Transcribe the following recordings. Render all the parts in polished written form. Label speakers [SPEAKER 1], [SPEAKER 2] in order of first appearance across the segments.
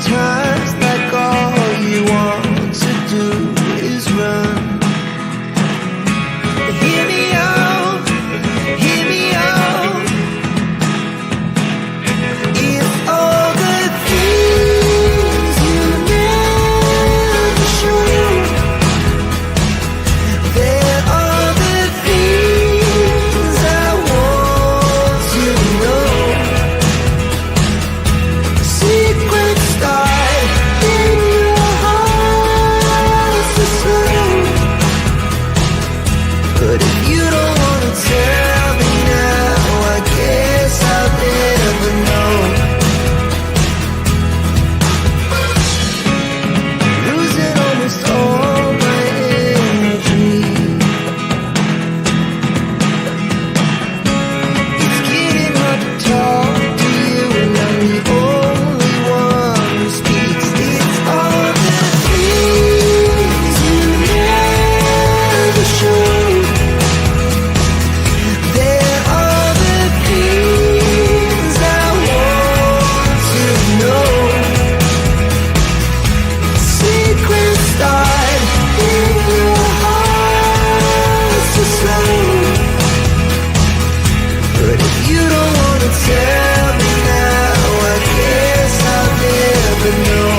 [SPEAKER 1] Sometimes like all you want to do is run. Hear me out, hear me out. If all the things you never show, there are the things I want to know. Secrets start in your heart to slow. But if you don't want to tell me now, I guess I'll never know. Losing almost all my energy. It's getting hard to talk to you, and I'm the only one who speaks. It's all the things you never show. There are the things I want to know. Secrets start in your heart to slow. But if you don't want to tell me now, I guess I'll never know.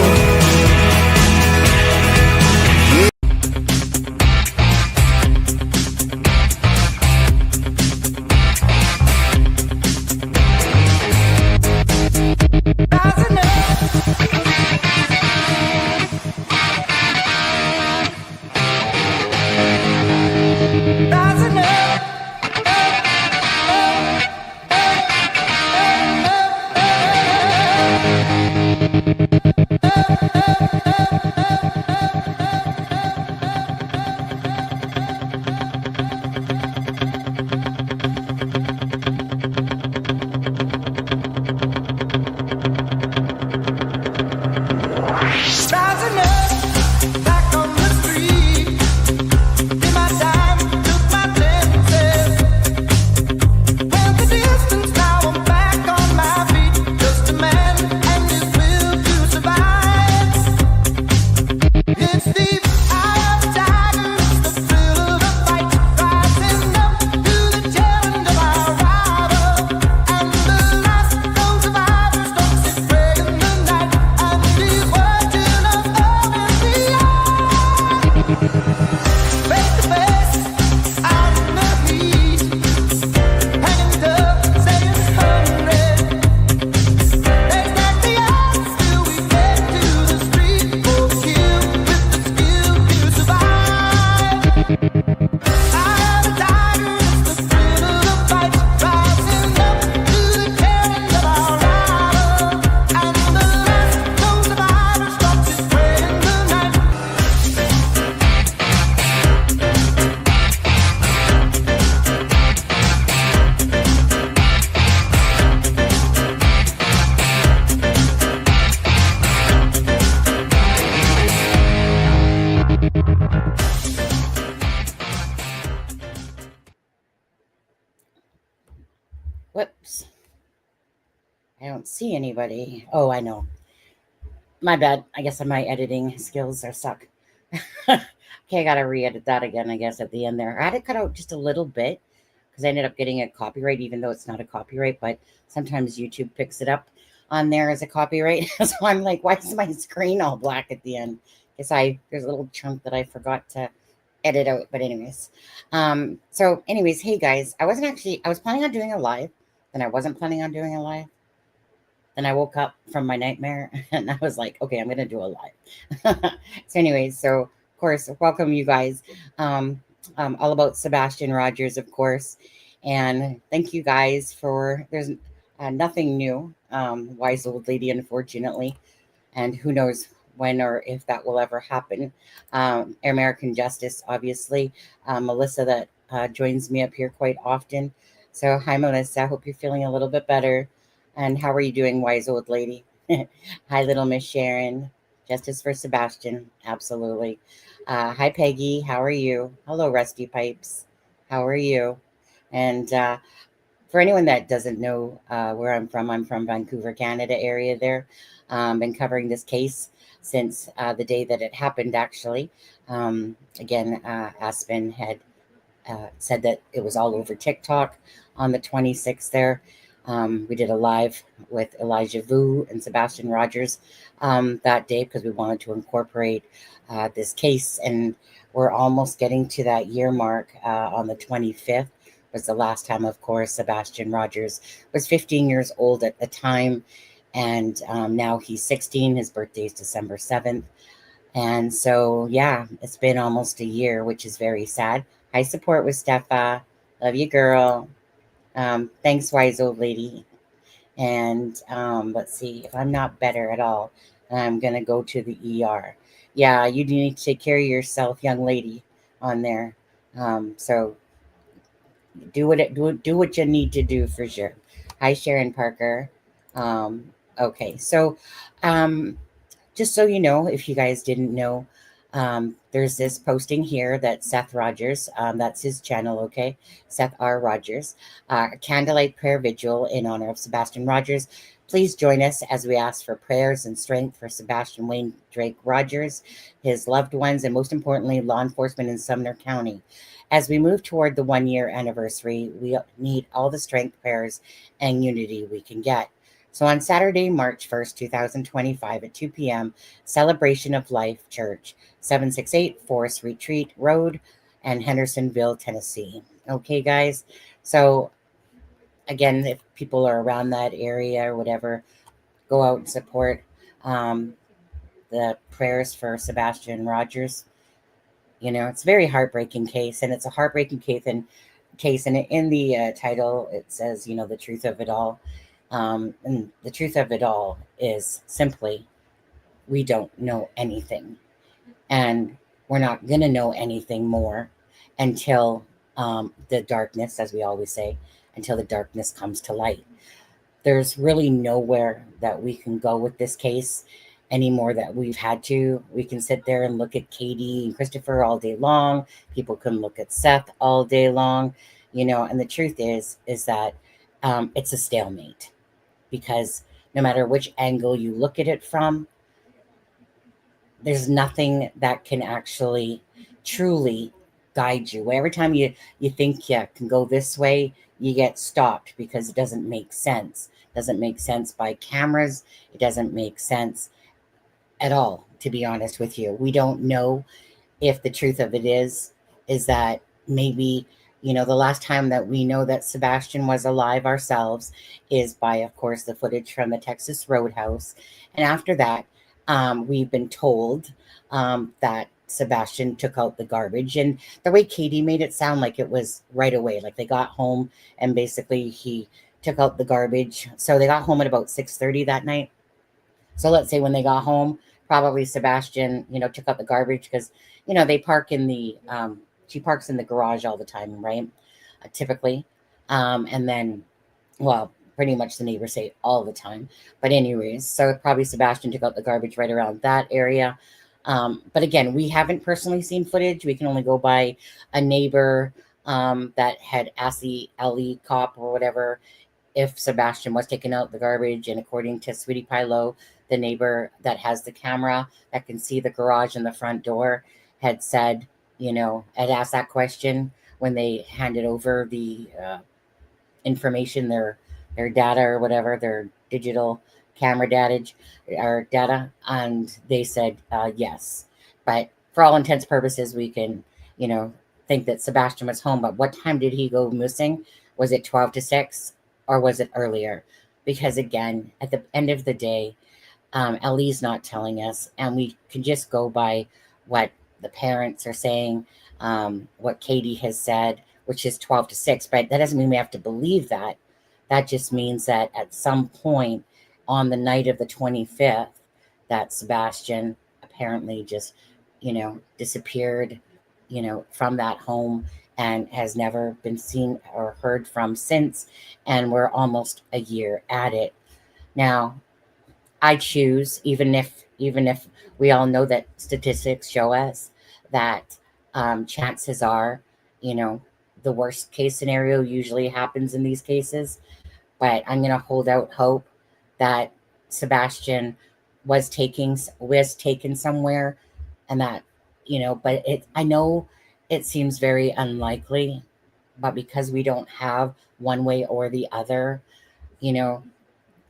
[SPEAKER 2] Whoops. I don't see anybody. Oh, I know. My bad. I guess my editing skills are stuck. Okay, I got to re-edit that again, I guess, at the end there. I had to cut out just a little bit because I ended up getting a copyright, even though it's not a copyright, but sometimes YouTube picks it up on there as a copyright. So I'm like, why is my screen all black at the end? Guess there's a little chunk that I forgot to edit out, but anyways. So anyways, hey guys, I was planning on doing a live, then I wasn't planning on doing a live. Then I woke up from my nightmare and I was like, okay, I'm going to do a live. So anyways, so of course, welcome you guys. All about Sebastian Rogers, of course. And thank you guys for, there's nothing new. Wise old lady, unfortunately. And who knows when or if that will ever happen. American Justice, obviously. Melissa that joins me up here quite often. So hi, Melissa. I hope you're feeling a little bit better. And how are you doing, wise old lady? Hi, little Miss Sharon. Justice for Sebastian. Absolutely. Hi, Peggy. How are you? Hello, Rusty Pipes. How are you? And For anyone that doesn't know where I'm from Vancouver, Canada area there. Been covering this case since the day that it happened, actually. Again, Aspen had said that it was all over TikTok on the 26th there. We did a live with Elijah Vu and Sebastian Rogers that day because we wanted to incorporate this case. And we're almost getting to that year mark on the 25th. Was the last time, of course, Sebastian Rogers was 15 years old at the time. And now he's 16. His birthday is December 7th. And so, yeah, it's been almost a year, which is very sad. High support with Stefa. Love you, girl. Thanks, wise old lady. And let's see, if I'm not better at all, I'm going to go to the ER. Yeah, you need to take care of yourself, young lady, on there. So do what you need to do for sure. Hi, Sharon Parker. Um, okay, so um, just so you know, if you guys didn't know, there's this posting here that Seth Rogers, that's his channel, okay? Seth R. Rogers, candlelight prayer vigil in honor of Sebastian Rogers. Please join us as we ask for prayers and strength for Sebastian Wayne Drake Rogers, his loved ones, and most importantly, law enforcement in Sumner County. As we move toward the 1 year anniversary, we need all the strength, prayers, and unity we can get. So on Saturday, March 1st, 2025 at 2 p.m., Celebration of Life Church, 768 Forest Retreat Road and Hendersonville, Tennessee. Okay, guys. So again, if people are around that area or whatever, go out and support the prayers for Sebastian Rogers. You know, it's a very heartbreaking case, and it's a heartbreaking case. And in the title, it says, you know, the truth of it all. And the truth of it all is simply we don't know anything. And we're not going to know anything more until the darkness, as we always say, until the darkness comes to light. There's really nowhere that we can go with this case anymore that we've had to. We can sit there and look at Katie and Christopher all day long. People can look at Seth all day long, you know, and the truth is that it's a stalemate because no matter which angle you look at it from, there's nothing that can actually truly guide you. Every time you think you can go this way, you get stopped because it doesn't make sense. It doesn't make sense by cameras. It doesn't make sense at all, to be honest with you. We don't know if the truth of it is that maybe, you know, the last time that we know that Sebastian was alive ourselves is by, of course, the footage from the Texas Roadhouse. And after that, we've been told that Sebastian took out the garbage. And the way Katie made it sound like it was right away, like they got home and basically he took out the garbage. So they got home at about 6:30 that night. So let's say when they got home, probably Sebastian, you know, took out the garbage because, you know, they park in the, she parks in the garage all the time, right? Typically. And then, well, pretty much the neighbors say all the time. But anyways, so probably Sebastian took out the garbage right around that area. But again, we haven't personally seen footage. We can only go by a neighbor that had asked the LE cop or whatever if Sebastian was taking out the garbage. And according to Sweetie Pie Low, the neighbor that has the camera that can see the garage and the front door had said, you know, had asked that question when they handed over the information, their data or whatever, their digital camera data, and they said yes. But for all intents and purposes, we can, you know, think that Sebastian was home. But what time did he go missing? Was it 12 to 6 or was it earlier? Because again, at the end of the day, Ellie's not telling us, and we can just go by what the parents are saying, what Katie has said, which is 12 to 6. But that doesn't mean we have to believe that. That just means that at some point on the night of the 25th, that Sebastian apparently just, you know, disappeared, you know, from that home and has never been seen or heard from since. And we're almost a year at it. Now, I choose, even if we all know that statistics show us that chances are, you know, the worst case scenario usually happens in these cases. But I'm going to hold out hope that Sebastian was taken somewhere, and that, but I know it seems very unlikely, but because we don't have one way or the other, you know,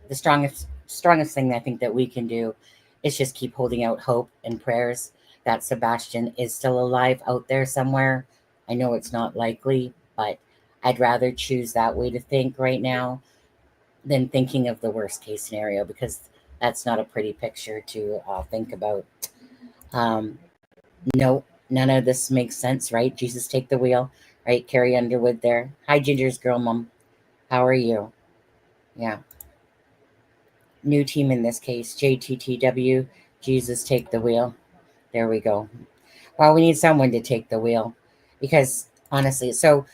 [SPEAKER 2] the strongest thing I think that we can do is just keep holding out hope and prayers that Sebastian is still alive out there somewhere. I know it's not likely, but I'd rather choose that way to think right now than thinking of the worst case scenario, because that's not a pretty picture to think about. Um, no, none of this makes sense, right? Jesus, take the wheel, right? Carrie Underwood there. Hi, Ginger's girl mom. How are you? Yeah. New team in this case, JTTW. Jesus, take the wheel. There we go. Well, we need someone to take the wheel, because honestly, so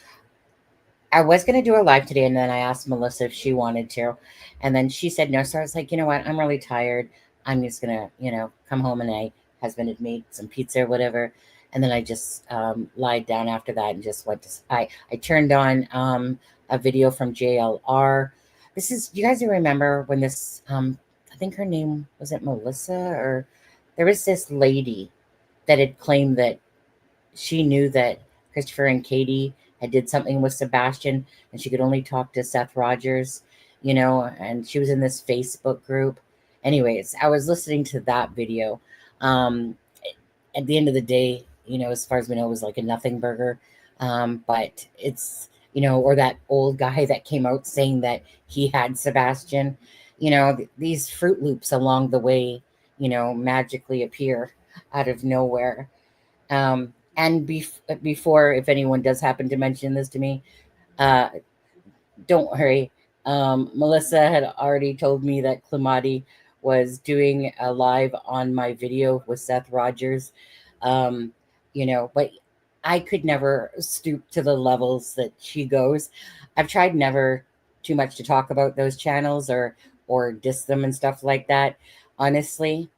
[SPEAKER 2] I was going to do a live today, and then I asked Melissa if she wanted to. And then she said no. So I was like, you know what? I'm really tired. I'm just going to, come home. And my husband had made some pizza or whatever. And then I just lied down after that and just went to, I turned on a video from JLR. This is, you guys remember when this, I think her name, was it Melissa? Or there was this lady that had claimed that she knew that Christopher and Katie had did something with Sebastian, and she could only talk to Seth Rogers, and she was in this Facebook group. Anyways, I was listening to that video. Um, at the end of the day, as far as we know, it was like a nothing burger. But it's, or that old guy that came out saying that he had Sebastian, these Fruit Loops along the way, magically appear out of nowhere. And before, if anyone does happen to mention this to me, uh, don't worry. Melissa had already told me that Clamati was doing a live on my video with Seth Rogers. Um, but I could never stoop to the levels that she goes. I've tried never too much to talk about those channels or diss them and stuff like that, honestly.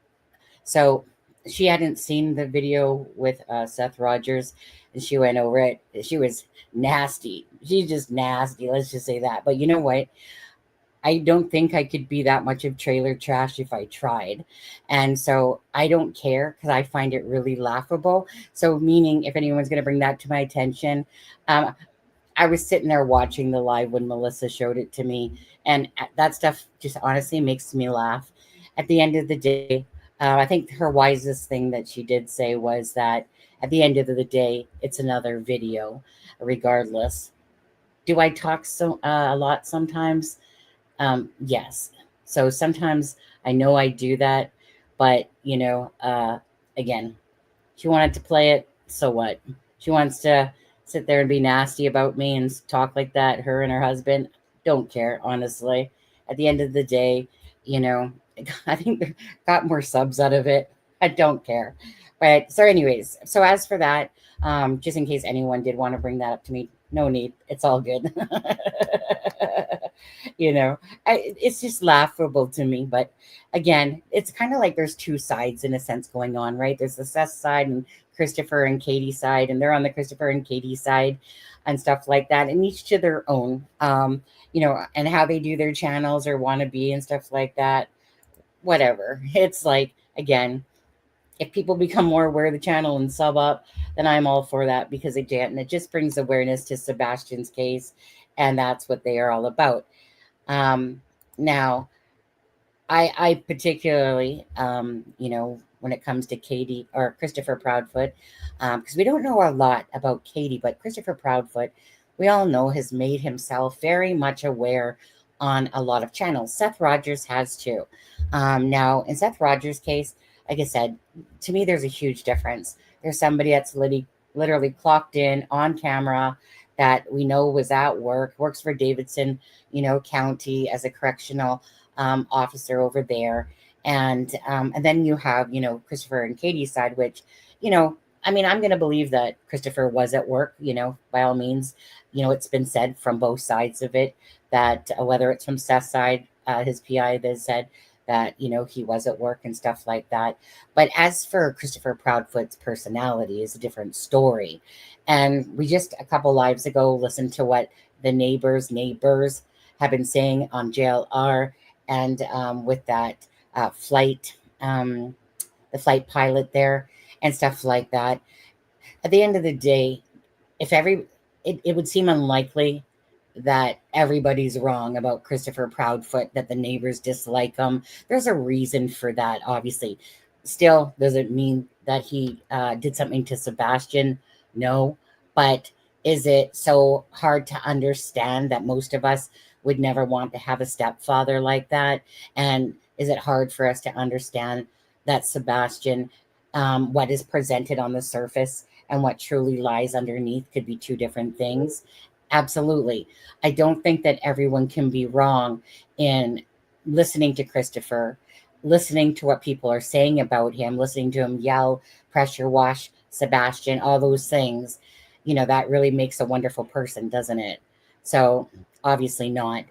[SPEAKER 2] So she hadn't seen the video with Seth Rogers, and she went over it. She was nasty. She's just nasty. Let's just say that. But you know what? I don't think I could be that much of trailer trash if I tried. And so I don't care, because I find it really laughable. So, meaning, if anyone's going to bring that to my attention, um, I was sitting there watching the live when Melissa showed it to me, and that stuff just honestly makes me laugh. At the end of the day, I think her wisest thing that she did say was that at the end of the day, it's another video, regardless. Do I talk a lot sometimes? Yes. So sometimes I know I do that, but again, she wanted to play it, so what? She wants to sit there and be nasty about me and talk like that, her and her husband. Don't care, honestly. At the end of the day, I think they got more subs out of it. I don't care. But so, anyways, so as for that, just in case anyone did want to bring that up to me, no need. It's all good. It's just laughable to me. But again, it's kind of like there's two sides in a sense going on, right? There's the Seth side and Christopher and Katie side, and they're on the Christopher and Katie side and stuff like that, and each to their own. And how they do their channels or want to be and stuff like that. Whatever. It's like, again, if people become more aware of the channel and sub up, then I'm all for that, because again, it just brings awareness to Sebastian's case, and that's what they are all about. Now, I particularly, when it comes to Katie or Christopher Proudfoot, because we don't know a lot about Katie, but Christopher Proudfoot, we all know, has made himself very much aware on a lot of channels. Seth Rogers has too. Now, in Seth Rogers' case, like I said, to me, there's a huge difference. There's somebody that's literally clocked in on camera that we know was at work, works for Davidson, County as a correctional officer over there. And then you have, Christopher and Katie's side, which, I'm going to believe that Christopher was at work, by all means. It's been said from both sides of it that whether it's from Seth's side, his PI that said that, he was at work and stuff like that. But as for Christopher Proudfoot's personality is a different story. And we just a couple lives ago listened to what the neighbors have been saying on JLR, and with that flight, the flight pilot there and stuff like that. At the end of the day, if it would seem unlikely that everybody's wrong about Christopher Proudfoot, that the neighbors dislike him. There's a reason for that, obviously. Still, doesn't mean that he did something to Sebastian. No. But is it so hard to understand that most of us would never want to have a stepfather like that? And is it hard for us to understand that Sebastian, what is presented on the surface and what truly lies underneath could be two different things? Absolutely. I don't think that everyone can be wrong in listening to Christopher, listening to what people are saying about him, listening to him yell, pressure wash Sebastian, all those things. That really makes a wonderful person, doesn't it? So, obviously not.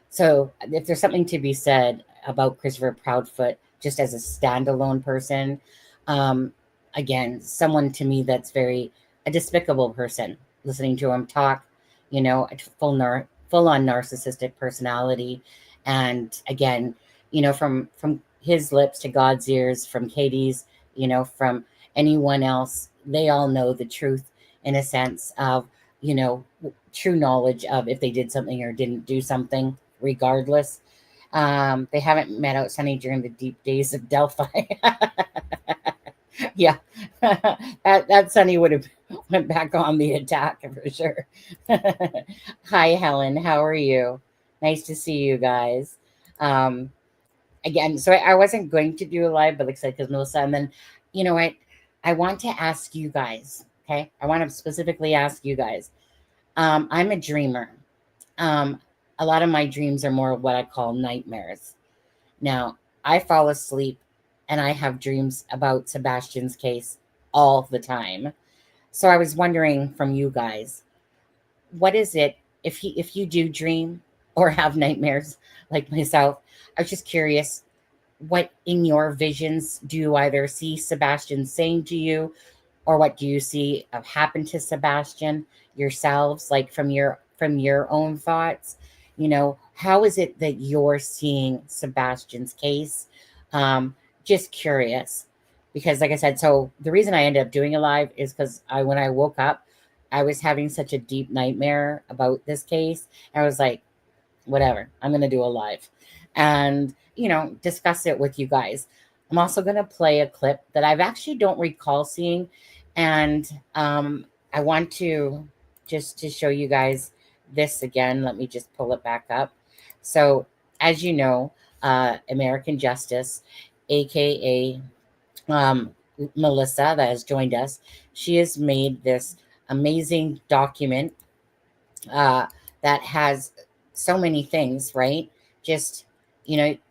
[SPEAKER 2] So, if there's something to be said about Christopher Proudfoot just as a standalone person, um, again, someone to me that's a despicable person. Listening to him talk, a full on narcissistic personality, and again, from his lips to God's ears, from Katie's, from anyone else, they all know the truth in a sense of true knowledge of if they did something or didn't do something, regardless. They haven't met out Sunny during the deep days of Delphi. Yeah, that Sunny would have went back on the attack for sure. Hi, Helen. How are you? Nice to see you guys. Um, Again, so I wasn't going to do a live, but like I said, because Melissa, and then, you know what? I want to ask you guys, okay? I want to specifically ask you guys. I'm a dreamer. Um, a lot of my dreams are more what I call nightmares. Now, I fall asleep and I have dreams about Sebastian's case all the time. So I was wondering from you guys, what is it if you do dream or have nightmares like myself? I was just curious, what in your visions do you either see Sebastian saying to you, or what do you see have happened to Sebastian yourselves, like from your own thoughts? How is it that you're seeing Sebastian's case? Just curious, because like I said, so the reason I ended up doing a live is because when I woke up, I was having such a deep nightmare about this case. I was like, whatever, I'm gonna do a live and discuss it with you guys. I'm also gonna play a clip that I've actually don't recall seeing, and I want to just to show you guys this again. Let me just pull it back up. So, as you know, American Justice, aka um, Melissa, that has joined us, she has made this amazing document uh, that has so many things, right? Just,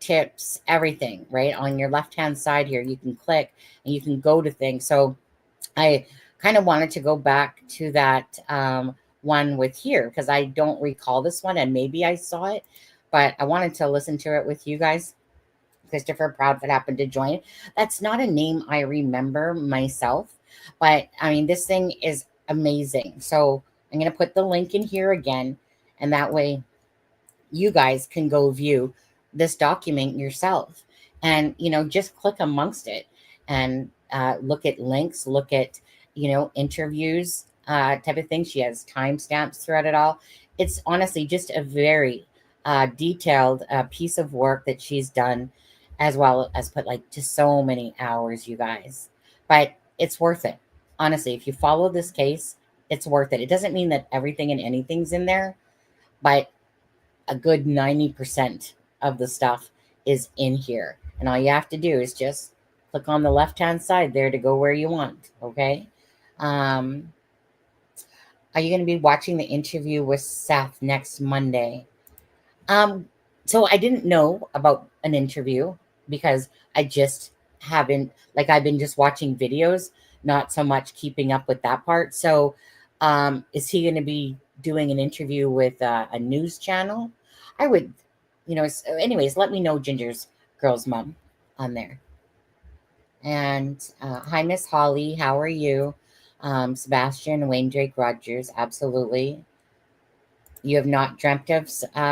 [SPEAKER 2] tips, everything, right? On your left hand side here, you can click and you can go to things. So I kind of wanted to go back to that one with here because I don't recall this one and maybe I saw it, but I wanted to listen to it with you guys. Christopher Proudfoot happened to join. That's not a name I remember myself, but I mean, this thing is amazing. So I'm going to put the link in here again, and that way you guys can go view this document yourself and, just click amongst it and look at links, look at, interviews, type of thing. She has timestamps throughout it all. It's honestly just a very detailed piece of work that she's done, as well as put like just so many hours, you guys. But it's worth it. Honestly, if you follow this case, it's worth it. It doesn't mean that everything and anything's in there, but a good 90% of the stuff is in here. And all you have to do is just click on the left-hand side there to go where you want, okay? Um, are you going to be watching the interview with Seth next Monday? Um, so I didn't know about an interview because I just haven't, like, I've been just watching videos, not so much keeping up with that part. So, is he going to be doing an interview with a news channel? I would, so anyways, let me know, Ginger's girl's mom on there. And hi, Miss Holly. How are you? Sebastian, Wayne Drake Rogers. Absolutely. You have not dreamt of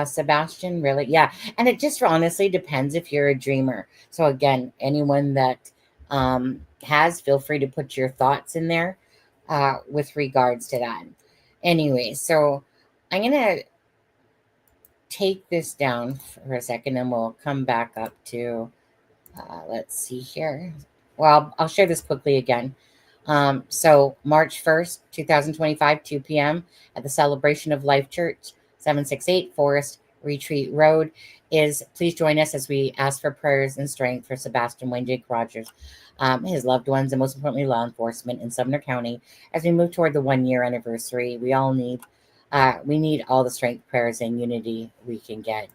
[SPEAKER 2] Sebastian? Really? Yeah. And it just honestly depends if you're a dreamer. So, again, anyone that has, feel free to put your thoughts in there with regards to that. Anyway, so I'm going to take this down for a second and we'll come back up to, let's see here. Well, I'll share this quickly again. So March 1st, 2025, 2 p.m. at the Celebration of Life Church, 768 Forest Retreat Road is, please join us as we ask for prayers and strength for Sebastian Wayne Jake Rogers, his loved ones, and most importantly, law enforcement in Sumner County. As we move toward the 1-year anniversary, we need all the strength, prayers, and unity we can get.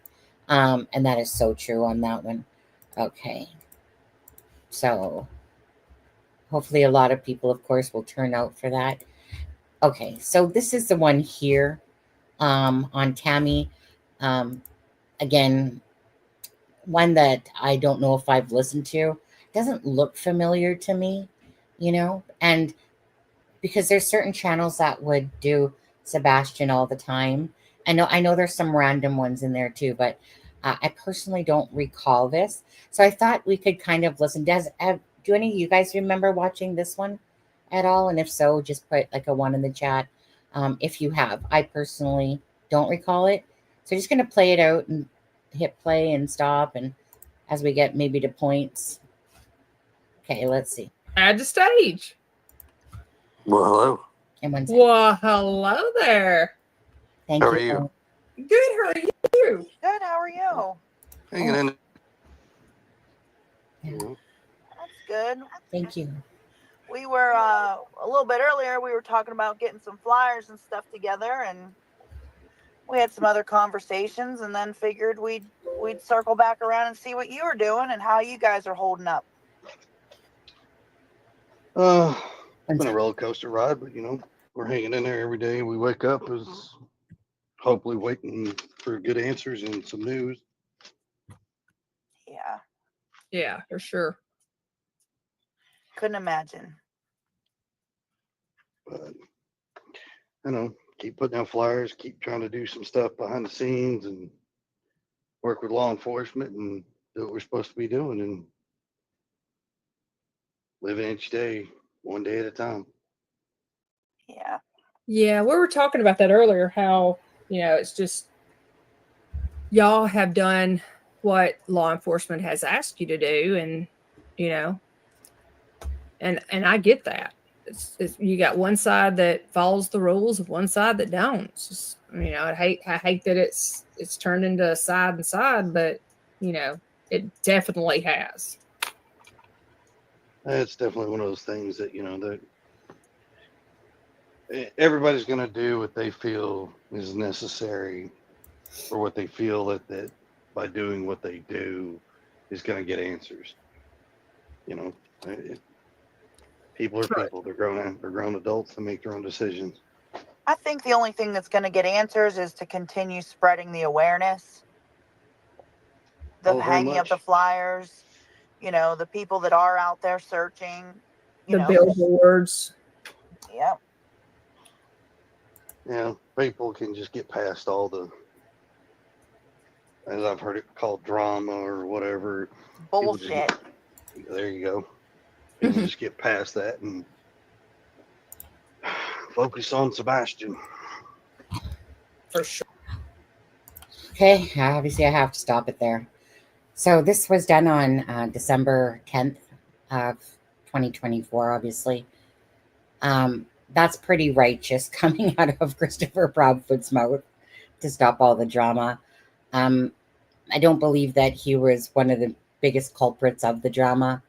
[SPEAKER 2] And that is so true on that one. Okay. So hopefully a lot of people, of course, will turn out for that. Okay, so this is the one here on Tammy. Again, one that I don't know if I've listened to. Doesn't look familiar to me, and because there's certain channels that would do Sebastian all the time. I know there's some random ones in there too, but I personally don't recall this. So I thought we could kind of listen. Do any of you guys remember watching this one at all? And if so, just put like a 1 in the chat if you have. I personally don't recall it. So just going to play it out and hit play and stop. And as we get maybe to points. Okay, let's see.
[SPEAKER 3] Add to stage.
[SPEAKER 4] Well, hello.
[SPEAKER 2] And one
[SPEAKER 3] Well, hello there.
[SPEAKER 2] Thank
[SPEAKER 4] How are
[SPEAKER 2] you.
[SPEAKER 4] you?
[SPEAKER 3] Good, how are you?
[SPEAKER 5] Good, how are you?
[SPEAKER 4] Hanging in.
[SPEAKER 2] Yeah,
[SPEAKER 5] That's good.
[SPEAKER 2] thank you.
[SPEAKER 5] We were a little bit earlier, we were talking about getting some flyers and stuff together, and we had some other conversations, and then figured we'd circle back around and see what you were doing and how you guys are holding up.
[SPEAKER 4] It's been a roller coaster ride, but we're hanging in there every day. We wake up as hopefully waiting for good answers and some news.
[SPEAKER 5] Yeah,
[SPEAKER 3] Yeah, for sure.
[SPEAKER 5] couldn't imagine.
[SPEAKER 4] But keep putting out flyers, keep trying to do some stuff behind the scenes and work with law enforcement and do what we're supposed to be doing and living each day, one day at a time.
[SPEAKER 5] Yeah.
[SPEAKER 3] Yeah, we were talking about that earlier, how, it's just y'all have done what law enforcement has asked you to do, and and I get that. It's you got one side that follows the rules and one side that don't. It's just, I hate that it's turned into side and side, but it definitely has.
[SPEAKER 4] It's definitely one of those things that that everybody's going to do what they feel is necessary, or what they feel that by doing what they do is going to get answers. People are people. They're grown adults that make their own decisions.
[SPEAKER 5] I think the only thing that's going to get answers is to continue spreading the awareness, the hanging up the flyers, the people that are out there searching,
[SPEAKER 3] The billboards.
[SPEAKER 5] Yep.
[SPEAKER 4] Yeah, people can just get past all the, as I've heard it called, drama or whatever.
[SPEAKER 5] Bullshit.
[SPEAKER 4] There you go. People just get past that and focus on Sebastian.
[SPEAKER 3] For sure.
[SPEAKER 2] Okay, obviously I have to stop it there. So this was done on December 10th of 2024, obviously. That's pretty righteous coming out of Christopher Proudfoot's mouth to stop all the drama. I don't believe that he was one of the biggest culprits of the drama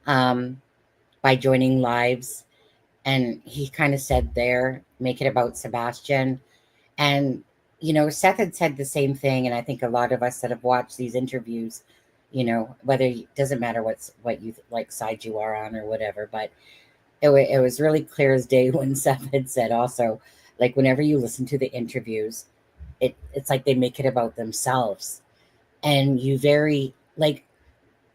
[SPEAKER 2] by joining lives. And he kind of said there, make it about Sebastian. And, Seth had said the same thing. And I think a lot of us that have watched these interviews, whether it doesn't matter what you like side you are on or whatever, but it was really clear as day when Seth had said also, like, whenever you listen to the interviews, it's like they make it about themselves. And you very, like,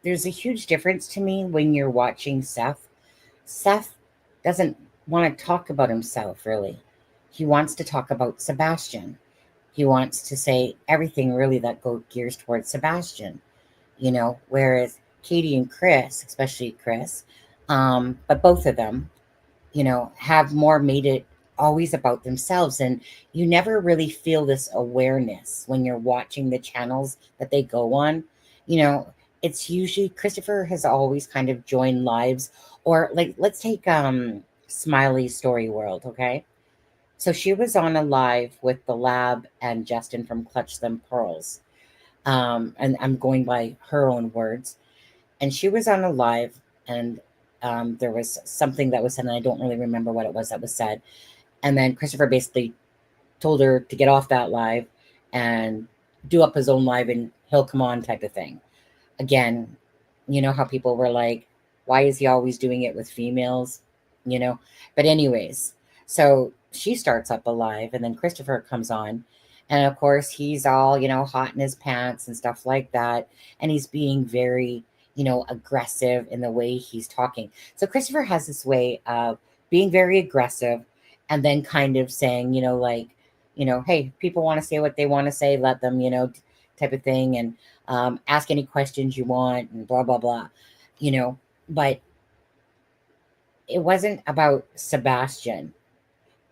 [SPEAKER 2] there's a huge difference to me when you're watching Seth. Seth doesn't want to talk about himself, really. He wants to talk about Sebastian. He wants to say everything really that gears towards Sebastian, whereas Katie and Chris, especially Chris, but both of them, have more made it always about themselves. And you never really feel this awareness when you're watching the channels that they go on. It's usually Christopher has always kind of joined lives, or like, let's take Smiley's Story World, okay? So she was on a live with the Lab and Justin from Clutch Them Pearls. And I'm going by her own words. And she was on a live, and there was something that was said, and I don't really remember what it was that was said. And then Christopher basically told her to get off that live and do up his own live, and he'll come on, type of thing. Again, you know how people were like, why is he always doing it with females? But anyways, so she starts up a live, and then Christopher comes on. And of course, he's all, hot in his pants and stuff like that. And he's being very, aggressive in the way he's talking. So Christopher has this way of being very aggressive, and then kind of saying, hey, people want to say what they want to say, let them, type of thing. And ask any questions you want, and blah, blah, blah, but it wasn't about Sebastian.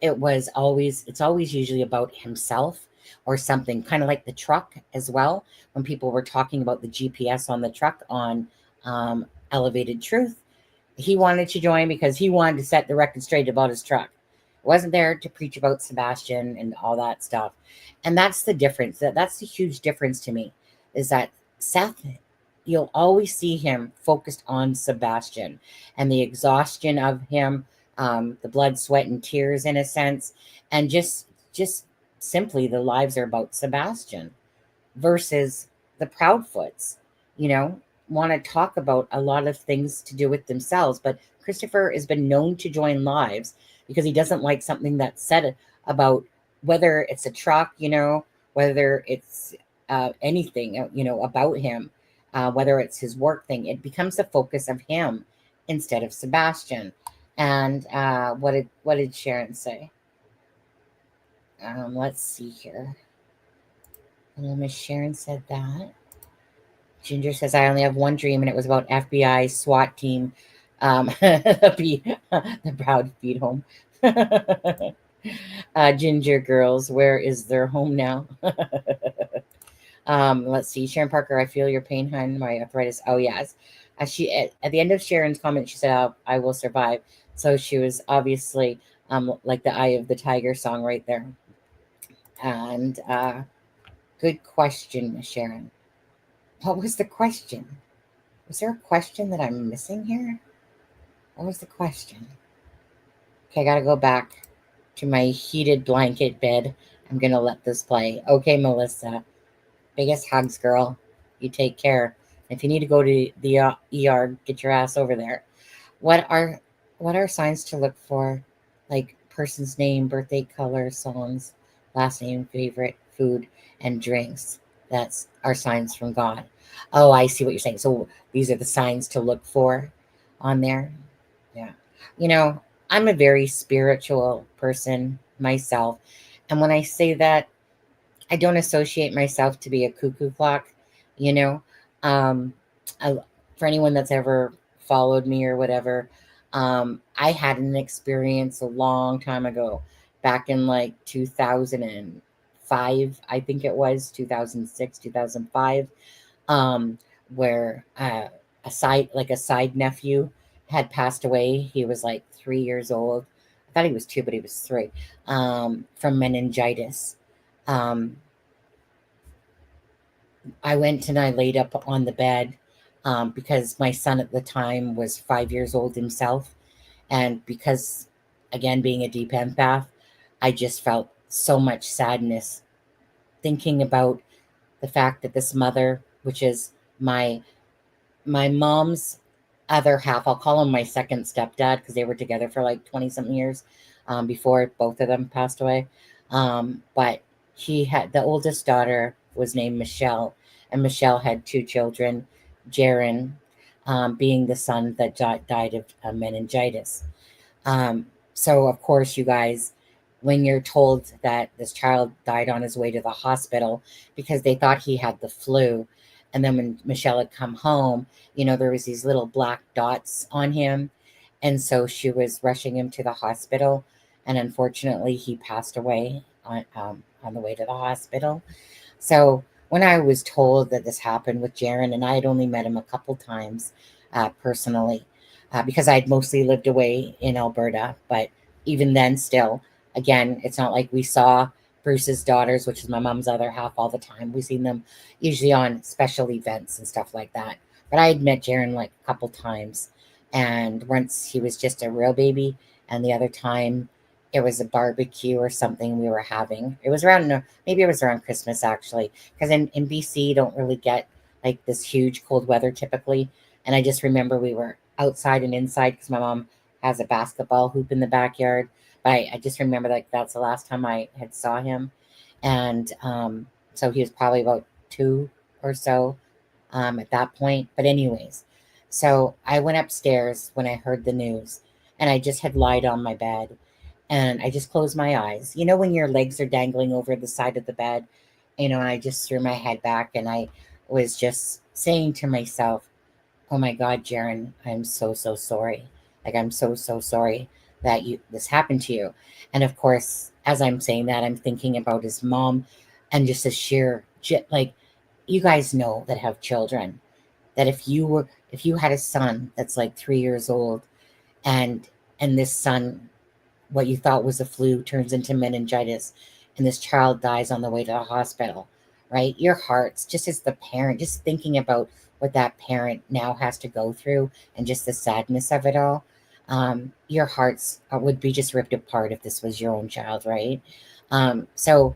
[SPEAKER 2] It's always usually about himself or something, kind of like the truck as well. When people were talking about the GPS on the truck on Elevated Truth, he wanted to join because he wanted to set the record straight about his truck. It wasn't there to preach about Sebastian and all that stuff. And that's the difference. That's the huge difference to me, is that Seth, you'll always see him focused on Sebastian and the exhaustion of him, the blood, sweat, and tears, in a sense, and just simply the lives are about Sebastian, versus the Proudfoots, want to talk about a lot of things to do with themselves. But Christopher has been known to join lives because he doesn't like something that's said about, whether it's a truck, whether it's anything, about him, whether it's his work thing. It becomes the focus of him instead of Sebastian. And what did Sharon say? Let's see here. Miss Sharon said that. Ginger says, I only have one dream, and it was about FBI SWAT team. The Proud Feed home. Ginger girls, where is their home now? Let's see. Sharon Parker, I feel your pain, hon. My arthritis. Oh, yes. She at the end of Sharon's comment, she said, I will survive. So she was obviously like the Eye of the Tiger song right there. And good question, Sharon. What was the question? Was there a question that I'm missing here? What was the question? Okay, I got to go back to my heated blanket bed. I'm going to let this play. Okay, Melissa. Biggest hugs, girl. You take care. If you need to go to the ER, get your ass over there. What are signs to look for? Like person's name, birthday, color, songs, last name, favorite, food, and drinks. That's our signs from God. Oh, I see what you're saying. So these are the signs to look for on there. Yeah. I'm a very spiritual person myself. And when I say that, I don't associate myself to be a cuckoo clock, for anyone that's ever followed me or whatever. I had an experience a long time ago, back in like 2005, I think it was 2006, 2005, where a side nephew had passed away. He was like 3 years old. I thought he was 2, but he was 3, from meningitis. I went and I laid up on the bed because my son at the time was 5 years old himself. And because, again, being a deep empath, I just felt so much sadness thinking about the fact that this mother, which is my mom's other half, I'll call him my second stepdad because they were together for like 20 something years before both of them passed away. But he had, the oldest daughter was named Michelle, and Michelle had 2 children, Jaron being the son that died of meningitis. So, of course, you guys, when you're told that this child died on his way to the hospital because they thought he had the flu, and then when Michelle had come home, there was these little black dots on him, and so she was rushing him to the hospital, and unfortunately, he passed away on the way to the hospital. So when I was told that this happened with Jaron, and I had only met him a couple times personally, because I'd mostly lived away in Alberta, but even then, still, again, it's not like we saw Bruce's daughters, which is my mom's other half, all the time. We seen them usually on special events and stuff like that. But I had met Jaron like a couple times, and once he was just a real baby, and the other time it was a barbecue or something we were having. It was around, maybe it was around Christmas actually, because in BC you don't really get like this huge cold weather typically. And I just remember we were outside and inside because my mom has a basketball hoop in the backyard. But I just remember like that's the last time I had saw him. And so he was probably about 2 or so at that point. But anyways, so I went upstairs when I heard the news, and I just had lied on my bed, and I just closed my eyes. When your legs are dangling over the side of the bed, and I just threw my head back, and I was just saying to myself, oh my God, Jaron, I'm so, so sorry. Like, I'm so, so sorry that this happened to you. And of course, as I'm saying that, I'm thinking about his mom, and just a sheer, like, you guys know that have children, that if you had a son that's like 3 years old, and this son, what you thought was a flu, turns into meningitis, and this child dies on the way to the hospital, right? Your heart's just, as the parent, just thinking about what that parent now has to go through, and just the sadness of it all. Your hearts would be just ripped apart if this was your own child, right? So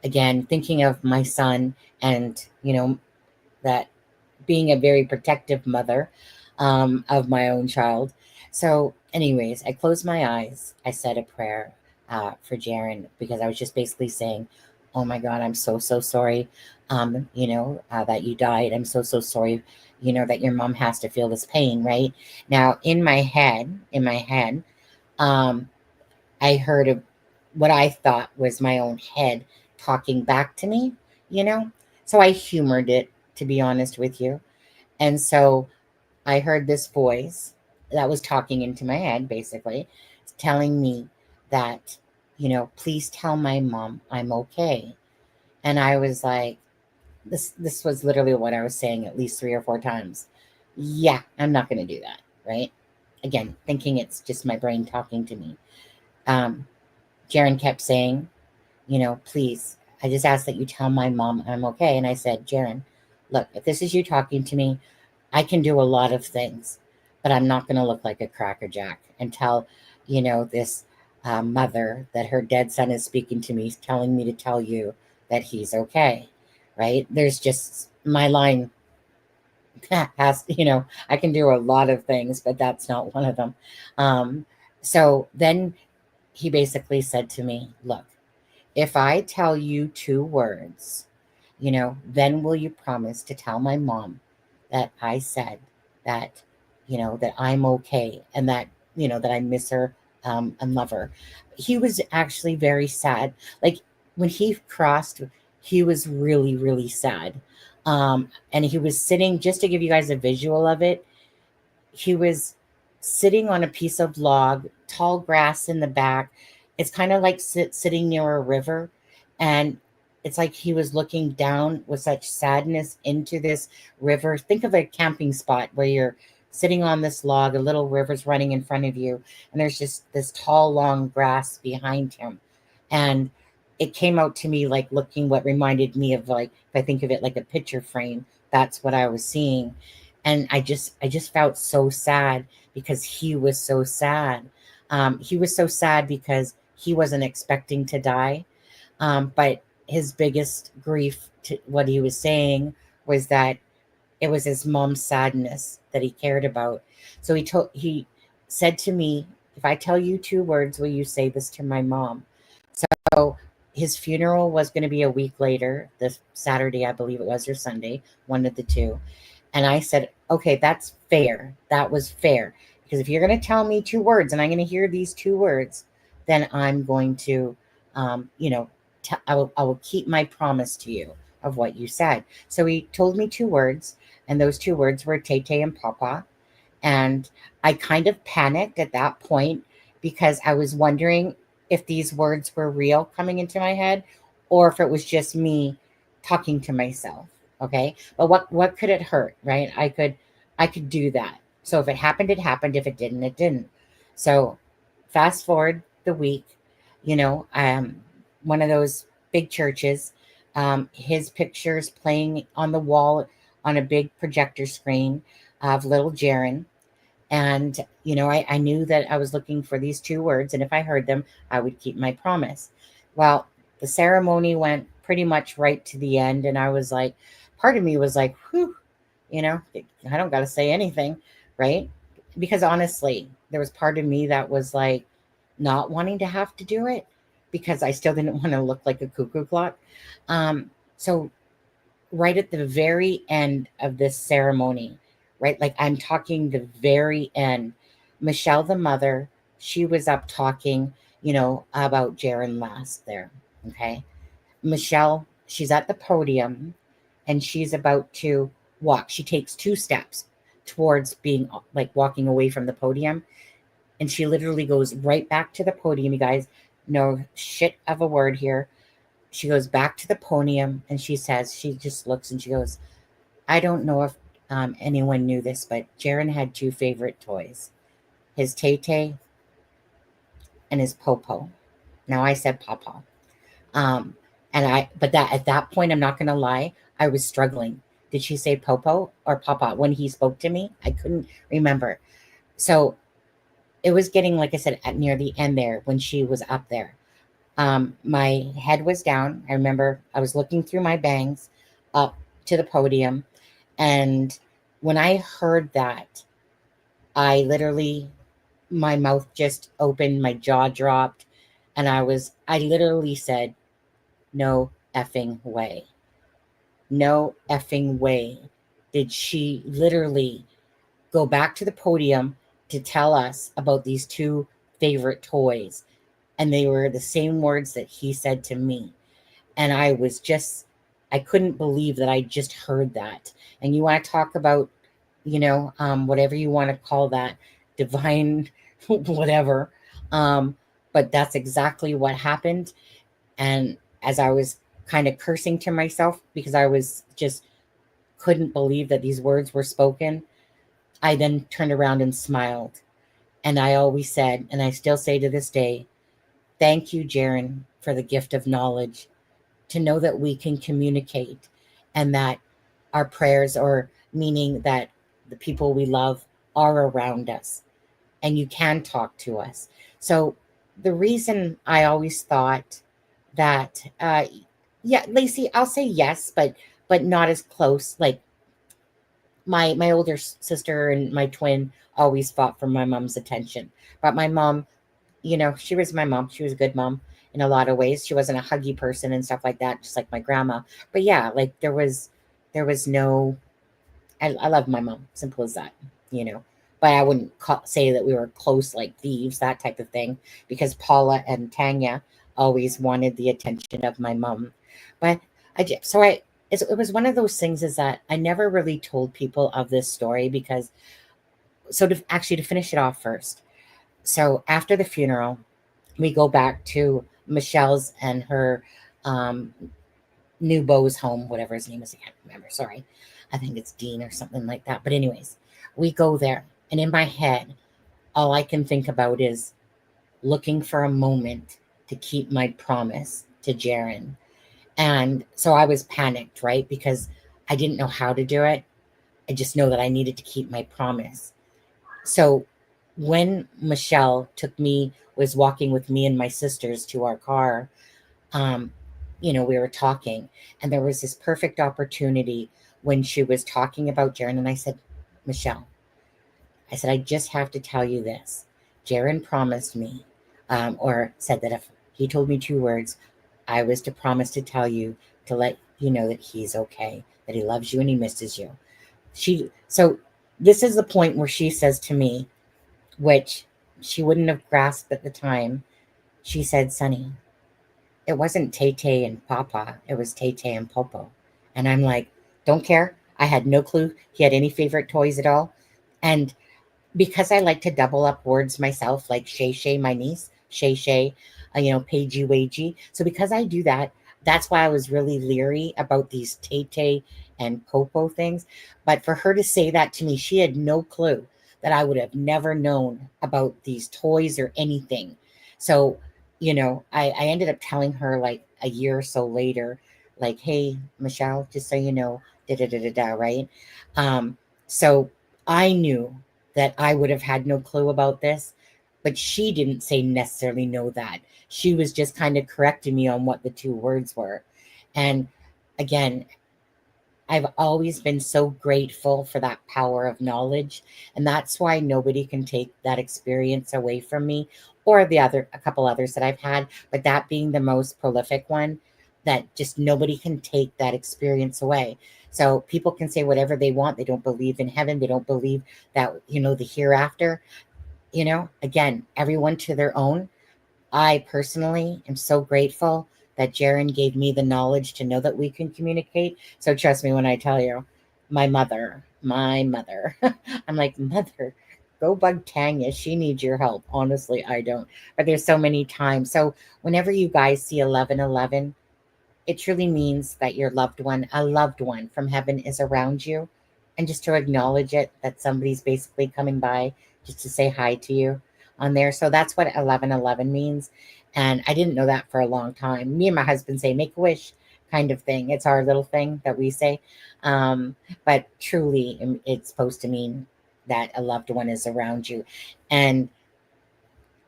[SPEAKER 2] again, thinking of my son, and that being a very protective mother of my own child. So anyways, I closed my eyes. I said a prayer for Jaron, because I was just basically saying, oh my God, I'm so, so sorry, that you died. I'm so, so sorry, that your mom has to feel this pain, right? Now, in my head, I heard of what I thought was my own head talking back to me, you know? So I humored it, to be honest with you. And so I heard this voice that was talking into my head, basically, telling me that, please tell my mom I'm okay. And I was like, this was literally what I was saying at least 3 or 4 times. Yeah, I'm not going to do that, right? Again, thinking it's just my brain talking to me. Jaron kept saying, please, I just ask that you tell my mom I'm okay. And I said, Jaron, look, if this is you talking to me, I can do a lot of things, but I'm not going to look like a crackerjack and tell, this mother that her dead son is speaking to me, telling me to tell you that he's okay, right? There's just my line has, I can do a lot of things, but that's not one of them. So then he basically said to me, look, if I tell you 2 words, then will you promise to tell my mom that I said that, that I'm okay, and that, that I miss her and love her. He was actually very sad. Like, when he crossed, he was really, really sad. And he was sitting, just to give you guys a visual of it, he was sitting on a piece of log, tall grass in the back. It's kind of like sitting near a river, and it's like he was looking down with such sadness into this river. Think of a camping spot where you're sitting on this log, a little river's running in front of you, and there's just this tall, long grass behind him. And it came out to me like looking, what reminded me of, like, if I think of it like a picture frame, that's what I was seeing. And I just felt so sad, because he was so sad. He was so sad because he wasn't expecting to die. But his biggest grief, to what he was saying, was that it was his mom's sadness that he cared about. So he said to me, if I tell you 2 words, will you say this to my mom? So his funeral was going to be a week later, this Saturday, I believe it was, or Sunday, one of the two. And I said, okay, that's fair. That was fair. Because if you're going to tell me 2 words and I'm going to hear these 2 words, then I'm going to, you know, I will keep my promise to you of what you said. So he told me 2 words, and those 2 words were Tete and Papa. And I kind of panicked at that point because I was wondering if these words were real coming into my head or if it was just me talking to myself. Okay. But what could it hurt? Right. I could do that. So if it happened, it happened. If it didn't, it didn't. So fast forward the week, you know, one of those big churches, his pictures playing on the wall on a big projector screen of little Jaren. And, you know, I knew that I was looking for these 2 words. And if I heard them, I would keep my promise. Well, the ceremony went pretty much right to the end. And I was like, part of me was like, whew, you know, I don't got to say anything, right? Because honestly, there was part of me that was like not wanting to have to do it because I still didn't want to look like a cuckoo clock. So right at the very end of this ceremony, right? Like I'm talking the very end, Michelle, the mother, she was up talking, you know, about Jaren last there. Okay. Michelle, she's at the podium and she's about to walk. She takes 2 steps towards being like walking away from the podium. And she literally goes right back to the podium, you guys. No shit of a word here. She goes back to the podium and she says, she just looks and she goes, I don't know if anyone knew this, but Jaren had 2 favorite toys, his Tay and his Popo. Now I said Papa. But that at that point, I'm not going to lie, I was struggling. Did she say Popo or Papa when he spoke to me? I couldn't remember. So it was getting, like I said, at near the end there when she was up there. My head was down. I remember I was looking through my bangs up to the podium. And when I heard that, I literally, my mouth just opened, my jaw dropped. And I literally said, no effing way. No effing way did she literally go back to the podium to tell us about these 2 favorite toys. And they were the same words that he said to me. And I couldn't believe that I just heard that. And you want to talk about, you know, whatever you want to call that, divine, whatever. But that's exactly what happened. And as I was kind of cursing to myself because I was just couldn't believe that these words were spoken, I then turned around and smiled. And I always said, and I still say to this day, thank you, Jaren, for the gift of knowledge, to know that we can communicate and that our prayers are meaning that the people we love are around us and you can talk to us. So the reason I always thought that, yeah, Lacey, I'll say yes, but not as close. Like my older sister and my twin always fought for my mom's attention. But my mom, you know, she was my mom. She was a good mom in a lot of ways. She wasn't a huggy person and stuff like that, just like my grandma. But yeah, like there was no, I love my mom. Simple as that, you know. But I wouldn't say that we were close like thieves, that type of thing, because Paula and Tanya always wanted the attention of my mom. But it was one of those things is that I never really told people of this story because, so to finish it off first. So after the funeral, we go back to Michelle's and her new beau's home, whatever his name is. I can't remember. Sorry. I think it's Dean or something like that. But anyways, we go there. And in my head, all I can think about is looking for a moment to keep my promise to Jaren. And so I was panicked, right? Because I didn't know how to do it. I just know that I needed to keep my promise. So when Michelle was walking with me and my sisters to our car, you know, we were talking and there was this perfect opportunity when she was talking about Jaren. And I said, Michelle, I said, I just have to tell you this. Jaren promised me, or said that if he told me 2 words, I was to promise to tell you to let you know that he's okay, that he loves you and he misses you. So this is the point where she says to me, which she wouldn't have grasped at the time. She said, Sonny, it wasn't Tay Tay and Papa, it was Tay Tay and Popo. And I'm like, don't care. I had no clue he had any favorite toys at all. And because I like to double up words myself, like Shay Shay, my niece, Shay Shay, Pagey Wagey. So because I do that, that's why I was really leery about these Tay Tay and Popo things. But for her to say that to me, she had no clue that I would have never known about these toys or anything. So, I ended up telling her like a year or so later, like, hey, Michelle, just so you know, da da da da da, right? So I knew that I would have had no clue about this, but she didn't say necessarily know that. She was just kind of correcting me on what the two words were. And again, I've always been so grateful for that power of knowledge. And that's why nobody can take that experience away from me, or a couple others that I've had, but that being the most prolific one, that just nobody can take that experience away. So people can say whatever they want. They don't believe in heaven. They don't believe that, the hereafter, again, everyone to their own. I personally am so grateful that Jaren gave me the knowledge to know that we can communicate. So trust me when I tell you, my mother, I'm like, Mother, go bug Tanya. She needs your help. Honestly, I don't. But there's so many times. So whenever you guys see 1111, it truly means that your loved one, a loved one from heaven, is around you. And just to acknowledge it, that somebody's basically coming by just to say hi to you on there. So that's what 1111 means. And I didn't know that for a long time. Me and my husband say, make a wish kind of thing. It's our little thing that we say. But truly, it's supposed to mean that a loved one is around you. And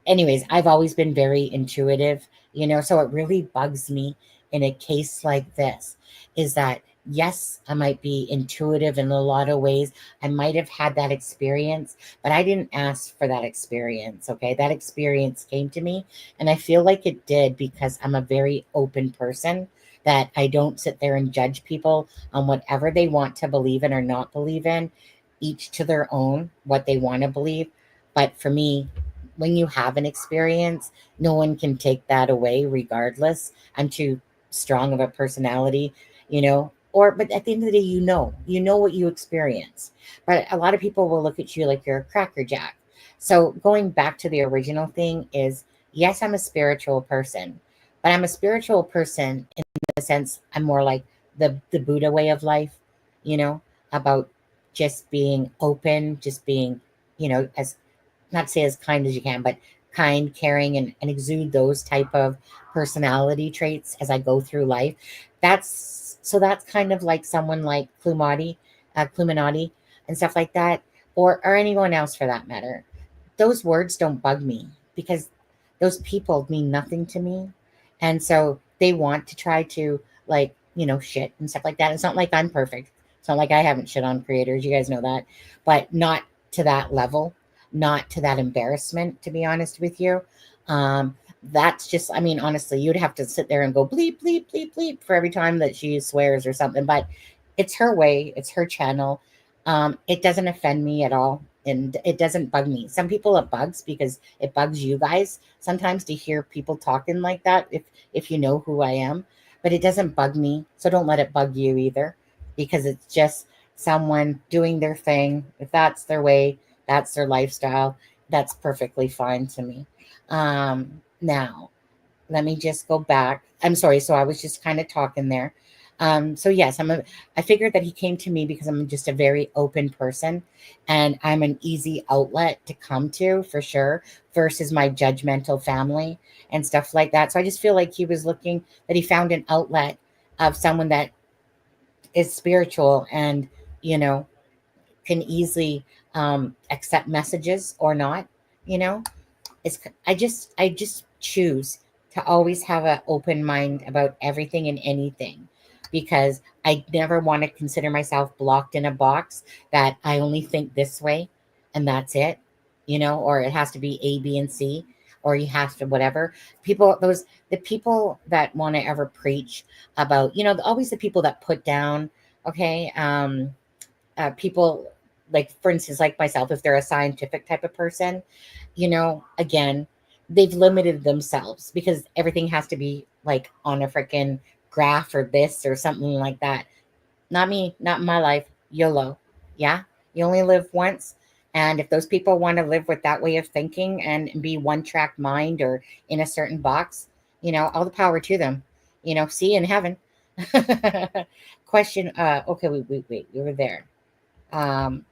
[SPEAKER 2] anyways, I've always been very intuitive, so it really bugs me in a case like this is that, yes, I might be intuitive in a lot of ways. I might have had that experience, but I didn't ask for that experience. Okay. That experience came to me, and I feel like it did because I'm a very open person, that I don't sit there and judge people on whatever they want to believe in or not believe in, each to their own, what they want to believe. But for me, when you have an experience, no one can take that away regardless. I'm too strong of a personality, but at the end of the day, you know what you experience. But a lot of people will look at you like you're a crackerjack. So going back to the original thing is, yes, I'm a spiritual person, but I'm a spiritual person in the sense I'm more like the Buddha way of life, you know, about just being open, just being, as not say as kind as you can, but kind, caring, and exude those type of personality traits as I go through life. That's kind of like someone like Cluminati, and stuff like that, or anyone else for that matter. Those words don't bug me because those people mean nothing to me, and so they want to try to, like, shit and stuff like that. It's not like I'm perfect. It's not like I haven't shit on creators. You guys know that, but not to that level, not to that embarrassment, to be honest with you. That's just, I mean, honestly, you'd have to sit there and go bleep, bleep, bleep, bleep for every time that she swears or something. But it's her way, it's her channel. It doesn't offend me at all. And it doesn't bug me. Some people it bugs because it bugs you guys sometimes to hear people talking like that, if you know who I am. But it doesn't bug me. So don't let it bug you either, because it's just someone doing their thing. If that's their way, that's their lifestyle, that's perfectly fine to me. Now, let me just go back. I'm sorry. So I was just kind of talking there. So yes, I figured that he came to me because I'm just a very open person, and I'm an easy outlet to come to for sure, versus my judgmental family and stuff like that. So I just feel like he was looking, that he found an outlet of someone that is spiritual and, you know, can easily accept messages or not, you know. I just choose to always have an open mind about everything and anything, because I never want to consider myself blocked in a box that I only think this way and that's it, or it has to be A, B, and C, or you have to whatever. The people that want to ever preach about, always the people that put down, okay, people like for instance, like myself, if they're a scientific type of person, again, they've limited themselves because everything has to be like on a freaking graph or this or something like that. Not me, not in my life. YOLO. Yeah. You only live once. And if those people want to live with that way of thinking and be one track mind or in a certain box, all the power to them. See you in heaven. Question. Okay, wait. We were there. Um,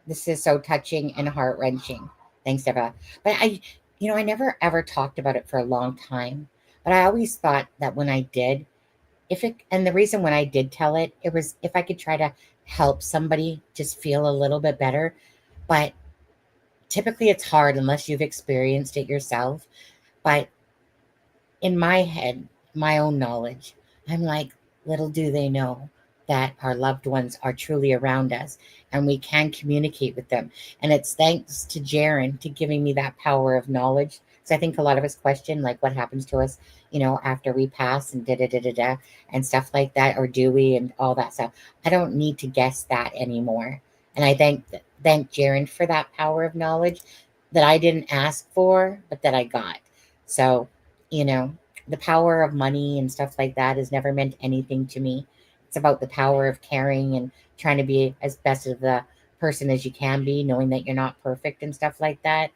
[SPEAKER 2] this is so touching and heart wrenching. Thanks, Eva. But I never ever talked about it for a long time. But I always thought that when I did, and the reason when I did tell it, it was if I could try to help somebody just feel a little bit better. But typically it's hard unless you've experienced it yourself. But in my head, my own knowledge, I'm like, little do they know that our loved ones are truly around us and we can communicate with them. And it's thanks to Jaren to giving me that power of knowledge. Because I think a lot of us question like what happens to us, after we pass and da and stuff like that, or do we and all that stuff. I don't need to guess that anymore. And I thank Jaren for that power of knowledge that I didn't ask for, but that I got. So, the power of money and stuff like that has never meant anything to me. It's about the power of caring and trying to be as best of the person as you can be, knowing that you're not perfect and stuff like that.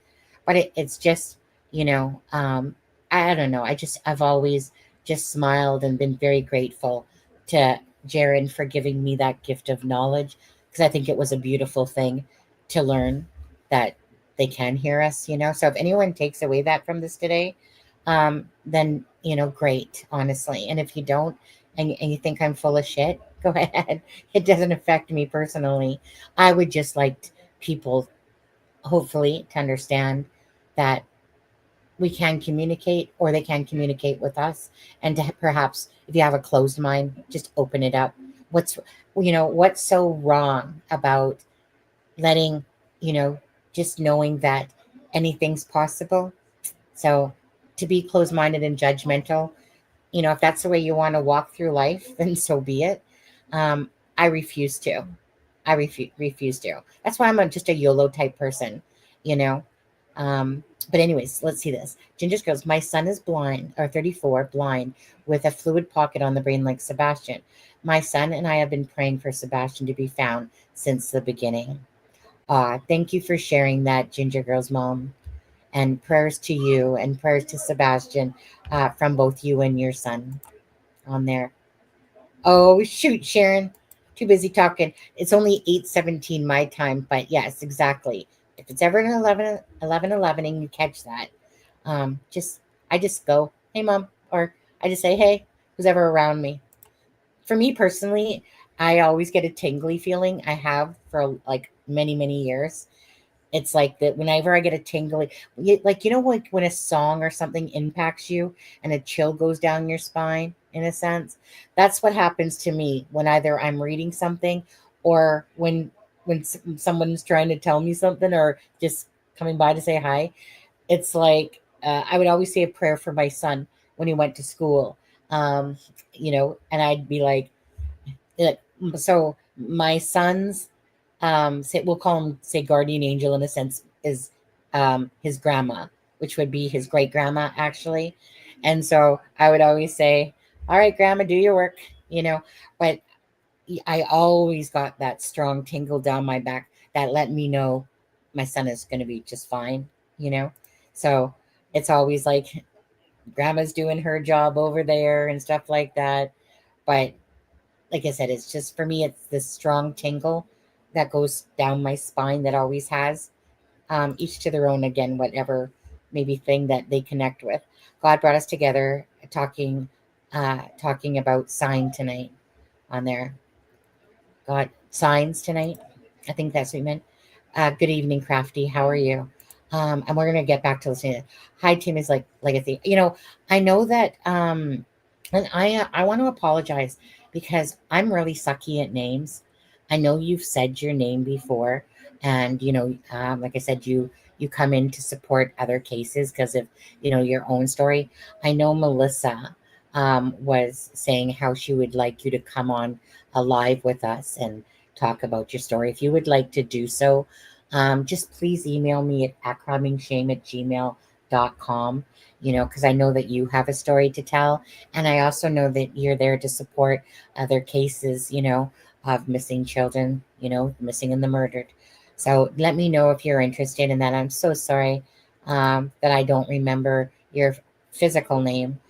[SPEAKER 2] But it's just, I don't know. I've always just smiled and been very grateful to Jaren for giving me that gift of knowledge because I think it was a beautiful thing to learn that they can hear us, So if anyone takes away that from this today, then, great, honestly. And if you don't, and you think I'm full of shit, go ahead. It doesn't affect me personally. I would just like people, hopefully, to understand that we can communicate or they can communicate with us. And to perhaps, if you have a closed mind, just open it up. What's so wrong about letting, just knowing that anything's possible? So to be closed minded and judgmental, if that's the way you want to walk through life, then so be it. I refuse to. I refuse to. That's why just a YOLO type person, you know. But anyways, let's see this. Ginger's Girls, my son is blind, or 34, blind, with a fluid pocket on the brain like Sebastian. My son and I have been praying for Sebastian to be found since the beginning. Thank you for sharing that, Ginger Girl's mom. And prayers to you and prayers to Sebastian from both you and your son on there. Oh, shoot, Sharon. Too busy talking. It's only 8:17 my time, but yes, exactly. If it's ever an 11 and you catch that, I just go, hey, mom, or I just say, hey, who's ever around me. For me personally, I always get a tingly feeling. I have for like many, many years. It's like that whenever I get a tingly, like when a song or something impacts you and a chill goes down your spine, in a sense, that's what happens to me when either I'm reading something or when someone's trying to tell me something or just coming by to say hi. It's like I would always say a prayer for my son when he went to school, and I'd be like, so my son's we'll call him, say, guardian angel in a sense, is his grandma, which would be his great grandma actually. And so I would always say, all right, grandma, do your work, but I always got that strong tingle down my back that let me know my son is going to be just fine, so it's always like grandma's doing her job over there and stuff like that. But like I said, it's just for me, it's this strong tingle that goes down my spine that always has. Each to their own, again, whatever maybe thing that they connect with. God brought us together talking about sign tonight on there. God, signs tonight. I think that's what you meant. Good evening, Crafty. How are you? And we're gonna get back to listening. Hi, Tim is like legacy. I know that and I want to apologize because I'm really sucky at names. I know you've said your name before, and like I said, you come in to support other cases because of your own story. I know Melissa was saying how she would like you to come on live with us and talk about your story. If you would like to do so, just please email me at acrommingshame@gmail.com, because I know that you have a story to tell. And I also know that you're there to support other cases, of missing children, missing and the murdered. So let me know if you're interested in that. I'm so sorry that I don't remember your physical name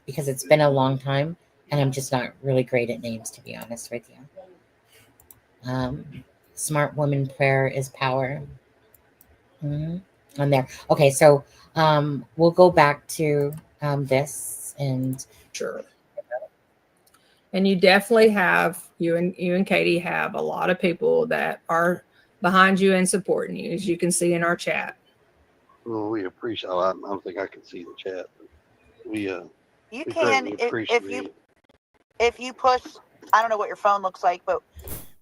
[SPEAKER 2] because it's been a long time and I'm just not really great at names, to be honest with you. Smart woman prayer is power. On there. Okay, so we'll go back to this and
[SPEAKER 3] Sure. And you definitely have, you and Katie have a lot of people that are behind you and supporting you, as you can see in our chat.
[SPEAKER 4] Well, we appreciate. I don't think I can see the chat, but we
[SPEAKER 5] You
[SPEAKER 4] we
[SPEAKER 5] can
[SPEAKER 4] greatly appreciate.
[SPEAKER 5] if you push. I don't know what your phone looks like, but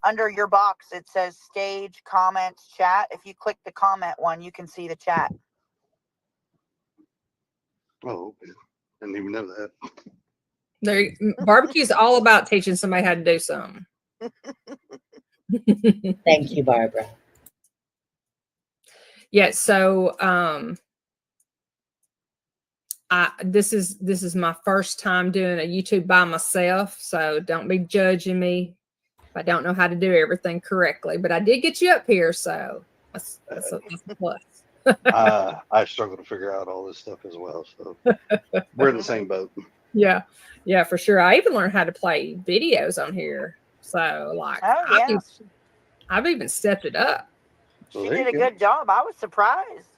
[SPEAKER 5] under your box it says stage, comments, chat. If you click the comment one, you can see the chat.
[SPEAKER 4] Oh, okay. Didn't even know that.
[SPEAKER 3] Barbecue's all about teaching somebody how to do something.
[SPEAKER 2] thank you, Barbara.
[SPEAKER 3] Yeah, so this is my first time doing a YouTube by myself, so don't be judging me if I don't know how to do everything correctly. But I did get you up here, so that's a plus.
[SPEAKER 4] I struggle to figure out all this stuff as well, so we're in the same boat.
[SPEAKER 3] Yeah, for sure. I even learned how to play videos on here, so like,
[SPEAKER 5] Oh yeah,
[SPEAKER 3] I've even stepped it up.
[SPEAKER 4] So
[SPEAKER 5] she
[SPEAKER 4] there
[SPEAKER 5] did a
[SPEAKER 4] you go.
[SPEAKER 5] good job. I was surprised.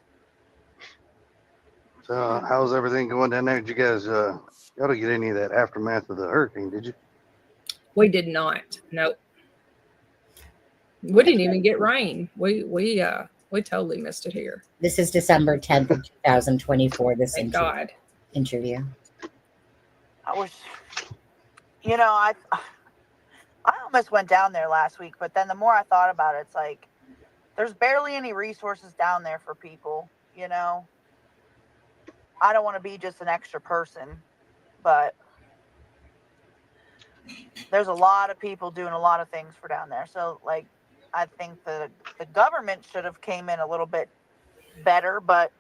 [SPEAKER 4] So how's everything going down there? Did you guys y'all don't get any of that aftermath of the hurricane, did you?
[SPEAKER 3] We did not. Nope. We didn't even get rain. We totally missed it here.
[SPEAKER 2] This is December 10th of 2024. This
[SPEAKER 3] Thank God.
[SPEAKER 2] interview.
[SPEAKER 5] I was, I almost went down there last week, but then the more I thought about it, it's like there's barely any resources down there for people. I don't want to be just an extra person, but there's a lot of people doing a lot of things for down there. So like, I think the government should have came in a little bit better, but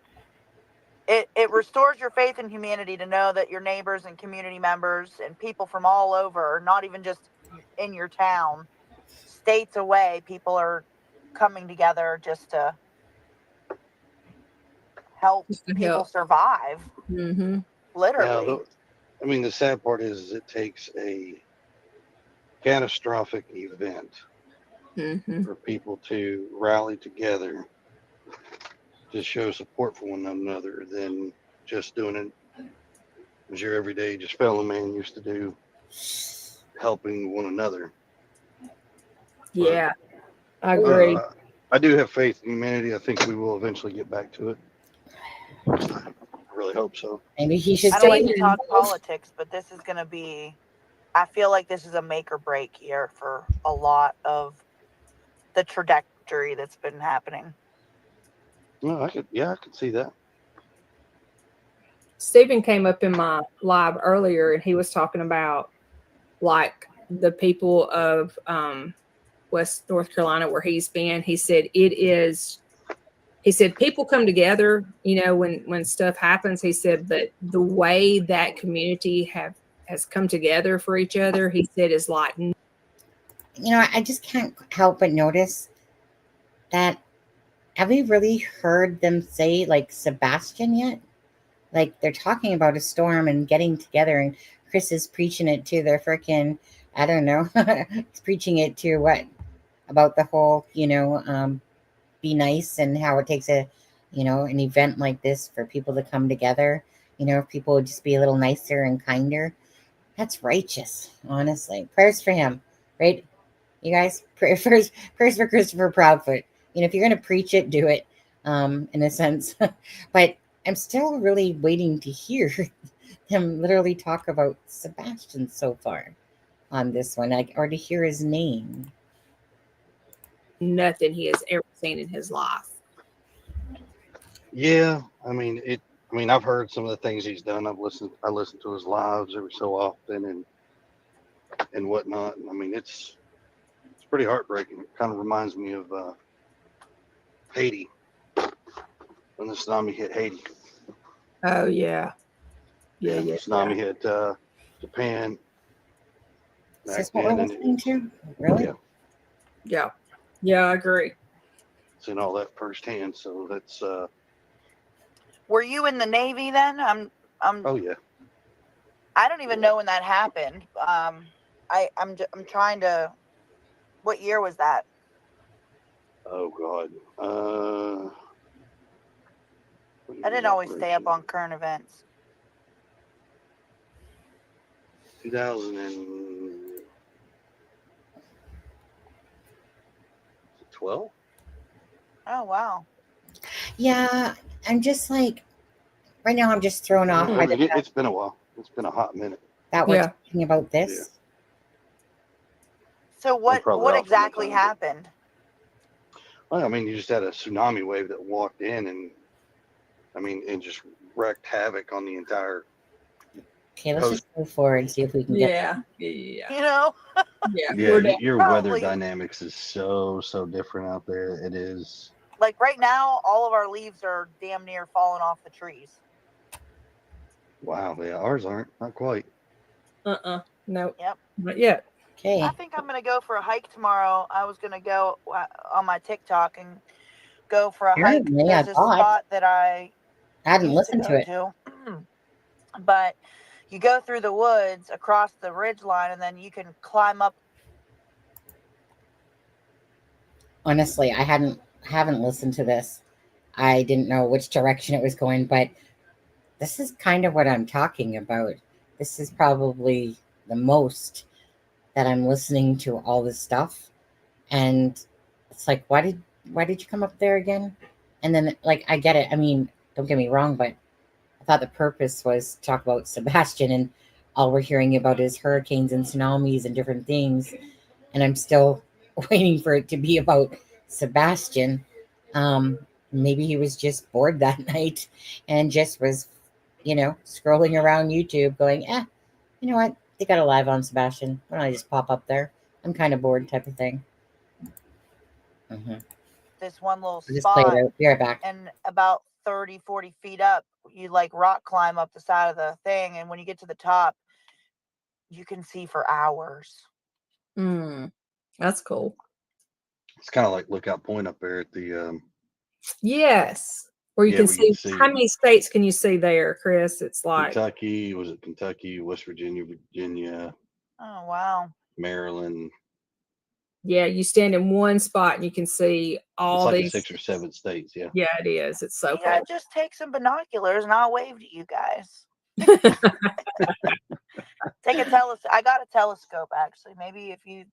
[SPEAKER 5] it restores your faith in humanity to know that your neighbors and community members and people from all over, not even just in your town, states away, people are coming together just to help people survive.
[SPEAKER 3] Mm-hmm.
[SPEAKER 5] Literally.
[SPEAKER 4] Yeah, the sad part is it takes a catastrophic event for people to rally together to show support for one another than just doing it as your everyday just fellow man used to do, helping one another.
[SPEAKER 3] Yeah, I agree.
[SPEAKER 4] I do have faith in humanity. I think we will eventually get back to it. I really hope so.
[SPEAKER 2] Maybe he should
[SPEAKER 5] I don't
[SPEAKER 2] stay
[SPEAKER 5] like to talk politics, but this is going to be, I feel like this is a make or break year for a lot of the trajectory that's been happening.
[SPEAKER 4] No, I could see that.
[SPEAKER 3] Stephen came up in my live earlier and he was talking about like the people of West North Carolina where he's been. He said people come together, when stuff happens. He said, but the way that community has come together for each other, he said, is like,
[SPEAKER 2] I just can't help but notice that. Have we really heard them say like Sebastian yet? Like they're talking about a storm and getting together, and Chris is preaching it to their freaking, I don't know, he's preaching it to what about the whole, be nice and how it takes an event like this for people to come together. If people would just be a little nicer and kinder, that's righteous, honestly. Prayers for him, right? You guys, prayers for Christopher Proudfoot. If you're going to preach it, do it, in a sense. But I'm still really waiting to hear him literally talk about Sebastian so far on this one, or to hear his name.
[SPEAKER 3] nothing he has ever seen in his life.
[SPEAKER 4] Yeah, I've heard some of the things he's done. I listen to his lives every so often and whatnot. It's pretty heartbreaking. It kind of reminds me of Haiti, when the tsunami hit Haiti.
[SPEAKER 3] Oh yeah. Yeah.
[SPEAKER 4] Tsunami hit Japan.
[SPEAKER 2] Is this what we're listening to? Really?
[SPEAKER 3] Yeah, I agree.
[SPEAKER 4] Seen all that firsthand, so that's.
[SPEAKER 5] Were you in the Navy then?
[SPEAKER 4] Oh yeah.
[SPEAKER 5] I don't even know when that happened. I'm trying to. What year was that?
[SPEAKER 4] Oh God.
[SPEAKER 5] I didn't always stay up on current events.
[SPEAKER 4] 2012.
[SPEAKER 5] Oh wow.
[SPEAKER 2] Yeah, I'm just like, right now I'm just thrown off by the fact
[SPEAKER 4] It's been a while. It's been a hot minute.
[SPEAKER 2] that we're talking about this.
[SPEAKER 5] So what exactly happened?
[SPEAKER 4] Well, I mean, you just had a tsunami wave that walked in, and I mean, it just wreaked havoc on the entire.
[SPEAKER 2] Okay, let's just go forward and see if we can get.
[SPEAKER 3] Yeah.
[SPEAKER 5] You know.
[SPEAKER 4] Your weather dynamics is so different out there. It is.
[SPEAKER 5] Like right now, all of our leaves are damn near falling off the trees.
[SPEAKER 4] Wow. Yeah, ours aren't. Not quite.
[SPEAKER 3] No.
[SPEAKER 5] Yep.
[SPEAKER 3] Not yet.
[SPEAKER 2] Okay.
[SPEAKER 5] I think I'm gonna go for a hike tomorrow. I was gonna go on my TikTok and go for a hike. There's a spot that I
[SPEAKER 2] hadn't listened to it.
[SPEAKER 5] But you go through the woods across the ridge line, and then you can climb up.
[SPEAKER 2] Honestly, I haven't listened to this. I didn't know which direction it was going, but this is kind of what I'm talking about. This is probably the most that I'm listening to all this stuff, and it's like, why did you come up there again? And then, like, I get it. I mean, don't get me wrong, but I thought the purpose was to talk about Sebastian, and all we're hearing about is hurricanes and tsunamis and different things, and I'm still waiting for it to be about Sebastian. Maybe he was just bored that night and just was, scrolling around YouTube going, you know what? They got a live on Sebastian. Why don't I just pop up there? I'm kind of bored type of thing.
[SPEAKER 5] This one little
[SPEAKER 2] Just
[SPEAKER 5] spot.
[SPEAKER 2] play it out. Be right back.
[SPEAKER 5] And about 30, 40 feet up, you like rock climb up the side of the thing. And when you get to the top, you can see for hours.
[SPEAKER 3] That's cool.
[SPEAKER 4] It's kind of like Lookout Point up there at the.
[SPEAKER 3] Yes. Where you can see how many states can you see there, Chris? It's like
[SPEAKER 4] Kentucky, West Virginia,
[SPEAKER 5] Oh wow.
[SPEAKER 4] Maryland.
[SPEAKER 3] Yeah, you stand in one spot and you can see all
[SPEAKER 4] it's like
[SPEAKER 3] these
[SPEAKER 4] 6 or 7 states. Yeah.
[SPEAKER 3] Yeah, it is. It's so
[SPEAKER 5] cool. Just take some binoculars and I'll wave to you guys. Take a telescope. I got a telescope actually. Maybe if you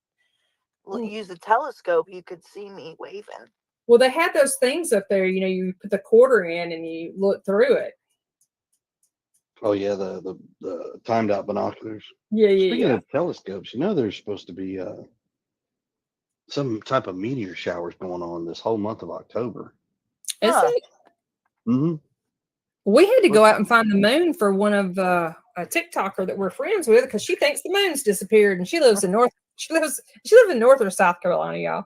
[SPEAKER 5] use a telescope, you could see me waving.
[SPEAKER 3] Well, they had those things up there. You put the quarter in and you look through it.
[SPEAKER 4] Oh yeah, the timed out binoculars.
[SPEAKER 3] Yeah.
[SPEAKER 4] Speaking of telescopes, there's supposed to be some type of meteor showers going on this whole month of October.
[SPEAKER 3] Is it?
[SPEAKER 4] Mm-hmm.
[SPEAKER 3] We had to go out and find the moon for one of a TikToker that we're friends with because she thinks the moon's disappeared and she lives in North. She lives in North or South Carolina, y'all.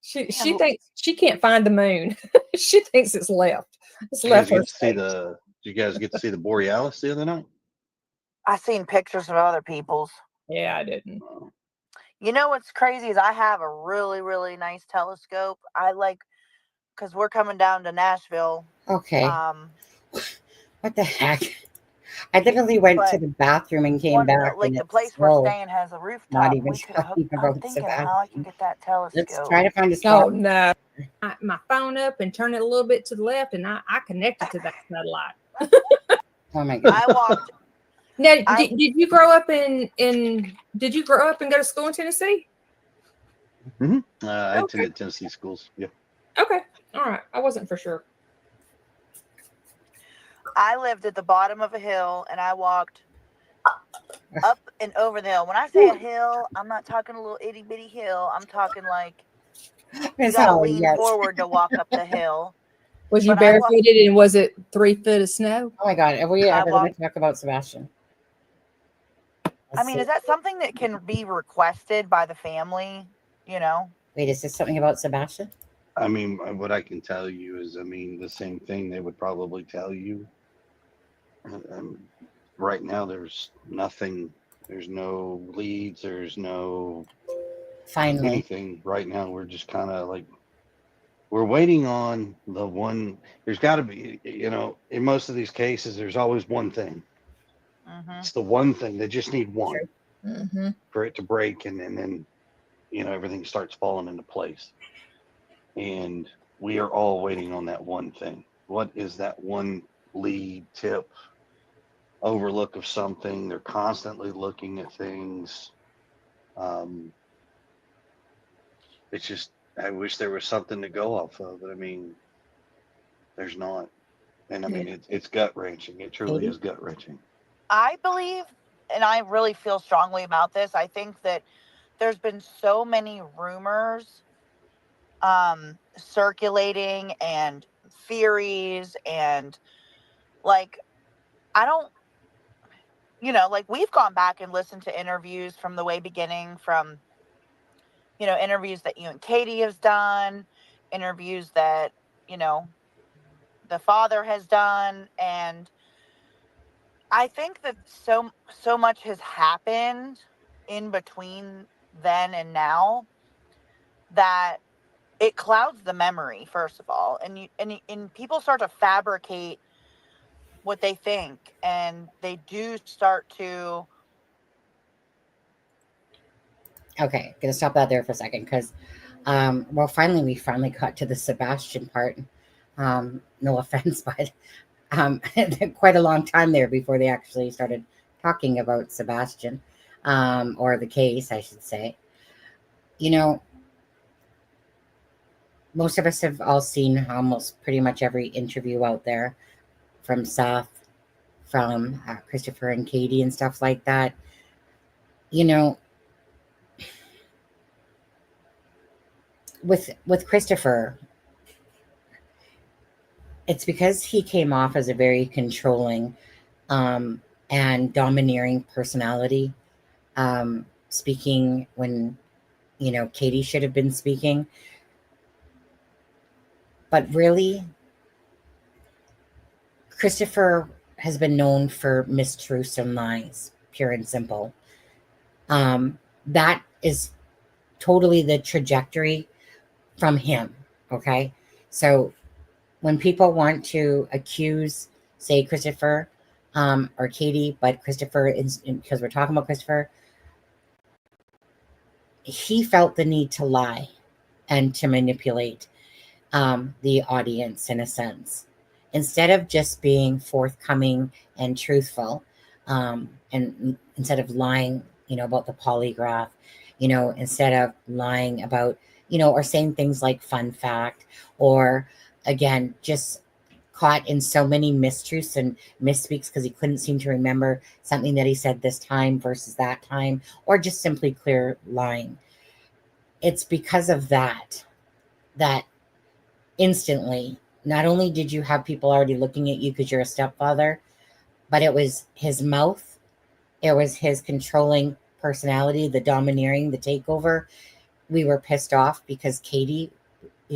[SPEAKER 3] She thinks she can't find the moon. She thinks it's left. It's left her.
[SPEAKER 4] Did you guys get to see the Borealis the other night?
[SPEAKER 5] I seen pictures of other people's.
[SPEAKER 3] Yeah, I didn't.
[SPEAKER 5] You know what's crazy is I have a really, really nice telescope. I like, because we're coming down to Nashville.
[SPEAKER 2] Okay. What the heck? I literally went to the bathroom and came back.
[SPEAKER 5] Like the place we're staying has a rooftop.
[SPEAKER 2] Not even
[SPEAKER 5] I'm thinking how I can get that telescope.
[SPEAKER 2] Let's try to find a spot.
[SPEAKER 3] Oh no! My phone up and turn it a little bit to the left, and I connected to that satellite.
[SPEAKER 2] Oh my god!
[SPEAKER 5] I walked.
[SPEAKER 3] Now, did you grow up in? Did you grow up and go to school in Tennessee?
[SPEAKER 4] Mm-hmm. I attended Tennessee schools. Yeah.
[SPEAKER 3] Okay. All right. I wasn't for sure.
[SPEAKER 5] I lived at the bottom of a hill and I walked up and over the hill. When I say a hill, I'm not talking a little itty bitty hill. I'm talking like you gotta lean forward to walk up the hill.
[SPEAKER 3] Was you barefooted and was it 3 foot of snow?
[SPEAKER 2] Oh my god, are we ever going to talk about Sebastian?
[SPEAKER 5] I mean, is that something that can be requested by the family? You know?
[SPEAKER 2] Wait, is this something about Sebastian?
[SPEAKER 4] I mean, what I can tell you is, I mean, the same thing they would probably tell you. Right now, there's nothing. There's no leads. There's no
[SPEAKER 2] Finally.
[SPEAKER 4] anything. Right now, we're just kind of like, we're waiting on the one. There's got to be, in most of these cases, there's always one thing.
[SPEAKER 5] Mm-hmm.
[SPEAKER 4] It's the one thing. They just need one
[SPEAKER 3] Mm-hmm.
[SPEAKER 4] for it to break, and then, everything starts falling into place. And we are all waiting on that one thing. What is that one lead, tip, overlook of something? They're constantly looking at things. It's just, I wish there was something to go off of, but I mean, there's not. And I mean, it's gut wrenching. It truly is gut wrenching.
[SPEAKER 5] I believe, and I really feel strongly about this, I think that there's been so many rumors circulating and theories, and like, I don't, like, we've gone back and listened to interviews from the way beginning, from, interviews that you and Katie has done, interviews that, the father has done. And I think that so much has happened in between then and now that it clouds the memory, first of all, and people start to fabricate what they think, and they do start to.
[SPEAKER 2] Okay, gonna stop that there for a second because, we finally got to the Sebastian part. No offense, but quite a long time there before they actually started talking about Sebastian, or the case, I should say. Most of us have all seen almost pretty much every interview out there from Seth, from Christopher and Katie and stuff like that. With Christopher, it's because he came off as a very controlling and domineering personality, speaking when Katie should have been speaking. But really, Christopher has been known for mistruths and lies, pure and simple. That is totally the trajectory from him. Okay, so when people want to accuse, say, Christopher or Katie, but Christopher, because we're talking about Christopher, he felt the need to lie and to manipulate the audience in a sense, instead of just being forthcoming and truthful, and instead of lying, about the polygraph, instead of lying about, or saying things like fun fact, or again, just caught in so many mistruths and misspeaks because he couldn't seem to remember something that he said this time versus that time, or just simply clear lying. It's because of that instantly, not only did you have people already looking at you because you're a stepfather, but it was his mouth, it was his controlling personality, the domineering, the takeover. We were pissed off because Katie,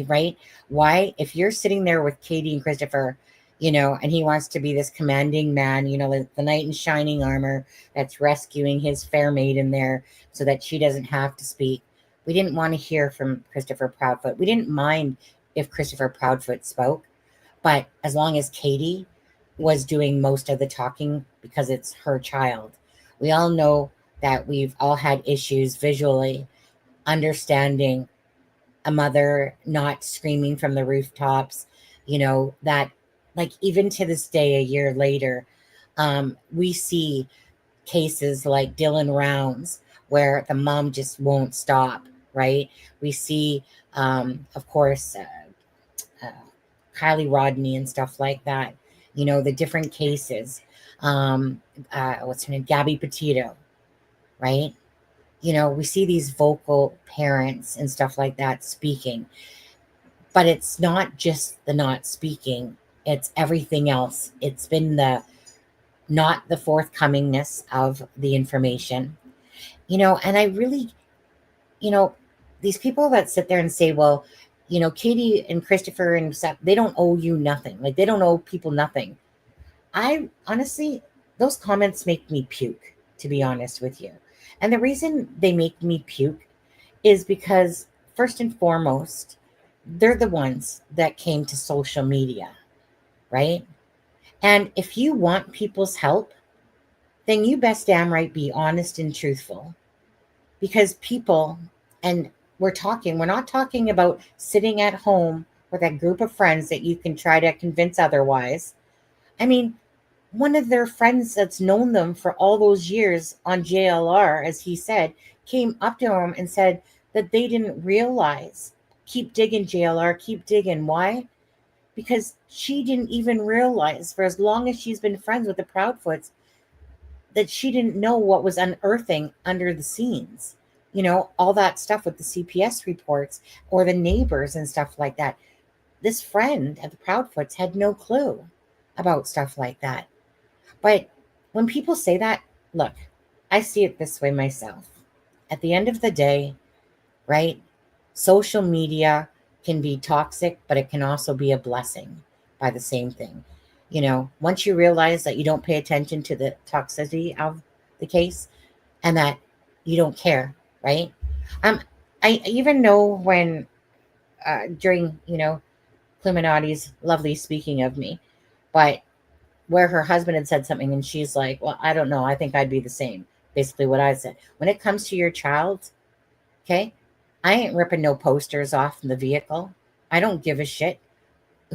[SPEAKER 2] right? Why? If you're sitting there with Katie and Christopher, and he wants to be this commanding man, like the knight in shining armor that's rescuing his fair maiden there so that she doesn't have to speak. We didn't want to hear from Christopher Proudfoot. We didn't mind if Christopher Proudfoot spoke, but as long as Katie was doing most of the talking because it's her child. We all know that we've all had issues visually understanding a mother not screaming from the rooftops, that, like, even to this day, a year later, we see cases like Dylan Rounds where the mom just won't stop, right? We see, of course, Kylie Rodney and stuff like that, the different cases. What's her name? Gabby Petito, right? We see these vocal parents and stuff like that speaking, but it's not just the not speaking, it's everything else. It's been the not the forthcomingness of the information. And I really, these people that sit there and say, well, Katie and Christopher and stuff, they don't owe you nothing. Like, they don't owe people nothing. I honestly, those comments make me puke, to be honest with you. And the reason they make me puke is because, first and foremost, they're the ones that came to social media, right? And if you want people's help, then you best damn right be honest and truthful. Because people, and we're not talking about sitting at home with a group of friends that you can try to convince otherwise. I mean, one of their friends that's known them for all those years on JLR, as he said, came up to him and said that they didn't realize. Keep digging, JLR, keep digging. Why? Because she didn't even realize, for as long as she's been friends with the Proudfoots, that she didn't know what was unearthing under the scenes. All that stuff with the CPS reports or the neighbors and stuff like that. This friend of the Proudfoots had no clue about stuff like that. But when people say that, look, I see it this way myself. At the end of the day, right, social media can be toxic, but it can also be a blessing by the same thing. Once you realize that you don't pay attention to the toxicity of the case and that you don't care, right? I even know when during, Cluminati's lovely speaking of me, but where her husband had said something and she's like, well, I don't know. I think I'd be the same. Basically what I said. When it comes to your child, okay, I ain't ripping no posters off in the vehicle. I don't give a shit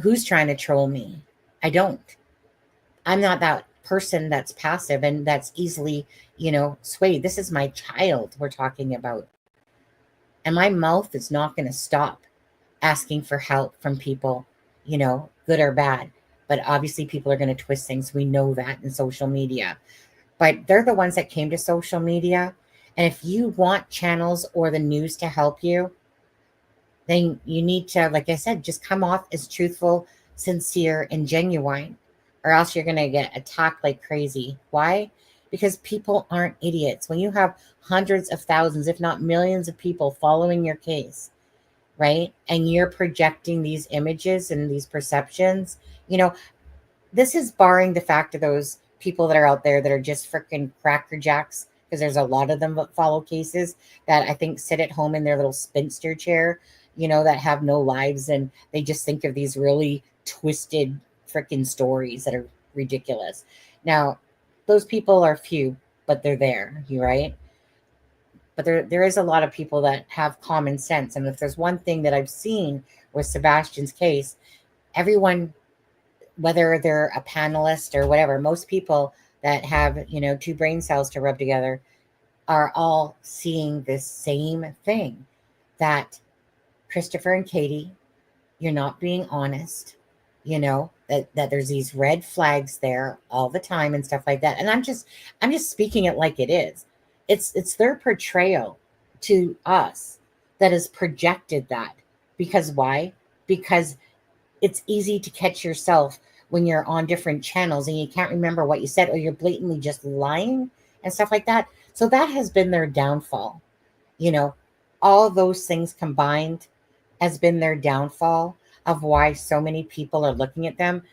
[SPEAKER 2] who's trying to troll me. I don't. I'm not that person that's passive and that's easily, swayed. This is my child we're talking about. And my mouth is not going to stop asking for help from people, good or bad. But obviously people are going to twist things. We know that in social media. But they're the ones that came to social media. And if you want channels or the news to help you, then you need to, like I said, just come off as truthful, sincere, and genuine, or else you're going to get attacked like crazy. Why? Because people aren't idiots. When you have hundreds of thousands, if not millions of people following your case, right? And you're projecting these images and these perceptions, this is barring the fact of those people that are out there that are just freaking crackerjacks, because there's a lot of them that follow cases that I think sit at home in their little spinster chair, that have no lives, and they just think of these really twisted freaking stories that are ridiculous. Now, those people are few, but they're there, right? But there is a lot of people that have common sense. And if there's one thing that I've seen with Sebastian's case, everyone, whether they're a panelist or whatever, most people that have, two brain cells to rub together are all seeing this same thing, that Christopher and Katie, you're not being honest, that there's these red flags there all the time and stuff like that. And I'm just speaking it like it is. It's their portrayal to us that has projected that. Because why? Because it's easy to catch yourself when you're on different channels and you can't remember what you said, or you're blatantly just lying and stuff like that. So that has been their downfall. All those things combined has been their downfall of why so many people are looking at them.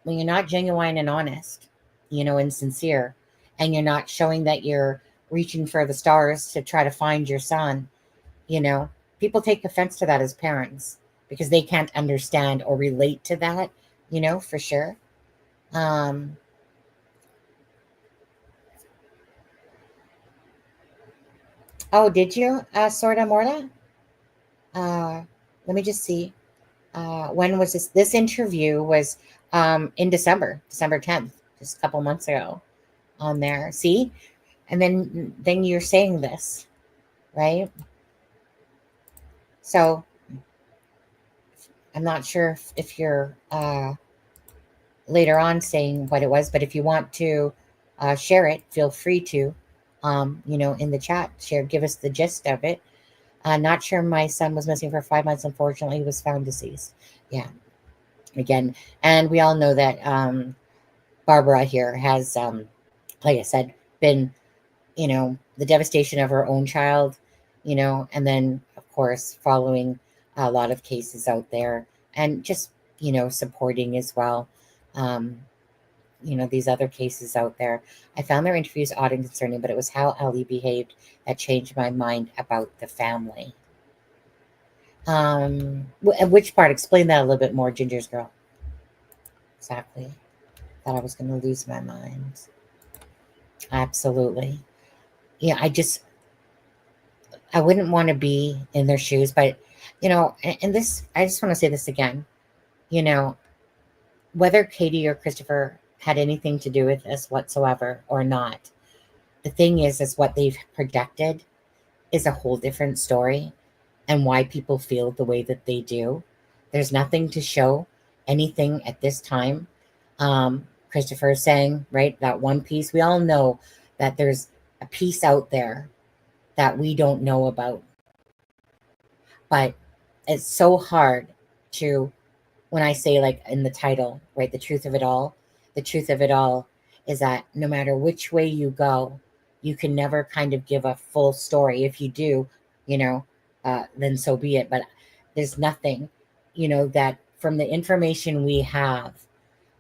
[SPEAKER 2] When you're not genuine and honest, and sincere, and you're not showing that you're reaching for the stars to try to find your son, people take offense to that as parents because they can't understand or relate to that, for sure. Oh, did you, Sorta Morta? Let me just see. When was this? This interview was in December 10th, just a couple months ago on there. See? And then you're saying this, right? So I'm not sure if you're later on saying what it was, but if you want to share it, feel free to, in the chat, give us the gist of it. Not sure my son was missing for 5 months. Unfortunately, he was found deceased. Yeah. Again, and we all know that Barbara here has, like I said, been, the devastation of her own child, and then, of course, following a lot of cases out there and just, supporting as well, these other cases out there. I found their interviews odd and concerning, but it was how Ellie behaved that changed my mind about the family. Which part? Explain that a little bit more, Ginger's girl. Exactly. Thought I was going to lose my mind. Absolutely. Yeah, I wouldn't want to be in their shoes, but, and this, I just want to say this again, whether Katie or Christopher had anything to do with this whatsoever or not, the thing is what they've projected is a whole different story, and why people feel the way that they do. There's nothing to show anything at this time. Christopher is saying, right, that one piece, we all know that there's a piece out there that we don't know about. But it's so hard to, when I say, like in the title, right, the truth of it all is that no matter which way you go, you can never kind of give a full story. If you do, then so be it. But there's nothing, that from the information we have,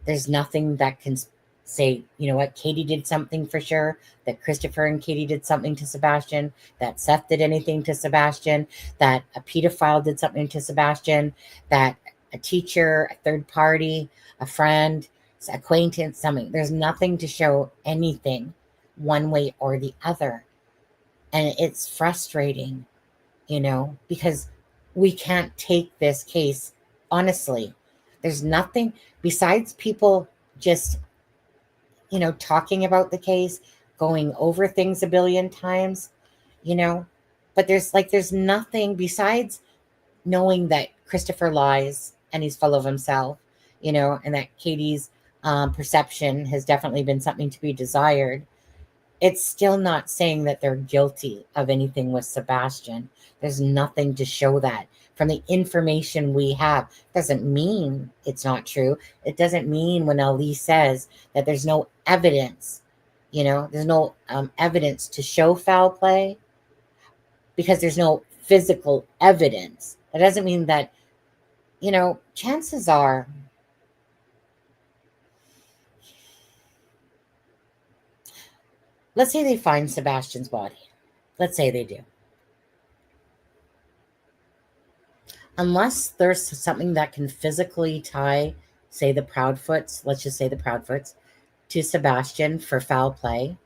[SPEAKER 2] there's nothing that can say, what, Katie did something for sure, that Christopher and Katie did something to Sebastian, that Seth did anything to Sebastian, that a pedophile did something to Sebastian, that a teacher, a third party, a friend, acquaintance, something. There's nothing to show anything one way or the other. And it's frustrating, because we can't take this case honestly. There's nothing besides people just, talking about the case, going over things a billion times, but there's nothing besides knowing that Christopher lies and he's full of himself, and that Katie's perception has definitely been something to be desired. It's still not saying that they're guilty of anything with Sebastian. There's nothing to show that. From the information we have, doesn't mean it's not true. It doesn't mean when Ali says that there's no evidence, there's no evidence to show foul play, because there's no physical evidence. That doesn't mean that, chances are, let's say they find Sebastian's body. Let's say they do. Unless there's something that can physically tie, say the Proudfoots, let's just say the Proudfoots, to Sebastian for foul play,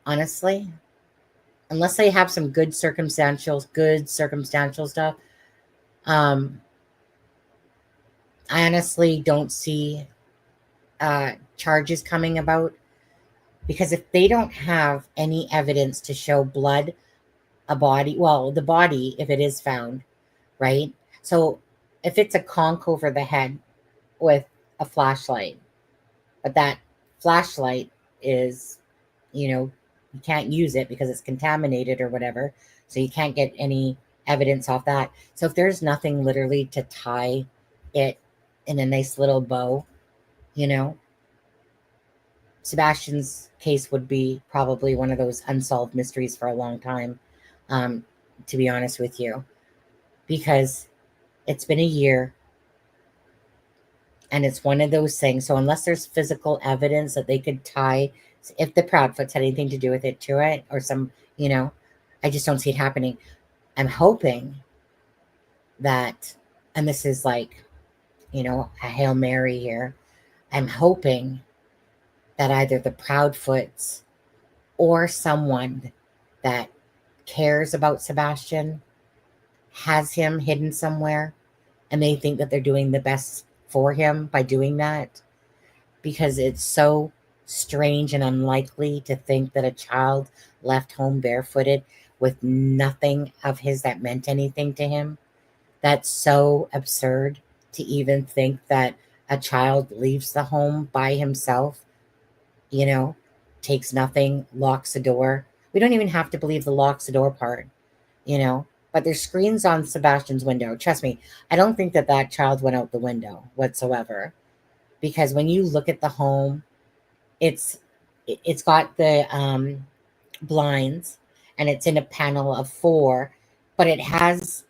[SPEAKER 2] honestly, unless they have some good circumstantial stuff, I honestly don't see charges coming about, because if they don't have any evidence to show blood, a body, well, the body, if it is found, right? So if it's a conch over the head with a flashlight, but that flashlight is, you can't use it because it's contaminated or whatever, so you can't get any evidence off that. So if there's nothing literally to tie it in a nice little bow, Sebastian's case would be probably one of those unsolved mysteries for a long time, to be honest with you, because it's been a year and it's one of those things. So unless there's physical evidence that they could tie, if the Proudfoots had anything to do with it, to it, or some, I just don't see it happening. I'm hoping that, and this is like, a Hail Mary here, I'm hoping that either the Proudfoots or someone that cares about Sebastian has him hidden somewhere, and they think that they're doing the best for him by doing that, because it's so strange and unlikely to think that a child left home barefooted with nothing of his that meant anything to him. That's so absurd to even think that a child leaves the home by himself, takes nothing, locks the door. We don't even have to believe the locks the door part, but there's screens on Sebastian's window. Trust me, I don't think that child went out the window whatsoever. because when you look at the home, it's got the blinds, and it's in a panel of 4, but it has,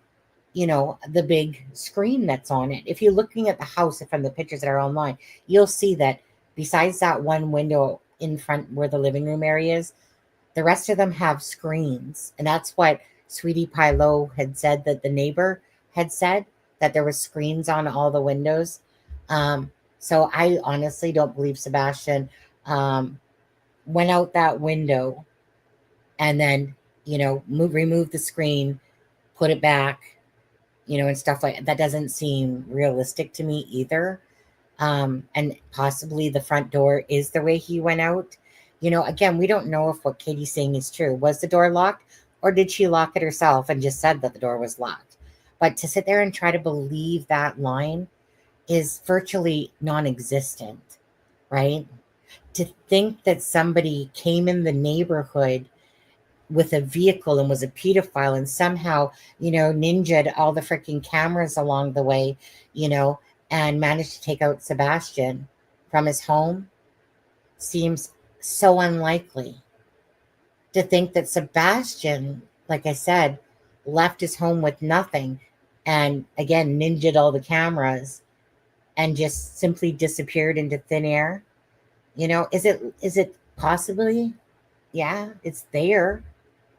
[SPEAKER 2] you know, the big screen that's on it. If you're looking at the house from the pictures that are online, you'll see that besides that one window in front where the living room area is, the rest of them have screens. And that's what Sweetie Pie Low had said, that the neighbor had said, that there was screens on all the windows. So I honestly don't believe Sebastian went out that window and then, you know, remove the screen, put it back, you know, and stuff like that. Doesn't seem realistic to me either. And possibly the front door is the way he went out. You know, again, we don't know if what Katie's saying is true. Was the door locked, or did she lock it herself and just said that the door was locked? But to sit there and try to believe that line is virtually non-existent, right? To think that somebody came in the neighborhood with a vehicle and was a pedophile and somehow, you know, ninja'd all the freaking cameras along the way, you know, and managed to take out Sebastian from his home seems so unlikely. To think that Sebastian, like I said, left his home with nothing and again ninja'd all the cameras and just simply disappeared into thin air. You know, is it possibly? Yeah, it's there.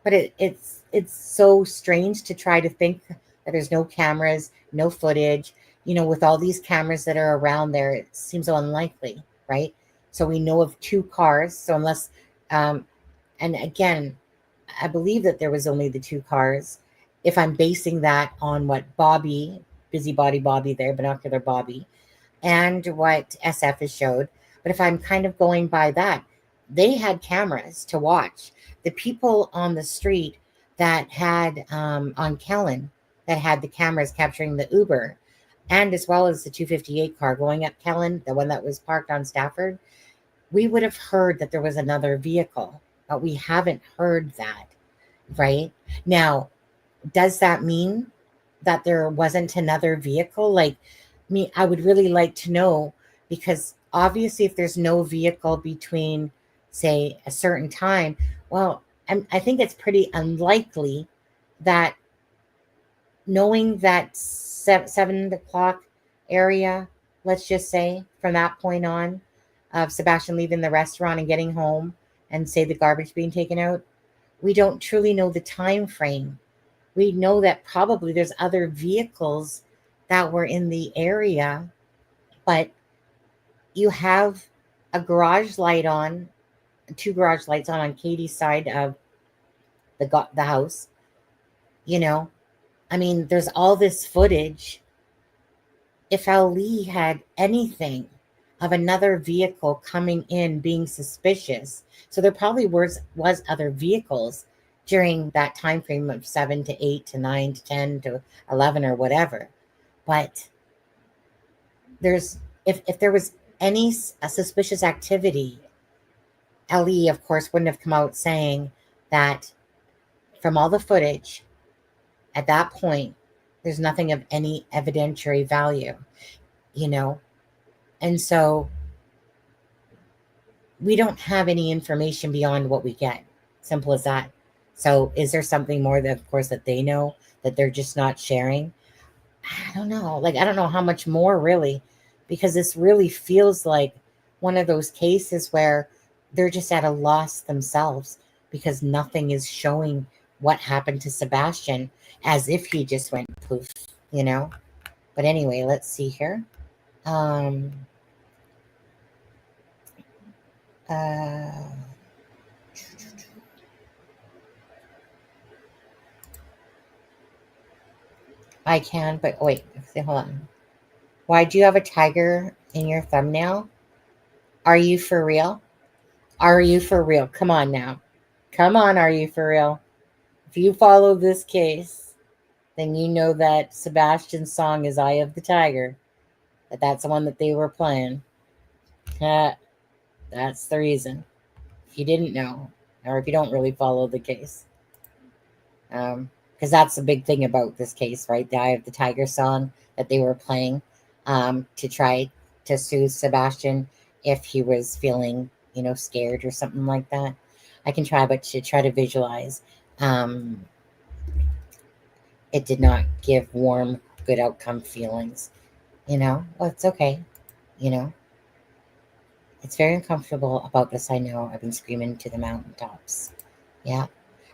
[SPEAKER 2] But it's so strange to try to think that there's no cameras, no footage, you know, with all these cameras that are around there. It seems so unlikely, right? So we know of 2 cars. So unless, and again, I believe that there was only the 2 cars. If I'm basing that on what Bobby, busybody Bobby there, binocular Bobby, and what SF has showed. But if I'm kind of going by that, they had cameras to watch. The people on the street that had on Kellen, that had the cameras capturing the Uber, and as well as the 258 car going up Kellen, the one that was parked on Stafford, we would have heard that there was another vehicle, but we haven't heard that, right? Now, does that mean that there wasn't another vehicle? Like, me, I would really like to know, because obviously if there's no vehicle between, say, a certain time, well, I think it's pretty unlikely that, knowing that 7 o'clock area, let's just say from that point on, of Sebastian leaving the restaurant and getting home and say the garbage being taken out, we don't truly know the time frame. We know that probably there's other vehicles that were in the area, but you have a garage light on, 2 garage lights on Katie's side of the house. You know, I mean, there's all this footage. If Ali had anything of another vehicle coming in being suspicious, so there probably was other vehicles during that time frame of 7 to 8 to 9 to 10 to 11 or whatever. But there's, if there was any suspicious activity, Ali, of course, wouldn't have come out saying that from all the footage at that point, there's nothing of any evidentiary value, you know? And so we don't have any information beyond what we get. Simple as that. So is there something more that, of course, that they know that they're just not sharing? I don't know. Like, I don't know how much more really, because this really feels like one of those cases where they're just at a loss themselves because nothing is showing what happened to Sebastian, as if he just went poof, you know? But anyway, let's see here. I can, but wait, hold on. Why do you have a tiger in your thumbnail? Are you for real? Are you for real? Come on now. Come on, are you for real? If you follow this case, then you know that Sebastian's song is Eye of the Tiger. That's the one that they were playing. That's the reason. If you didn't know, or if you don't really follow the case. Because that's the big thing about this case, right? The Eye of the Tiger song that they were playing to try to soothe Sebastian if he was feeling, scared or something like that. I can try, but to try to visualize, it did not give warm, good outcome feelings. Well, it's okay. It's very uncomfortable about this. I know. I've been screaming to the mountaintops. Yeah.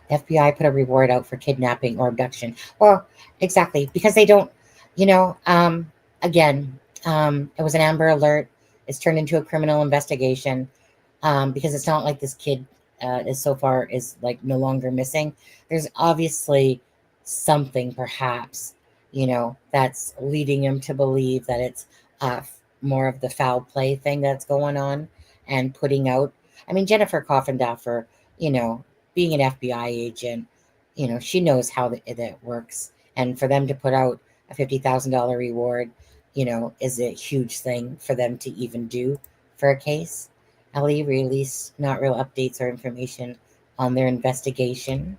[SPEAKER 2] The FBI put a reward out for kidnapping or abduction. Well, exactly, because they don't, again, it was an Amber Alert. It's turned into a criminal investigation, because it's not like this kid is like no longer missing. There's obviously something, perhaps, that's leading him to believe that it's more of the foul play thing that's going on, and putting out. I mean, Jennifer Coffindaffer, being an FBI agent, she knows how that works. And for them to put out a $50,000 reward, is a huge thing for them to even do for a case. LE released not real updates or information on their investigation.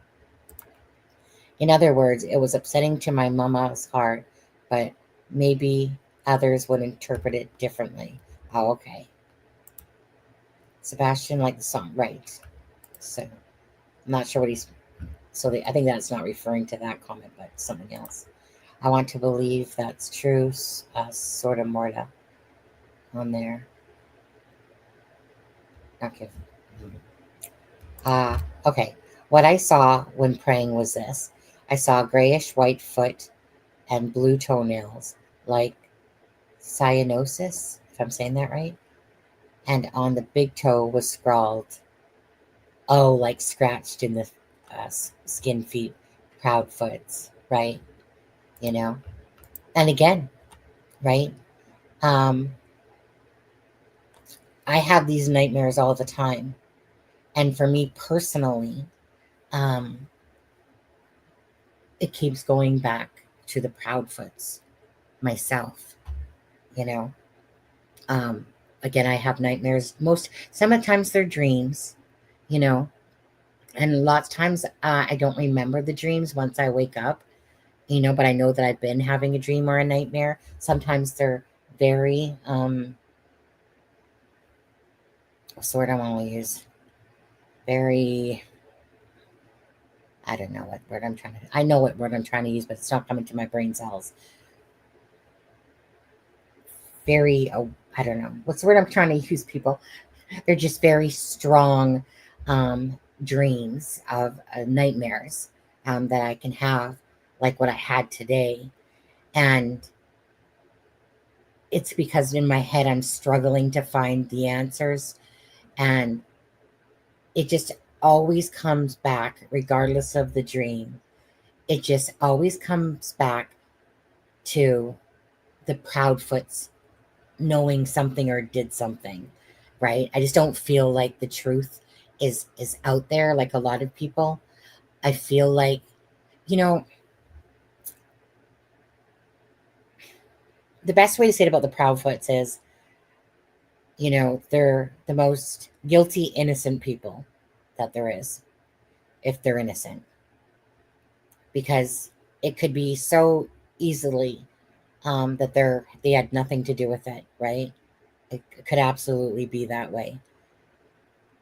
[SPEAKER 2] In other words, it was upsetting to my mama's heart, but maybe others would interpret it differently. Oh, okay. Sebastian liked the song, right? So I'm not sure what he's. I think that's not referring to that comment, but something else. I want to believe that's true. Sort of Morta on there. Okay. Okay. What I saw when praying was this. I saw grayish white foot and blue toenails, like cyanosis, if I'm saying that right. And on the big toe was scrawled, like scratched in the skin feet, proud foots, right? And again, right? I have these nightmares all the time. And for me personally, it keeps going back to the Proudfoots myself, Again, I have nightmares. Sometimes they're dreams, and lots of times I don't remember the dreams once I wake up, but I know that I've been having a dream or a nightmare. Sometimes they're very, what's the word I want to use? Very, I don't know what word I know what word I'm trying to use, but it's not coming to my brain cells. Very, I don't know. What's the word I'm trying to use, people? They're just very strong dreams of nightmares that I can have, like what I had today. And it's because in my head, I'm struggling to find the answers. And it just always comes back, regardless of the dream. It just always comes back to the Proudfoots knowing something or did something, right? I just don't feel like the truth is out there like a lot of people. I feel like, the best way to say it about the Proudfoots is, they're the most guilty, innocent people that there is, if they're innocent. Because it could be so easily that they had nothing to do with it, right? It could absolutely be that way.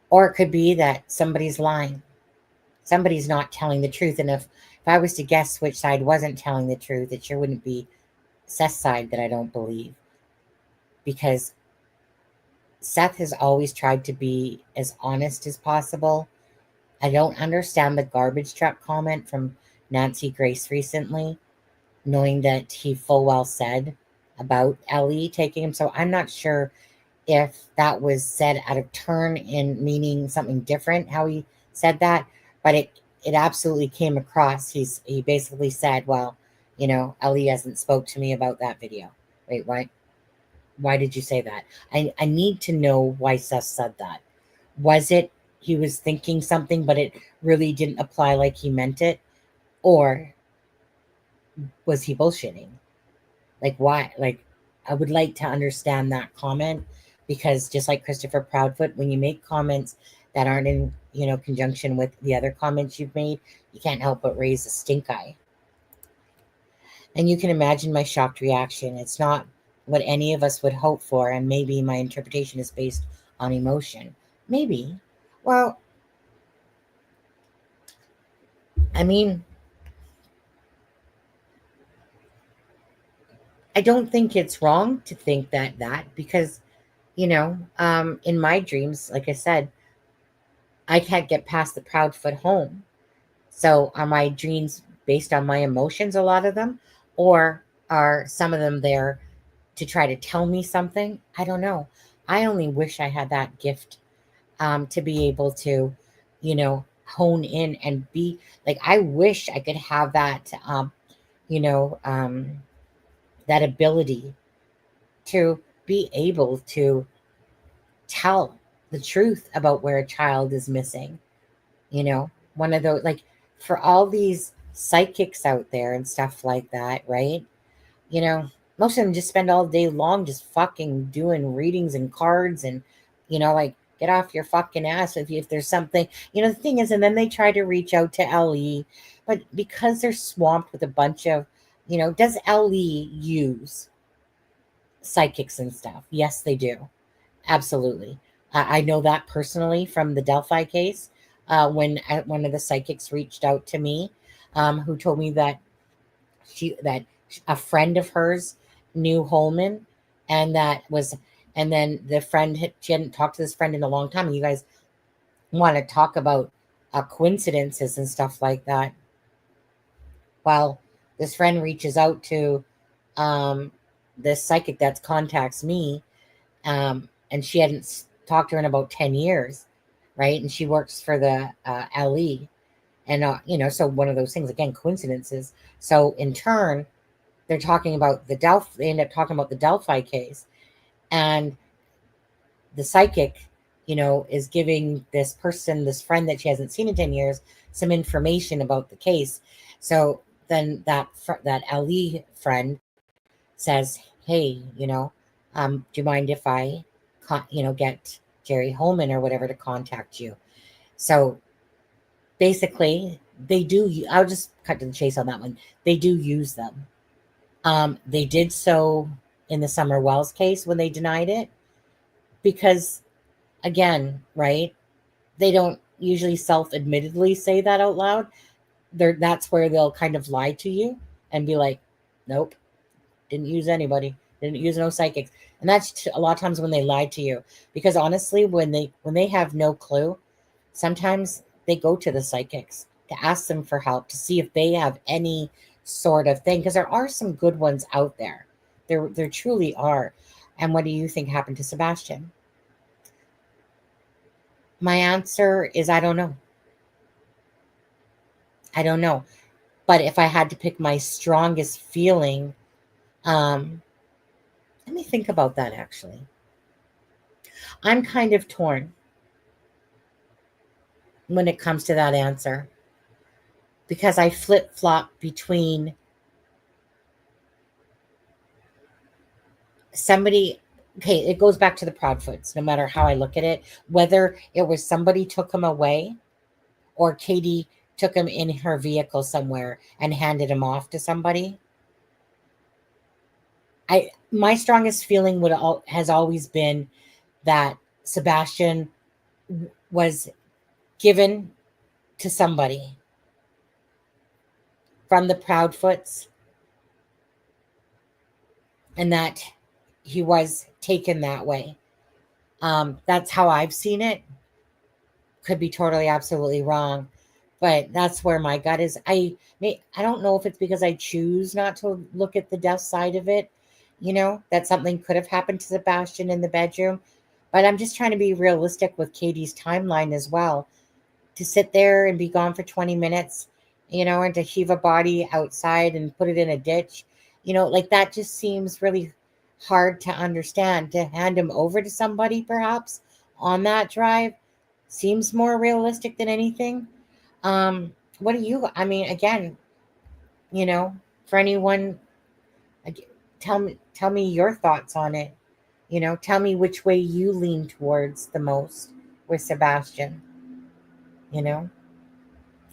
[SPEAKER 2] Or it could be that somebody's lying. Somebody's not telling the truth. And if I was to guess which side wasn't telling the truth, it sure wouldn't be Seth's side that I don't believe. Because Seth has always tried to be as honest as possible. I don't understand the garbage truck comment from Nancy Grace recently, knowing that he full well said about Ellie taking him. So I'm not sure if that was said out of turn in meaning something different, how he said that, but it absolutely came across. He basically said, well, Ellie hasn't spoke to me about that video. Wait, why did you say that? I need to know why Seth said that. Was it he was thinking something, but it really didn't apply like he meant it? Or was he bullshitting? Like, why? Like, I would like to understand that comment, because just like Christopher Proudfoot, when you make comments that aren't in, conjunction with the other comments you've made, you can't help but raise a stink eye. And you can imagine my shocked reaction. It's not what any of us would hope for, and maybe my interpretation is based on emotion. Maybe. Well, I mean, I don't think it's wrong to think that because, in my dreams, like I said, I can't get past the Proudfoot home. So are my dreams based on my emotions, a lot of them, or are some of them there to try to tell me something? I don't know. I only wish I had that gift, to be able to, hone in and be like, I wish I could have that, you know, um, that ability to be able to tell the truth about where a child is missing. One of those, like, for all these psychics out there and stuff like that, right? You know, most of them just spend all day long just fucking doing readings and cards and, like, get off your fucking ass if there's something. The thing is, and then they try to reach out to LE, but because they're swamped with a bunch of, does LE use psychics and stuff? Yes, they do. Absolutely. I know that personally from the Delphi case, when one of the psychics reached out to me, who told me that a friend of hers knew Holman, and then the friend she hadn't talked to this friend in a long time. And you guys want to talk about coincidences and stuff like that. Well, this friend reaches out to this psychic that contacts me, and she hadn't talked to her in about 10 years, right? And she works for the LE. And, so one of those things, again, coincidences. So in turn, they're talking about they end up talking about the Delphi case. And the psychic, is giving this friend that she hasn't seen in 10 years, some information about the case. So then that LE friend says, hey, do you mind if I, get Jerry Holman or whatever to contact you? So basically, they do. I'll just cut to the chase on that one. They do use them. They did so in the Summer Wells case when they denied it, because, again, right, they don't usually self-admittedly say that out loud. That's where they'll kind of lie to you and be like, nope, didn't use anybody, didn't use no psychics. And that's a lot of times when they lie to you, because honestly, when they have no clue, sometimes they go to the psychics to ask them for help, to see if they have any sort of thing, because there are some good ones out there. There truly are. And what do you think happened to Sebastian? My answer is I don't know. I don't know. But if I had to pick my strongest feeling, let me think about that, actually. I'm kind of torn when it comes to that answer, because I flip-flop between somebody. Okay, it goes back to the Proudfoots, no matter how I look at it, whether it was somebody took him away or Katie took him in her vehicle somewhere and handed him off to somebody. My strongest feeling has always been that Sebastian was given to somebody from the Proudfoots, and that he was taken that way. That's how I've seen it. Could be totally, absolutely wrong, but that's where my gut is. I don't know if it's because I choose not to look at the death side of it, that something could have happened to Sebastian in the bedroom. But I'm just trying to be realistic with Katie's timeline as well. To sit there and be gone for 20 minutes, and to heave a body outside and put it in a ditch, like, that just seems really hard to understand. To hand him over to somebody, perhaps, on that drive seems more realistic than anything. What do you, I mean, again, for anyone, tell me your thoughts on it. Tell me which way you lean towards the most with Sebastian.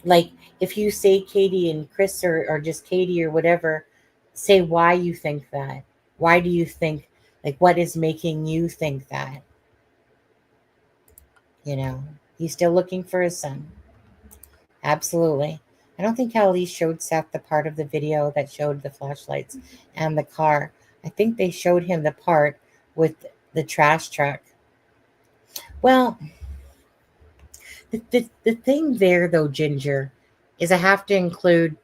[SPEAKER 2] Like, if you say Katie and Chris, or just Katie or whatever, say why you think that. Why do you think, like, what is making you think that? You know, he's still looking for his son. Absolutely. I don't think Ellie showed Seth the part of the video that showed the flashlights and the car. I think they showed him the part with the trash truck. Well, the thing there, though, Ginger, is I have to include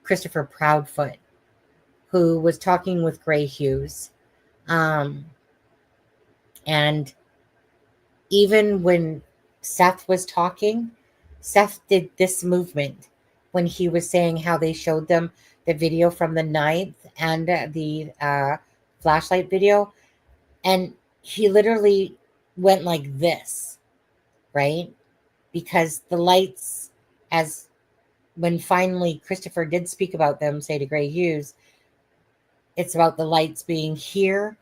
[SPEAKER 2] Christopher Proudfoot, who was talking with Gray Hughes. And even when Seth was talking, Seth did this movement when he was saying how they showed them the video from the 9th and the flashlight video. And he literally went like this, right? Because the lights, as when finally Christopher did speak about them, say to Gray Hughes, it's about the lights being here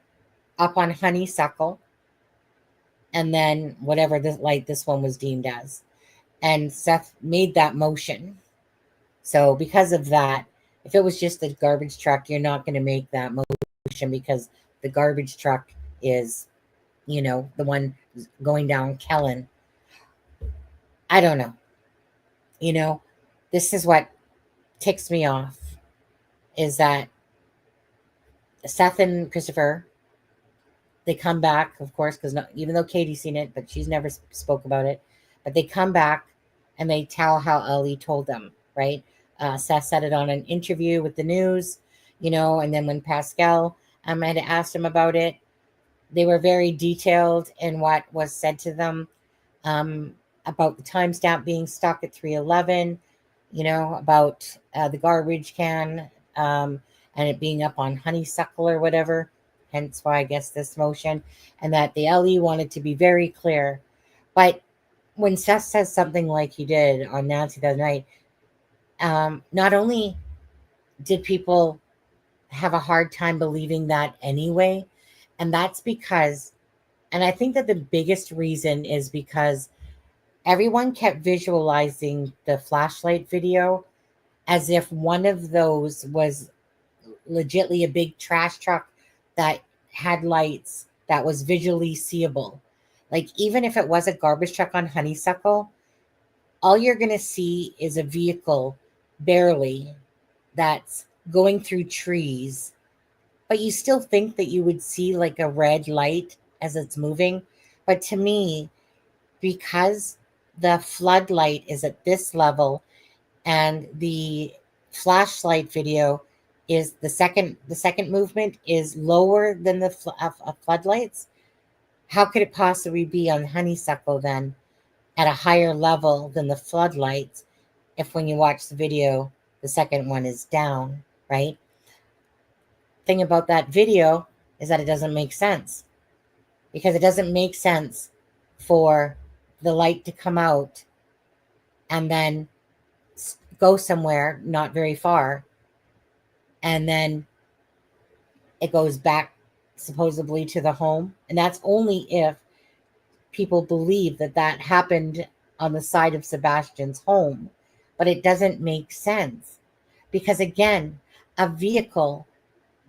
[SPEAKER 2] up on Honeysuckle, and then whatever the light this one was deemed as. And Seth made that motion. So because of that, if it was just the garbage truck, you're not going to make that motion because the garbage truck is, you know, the one going down Kellen. I don't know. You know, this is what ticks me off, is that Seth and Christopher, they come back, of course, because even though Katie's seen it, but she's never spoke about it, but they come back and they tell how Ellie told them, right? Seth said it on an interview with the news, you know, and then when Pascal had asked him about it, they were very detailed in what was said to them about the timestamp being stuck at 3:11, you know, about the garbage can and it being up on Honeysuckle or whatever. Hence why I guess this motion, and that the LE wanted to be very clear. But when Seth says something like he did on Nancy the other night, not only did people have a hard time believing that anyway, and that's because, and I think that the biggest reason is because everyone kept visualizing the flashlight video as if one of those was legitly a big trash truck that had lights that was visually seeable. Like, even if it was a garbage truck on Honeysuckle, all you're going to see is a vehicle barely that's going through trees, but you still think that you would see like a red light as it's moving. But to me, because the floodlight is at this level and the flashlight video is the second movement is lower than the floodlights, how could it possibly be on Honeysuckle then at a higher level than the floodlights if when you watch the video the second one is down, right? Thing about that video is that it doesn't make sense, because it doesn't make sense for the light to come out and then go somewhere not very far, and then it goes back supposedly to the home. And that's only if people believe that that happened on the side of Sebastian's home. But it doesn't make sense, because again, a vehicle,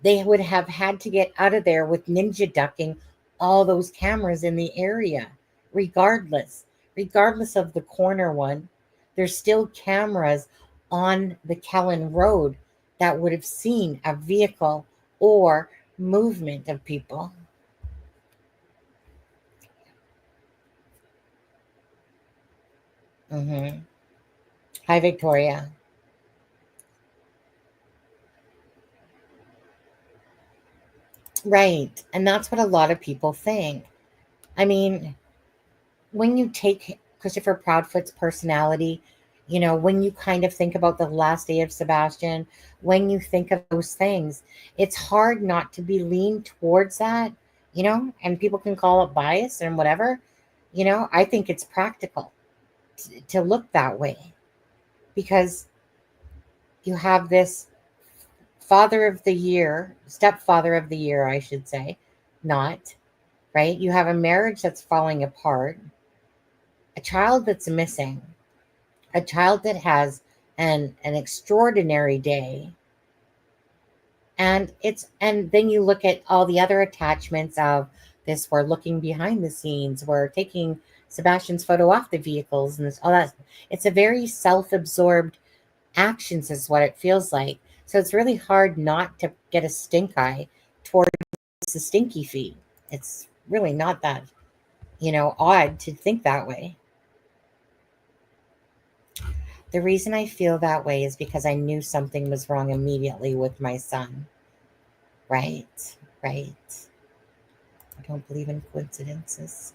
[SPEAKER 2] they would have had to get out of there with ninja ducking all those cameras in the area. Regardless of the corner one, there's still cameras on the Kellen Road that would have seen a vehicle or movement of people. Hi, Victoria. Right. And that's what a lot of people think. I mean, when you take Christopher Proudfoot's personality, you know, when you kind of think about the last day of Sebastian, when you think of those things, it's hard not to be leaned towards that, you know, and people can call it bias and whatever. You know, I think it's practical to look that way, because you have this stepfather of the year, I should say, not, right? You have a marriage that's falling apart, a child that's missing, a child that has an extraordinary day, And then you look at all the other attachments of this. We're looking behind the scenes. We're taking Sebastian's photo off the vehicles and this, all that. It's a very self-absorbed actions is what it feels like. So it's really hard not to get a stink eye towards the stinky feet. It's really not that, odd to think that way. The reason I feel that way is because I knew something was wrong immediately with my son. Right. I don't believe in coincidences.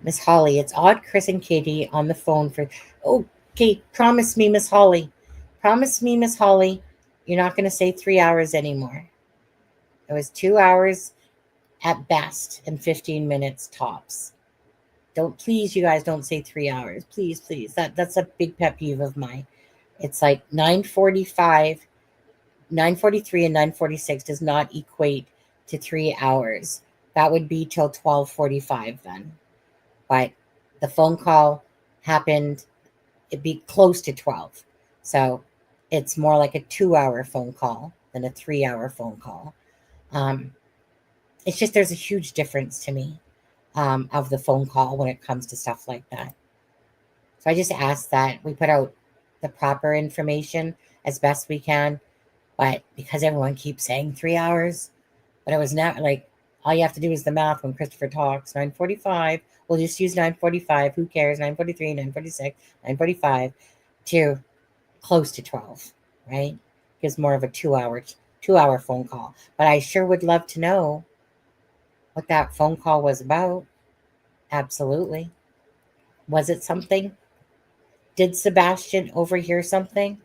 [SPEAKER 2] Miss Holly, it's odd Chris and Katie on the phone for. Okay, promise me, Miss Holly. Promise me, Miss Holly, you're not going to say 3 hours anymore. It was 2 hours at best and 15 minutes tops. Please, you guys don't say 3 hours. Please. That's a big pet peeve of mine. It's like 9:45, 9:43 and 9:46 does not equate to 3 hours. That would be till 12:45 then. But the phone call happened, it'd be close to 12. So it's more like a 2-hour phone call than a 3-hour phone call. It's just there's a huge difference to me of the phone call when it comes to stuff like that. So I just ask that we put out the proper information as best we can. But because everyone keeps saying 3 hours, but it was not like all you have to do is the math when Christopher talks. 9:45. We'll just use 9:45. Who cares? 9:43, 9:46, 9:45 to close to 12, right? Gives more of a 2-hour phone call. But I sure would love to know what that phone call was about. Absolutely. Was it something? Did Sebastian overhear something,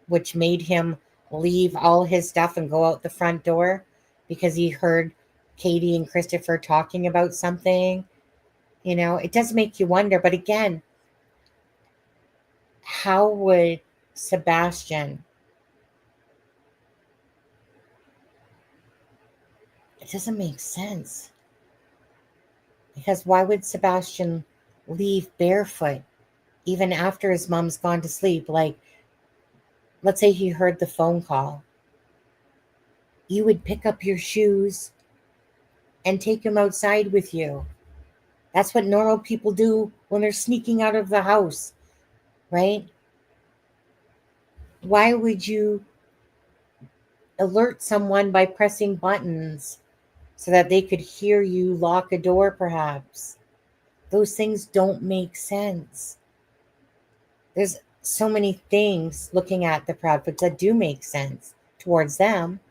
[SPEAKER 2] which made him leave all his stuff and go out the front door because he heard Katie and Christopher talking about something? It does make you wonder. But again, how would Sebastian? It doesn't make sense. Because why would Sebastian leave barefoot even after his mom's gone to sleep? Like, let's say he heard the phone call. You would pick up your shoes and take him outside with you. That's what normal people do when they're sneaking out of the house, right? Why would you alert someone by pressing buttons so that they could hear you lock a door, perhaps? Those things don't make sense. There's so many things looking at the Proudfoots that do make sense towards them.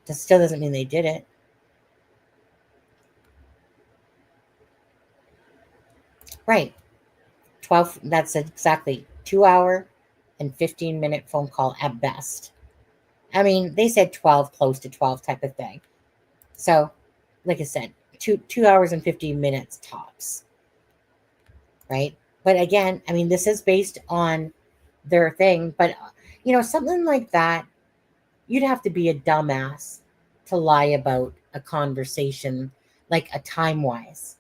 [SPEAKER 2] That still doesn't mean they did it. Right. 12, that's exactly 2-hour and 15-minute phone call at best. I mean, they said 12, close to 12 type of thing. So, like I said, 2 hours and 15 minutes tops. Right? But again, I mean, this is based on their thing. But, something like that, you'd have to be a dumbass to lie about a conversation, like a time-wise.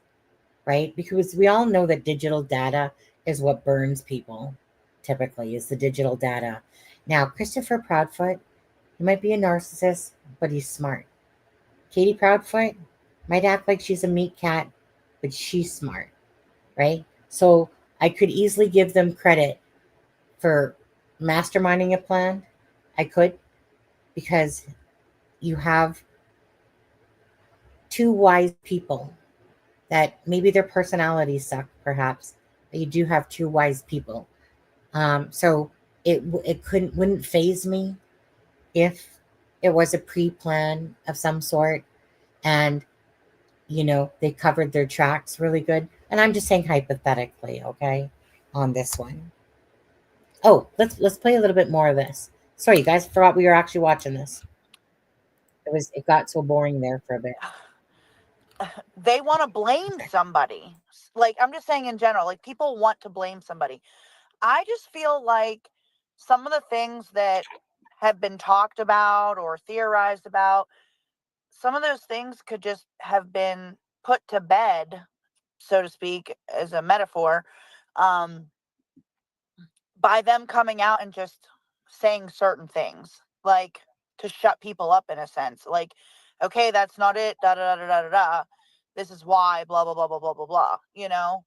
[SPEAKER 2] Right? Because we all know that digital data is what burns people, typically, is the digital data. Now, Christopher Proudfoot, he might be a narcissist, but he's smart. Katie Proudfoot might act like she's a meat cat, but she's smart, right? So I could easily give them credit for masterminding a plan. I could, because you have two wise people that maybe their personalities suck, perhaps, but you do have two wise people. So it wouldn't faze me if it was a pre-plan of some sort, and they covered their tracks really good. And I'm just saying hypothetically, okay, on this one. Oh, let's play a little bit more of this. Sorry, you guys, forgot we were actually watching this. It got so boring there for a bit.
[SPEAKER 5] They want to blame somebody. Like, I'm just saying in general, like, people want to blame somebody. I just feel like some of the things that have been talked about or theorized about, some of those things could just have been put to bed, so to speak, as a metaphor, by them coming out and just saying certain things, like to shut people up in a sense. Like, okay, that's not it. Da da da da da da. This is why. Blah blah blah blah blah blah blah. You know,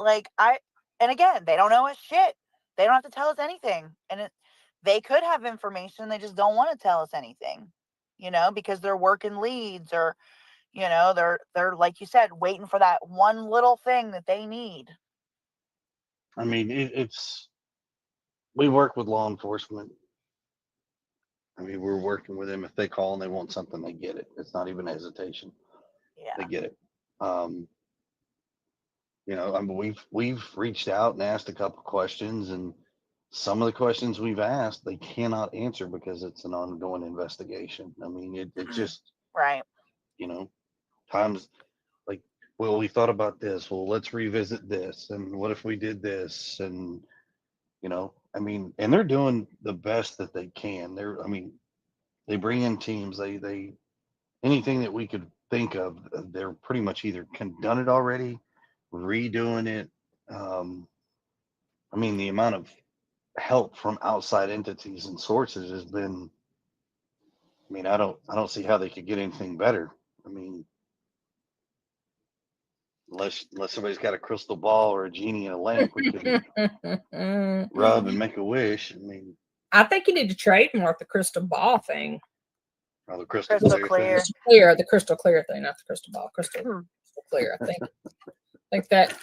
[SPEAKER 5] like and again, they don't know us shit. They don't have to tell us anything, and they could have information. They just don't want to tell us anything. You know, because they're working leads, or you know, they're like you said, waiting for that one little thing that they need.
[SPEAKER 4] I mean, we work with law enforcement. I mean, we're working with them. If they call and they want something, they get it. It's not even hesitation.
[SPEAKER 5] Yeah.
[SPEAKER 4] They get it. You know, I mean, we've reached out and asked a couple questions, and some of the questions we've asked, they cannot answer because it's an ongoing investigation. I mean, it just,
[SPEAKER 5] Right.
[SPEAKER 4] you know, times like, well, we thought about this. Well, let's revisit this. And what if we did this? And, you know, I mean, and they're doing the best that they can. I mean, they bring in teams, they anything that we could think of, they're pretty much either done it already, redoing it. I mean, the amount of help from outside entities and sources has been, I mean, I don't see how they could get anything better. I mean, unless somebody's got a crystal ball or a genie in a lamp, we could rub and make a wish. I mean,
[SPEAKER 3] I think you need to trademark the crystal ball thing.
[SPEAKER 4] or the crystal
[SPEAKER 5] Crystal
[SPEAKER 4] clear
[SPEAKER 5] clear.
[SPEAKER 4] thing.
[SPEAKER 3] Crystal clear, the crystal clear thing, not the crystal ball. Crystal clear. I think that.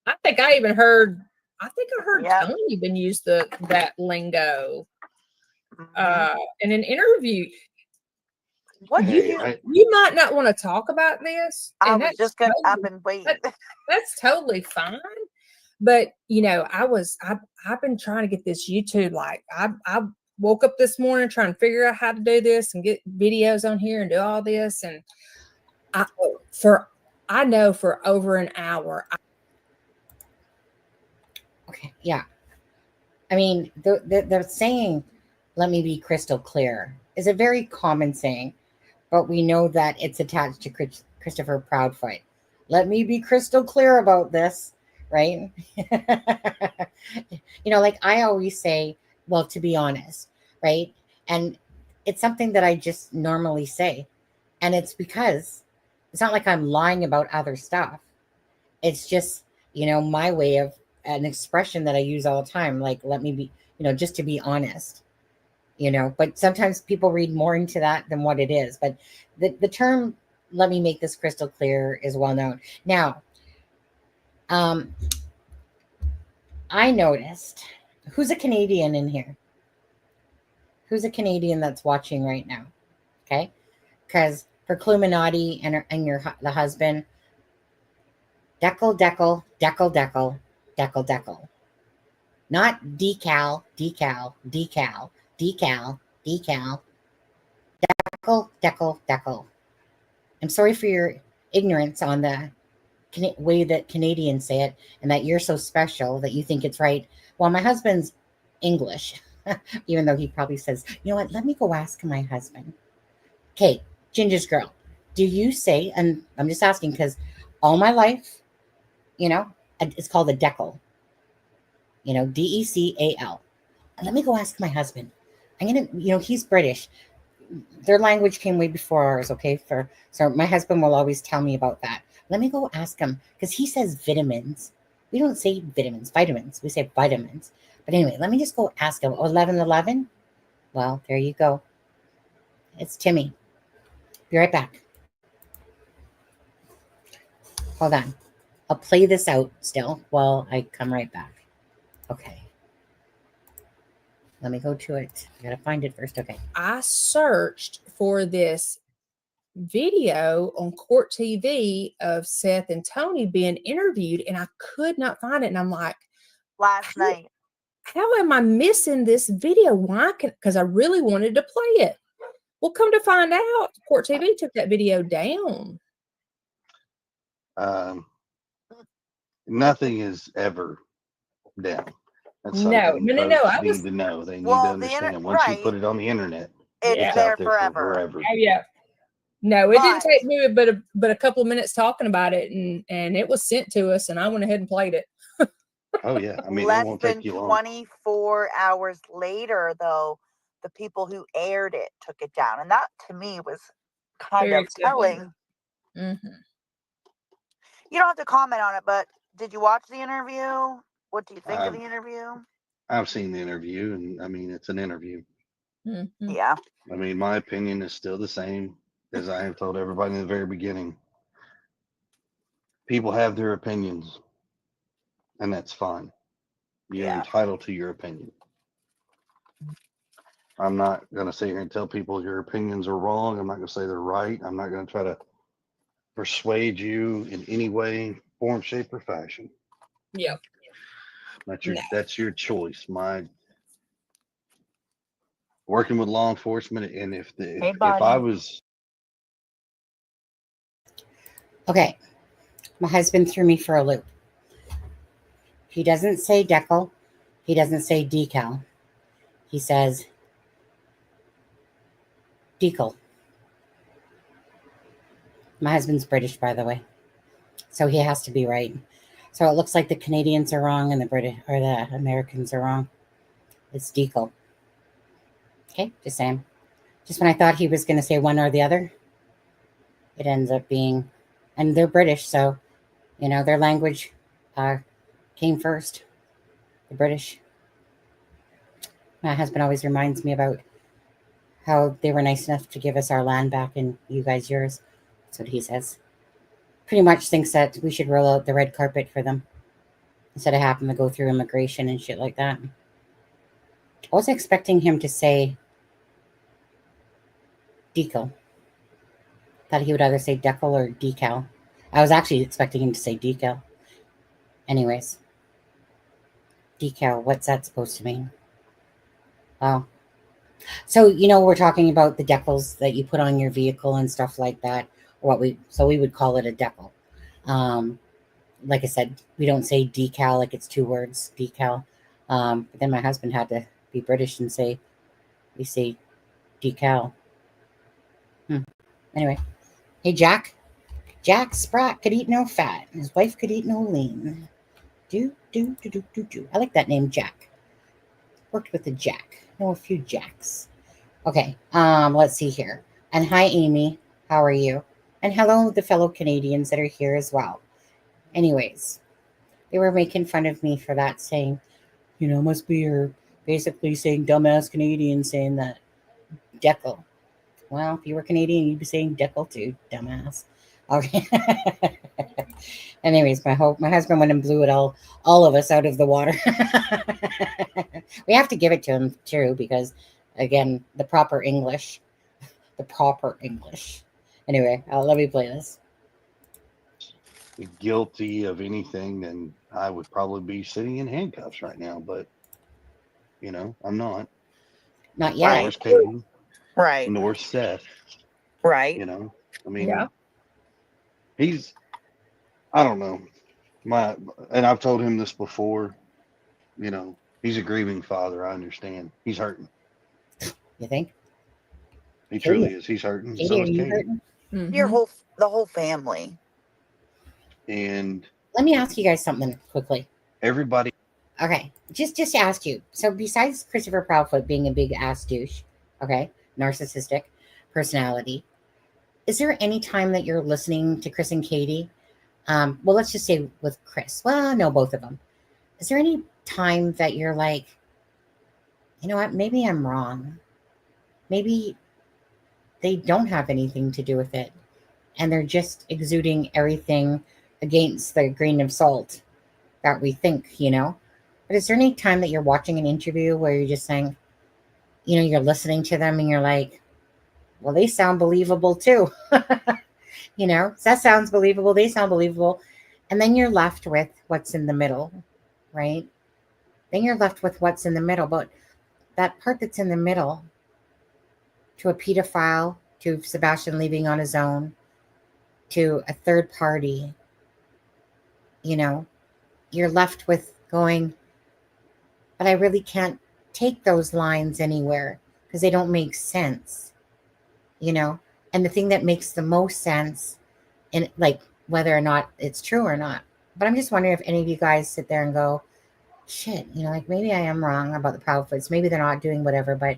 [SPEAKER 3] I think I even heard. I think I heard
[SPEAKER 5] Yep.
[SPEAKER 3] Tony even use that lingo
[SPEAKER 5] Mhm.
[SPEAKER 3] in an interview.
[SPEAKER 5] What
[SPEAKER 4] Hey,
[SPEAKER 3] You might not want to talk about this.
[SPEAKER 5] I
[SPEAKER 3] and
[SPEAKER 5] was
[SPEAKER 3] that's
[SPEAKER 5] just gonna
[SPEAKER 3] totally-
[SPEAKER 5] up and wait.
[SPEAKER 3] That's totally fine. But you know, I've been trying to get this YouTube. Like I woke up this morning trying to figure out how to do this and get videos on here and do all this. And I know for over an hour.
[SPEAKER 2] Okay. Yeah. I mean, they're saying, let me be crystal clear, is a very common saying, but we know that it's attached to Christopher Proudfoot. Let me be crystal clear about this, right? You know, like I always say, well, to be honest, right? And it's something that I just normally say. And it's because it's not like I'm lying about other stuff. It's just, you know, my way of an expression that I use all the time. Like, let me be, you know, just to be honest, you know, but sometimes people read more into that than what it is. But the term, let me make this crystal clear, is well known. Now, I noticed, who's a Canadian in here? Who's a Canadian that's watching right now? Okay. Because for Cluminati and the husband, deckle, deckle, deckle, deckle, deckle, deckle. Not decal, decal, decal, decal, decal. Deckle, deckle, deckle. I'm sorry for your ignorance on the way that Canadians say it, and that you're so special that you think it's right. Well, my husband's English, even though he probably says, you know what, let me go ask my husband. Okay, Ginger's girl, do you say, and I'm just asking because all my life, you know, it's called a decal, you know, Decal. Let me go ask my husband. I'm going to, you know, he's British. Their language came way before ours, okay? So my husband will always tell me about that. Let me go ask him because he says vitamins. We don't say vitamins. We say vitamins. But anyway, let me just go ask him. 11:11? Well, there you go. It's Timmy. Be right back. Hold on. I'll play this out still while I come right back. Okay. Let me go to it. I gotta find it first. Okay.
[SPEAKER 3] I searched for this video on Court TV of Seth and Tony being interviewed, and I could not find it. And I'm like,
[SPEAKER 5] Last night.
[SPEAKER 3] how am I missing this video? Why? Because I really wanted to play it. Well, come to find out, Court TV took that video down.
[SPEAKER 4] Nothing is ever down. That's
[SPEAKER 3] No.
[SPEAKER 4] folks need to know. They need to understand. Once you
[SPEAKER 5] right.
[SPEAKER 4] put it on the internet,
[SPEAKER 5] It's
[SPEAKER 3] Yeah.
[SPEAKER 4] it's
[SPEAKER 5] there
[SPEAKER 4] out there
[SPEAKER 5] forever.
[SPEAKER 4] forever.
[SPEAKER 3] Oh, yeah. No, it didn't
[SPEAKER 5] But-
[SPEAKER 3] take me but a couple of minutes talking about it, and it was sent to us, and I went ahead and played it.
[SPEAKER 4] Oh yeah, I mean, it
[SPEAKER 5] Less
[SPEAKER 4] won't
[SPEAKER 5] than
[SPEAKER 4] take you long.
[SPEAKER 5] 24 hours later, though, the people who aired it took it down. And that to me was kind
[SPEAKER 3] Very
[SPEAKER 5] of telling.
[SPEAKER 3] Mm-hmm.
[SPEAKER 5] You don't have to comment on it, but did you watch the interview? What do you think of
[SPEAKER 4] I've
[SPEAKER 5] the interview?
[SPEAKER 4] I've seen the interview, and I mean, it's an interview.
[SPEAKER 3] Mm-hmm.
[SPEAKER 5] Yeah.
[SPEAKER 4] I mean, my opinion is still the same as I have told everybody in the very beginning. People have their opinions, and that's fine. You're
[SPEAKER 5] Yeah.
[SPEAKER 4] entitled to your opinion. I'm not going to sit here and tell people your opinions are wrong. I'm not going to say they're right. I'm not going to try to persuade you in any way, form, shape, or fashion.
[SPEAKER 3] Yep.
[SPEAKER 4] That's your choice. My working with law enforcement, and
[SPEAKER 5] Hey,
[SPEAKER 4] if I
[SPEAKER 5] buddy.
[SPEAKER 4] was
[SPEAKER 2] Okay, my husband threw me for a loop. He doesn't say decal. He doesn't say decal. He says decal. My husband's British, by the way, so he has to be right. So it looks like the Canadians are wrong and the British or the Americans are wrong. It's decal. Okay, just saying. Just when I thought he was going to say one or the other, it ends up being, and they're British, so their language came first. The British. My husband always reminds me about how they were nice enough to give us our land back and you guys yours. That's what he says. Pretty much thinks that we should roll out the red carpet for them instead of having to go through immigration and shit like that. I was expecting him to say decal. Thought he would either say decal or decal. I was actually expecting him to say decal. Anyways, decal, what's that supposed to mean? Wow. So, we're talking about the decals that you put on your vehicle and stuff like that. So we would call it a decal. Like I said, we don't say decal like it's two words, decal. But then my husband had to be British and we say decal. Anyway, hey, Jack. Jack Sprat could eat no fat. His wife could eat no lean. Do. I like that name, Jack. Worked with a Jack. Know a few Jacks. Okay, let's see here. And hi, Amy. How are you? And hello, the fellow Canadians that are here as well. Anyways, they were making fun of me for that, saying, must be your basically saying dumbass Canadian saying that decal. Well, if you were Canadian, you'd be saying decal too, dumbass. Okay. Anyways, my husband went and blew it all of us out of the water. We have to give it to him too, because again, the proper English. Anyway, let me play this.
[SPEAKER 4] guilty of anything, then I would probably be sitting in handcuffs right now. But I'm not.
[SPEAKER 2] Not yet.
[SPEAKER 5] Right.
[SPEAKER 4] Nor is Katie,
[SPEAKER 5] Right.
[SPEAKER 4] nor Seth.
[SPEAKER 5] Right.
[SPEAKER 4] I mean,
[SPEAKER 3] Yeah.
[SPEAKER 4] I don't know. And I've told him this before. He's a grieving father. I understand. He's hurting.
[SPEAKER 2] You think?
[SPEAKER 4] He truly is. He's hurting.
[SPEAKER 2] Katie,
[SPEAKER 4] So
[SPEAKER 2] are
[SPEAKER 4] is
[SPEAKER 2] you
[SPEAKER 4] Katie.
[SPEAKER 2] hurting?
[SPEAKER 3] Mm-hmm.
[SPEAKER 5] The whole family.
[SPEAKER 4] And
[SPEAKER 2] Let me ask you guys something quickly.
[SPEAKER 4] everybody.
[SPEAKER 2] Okay, just to ask you. So besides Christopher Proudfoot being a big ass douche, okay, narcissistic personality, is there any time that you're listening to Chris and Katie? Well, let's just say with Chris. Well, no, both of them. Is there any time that you're like, you know what? Maybe I'm wrong. Maybe they don't have anything to do with it, and they're just exuding everything against the grain of salt that we think, But is there any time that you're watching an interview where you're just saying, you're listening to them and you're like, well, they sound believable too. That sounds believable. They sound believable. And then you're left with what's in the middle, right? Then you're left with what's in the middle. But that part that's in the middle, to a pedophile, to Sebastian leaving on his own, to a third party, you're left with going, but I really can't take those lines anywhere because they don't make sense, And the thing that makes the most sense, and like whether or not it's true or not, but I'm just wondering if any of you guys sit there and go, shit, like maybe I am wrong about the Proudfoots. Maybe they're not doing whatever, but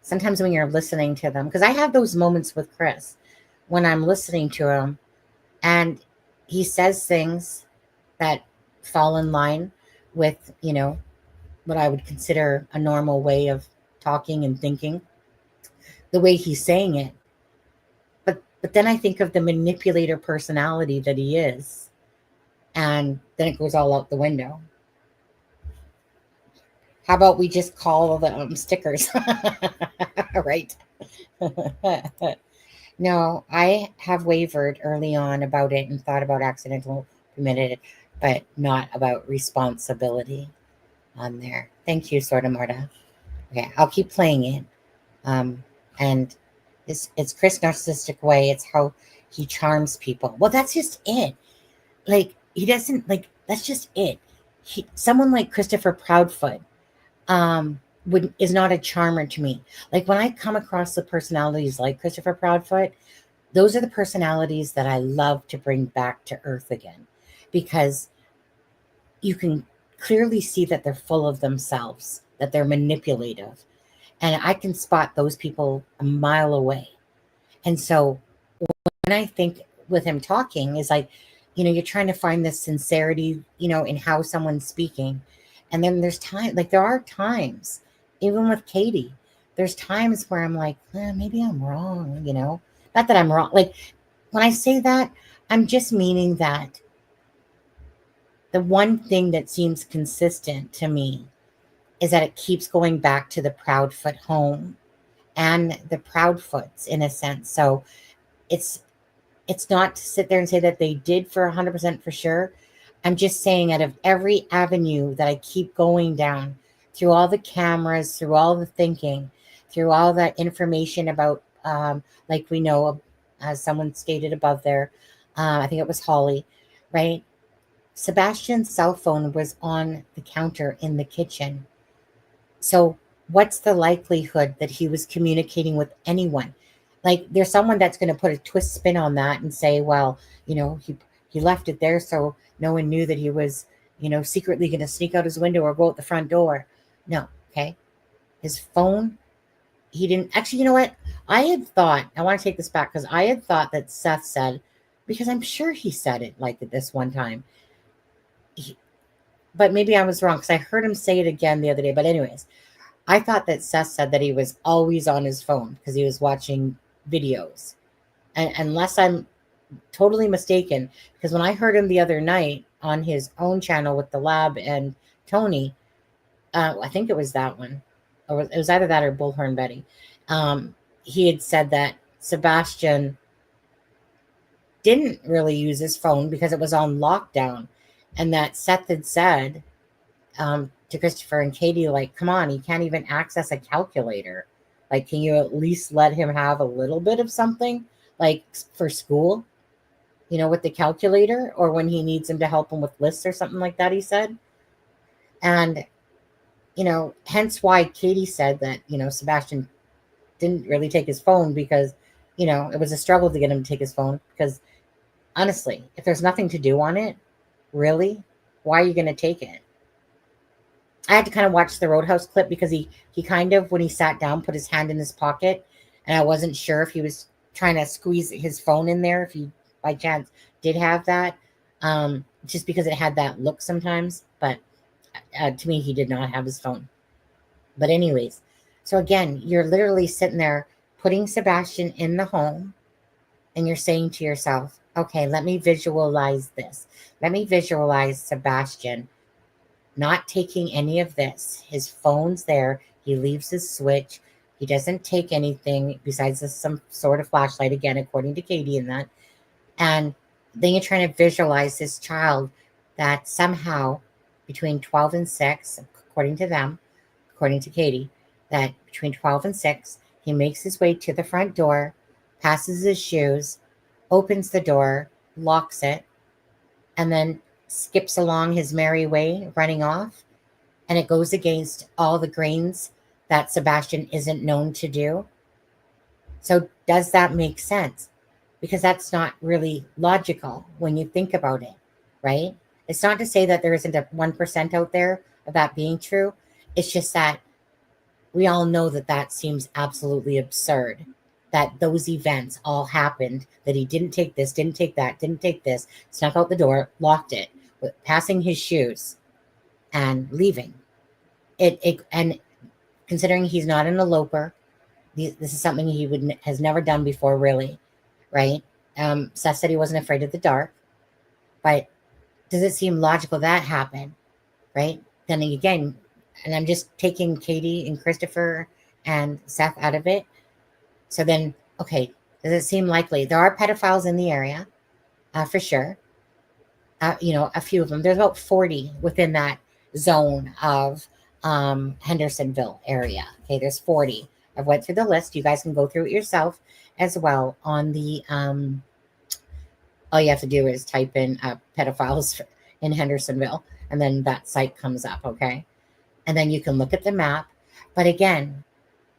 [SPEAKER 2] sometimes when you're listening to them, because I have those moments with Chris when I'm listening to him and he says things that fall in line with, what I would consider a normal way of talking and thinking, the way he's saying it. But then I think of the manipulator personality that he is, and then it goes all out the window. How about we just call the stickers? Right. No, I have wavered early on about it and thought about accidental committed, but not about responsibility on there. Thank you, Sorta Marta. Okay, I'll keep playing it. And it's Chris' narcissistic way. It's how he charms people. Well, that's just it. Like, he doesn't, like, that's just it. Someone like Christopher Proudfoot is not a charmer to me. Like, when I come across the personalities like Christopher Proudfoot, those are the personalities that I love to bring back to earth again, because you can clearly see that they're full of themselves, that they're manipulative. And I can spot those people a mile away. And so when I think with him talking is like, you're trying to find this sincerity, in how someone's speaking. And then there are times, even with Katie, there's times where I'm like, maybe I'm wrong, Not that I'm wrong. Like, when I say that, I'm just meaning that the one thing that seems consistent to me is that it keeps going back to the Proudfoot home and the Proudfoots, in a sense. So it's not to sit there and say that they did for 100% for sure. I'm just saying, out of every avenue that I keep going down, through all the cameras, through all the thinking, through all that information about, like we know, as someone stated above there, I think it was Holly, right? Sebastian's cell phone was on the counter in the kitchen. So what's the likelihood that he was communicating with anyone? Like, there's someone that's going to put a twist spin on that and say, well, he left it there so no one knew that he was, secretly going to sneak out his window or go out the front door. No, okay. His phone, he didn't. Actually, you know what? I want to take this back, because I had thought that Seth said, because I'm sure he said it like this one time. But maybe I was wrong, because I heard him say it again the other day. But anyways, I thought that Seth said that he was always on his phone because he was watching videos. And unless I'm totally mistaken, because when I heard him the other night on his own channel with the lab and Tony, I think it was that one, or it was either that or Bullhorn Betty. He had said that Sebastian didn't really use his phone because it was on lockdown, and that Seth had said to Christopher and Katie, like, come on, he can't even access a calculator. Like, can you at least let him have a little bit of something, like for school, with the calculator, or when he needs him to help him with lists or something like that, he said. And, hence why Katie said that, Sebastian didn't really take his phone, because, it was a struggle to get him to take his phone, because honestly, if there's nothing to do on it, really, why are you going to take it? I had to kind of watch the Roadhouse clip, because he kind of, when he sat down, put his hand in his pocket, and I wasn't sure if he was trying to squeeze his phone in there, if he by chance did have that, just because it had that look sometimes. But to me, he did not have his phone. But anyways, so again, you're literally sitting there putting Sebastian in the home, and you're saying to yourself, okay, let me visualize this. Let me visualize Sebastian not taking any of this. His phone's there. He leaves his switch. He doesn't take anything besides some sort of flashlight, again, according to Katie and that. And then you're trying to visualize this child that somehow between 12 and 6, according to them, according to Katie, that between 12 and 6, he makes his way to the front door, passes his shoes, opens the door, locks it, and then skips along his merry way, running off. And it goes against all the grains that Sebastian isn't known to do. So does that make sense? Because that's not really logical when you think about it, right? It's not to say that there isn't a 1% out there of that being true. It's just that we all know that that seems absolutely absurd, that those events all happened, that he didn't take this, didn't take that, didn't take this, snuck out the door, locked it, passing his shoes and leaving. And considering he's not an eloper, this is something he has never done before, really, right? Seth said he wasn't afraid of the dark, but does it seem logical that happened, right? Then again, and I'm just taking Katie and Christopher and Seth out of it. So then, okay, does it seem likely? There are pedophiles in the area, for sure. A few of them. There's about 40 within that zone of Hendersonville area. Okay, there's 40. I went through the list. You guys can go through it yourself as well on the all you have to do is type in pedophiles in Hendersonville, and then that site comes up, okay? And then you can look at the map. But again,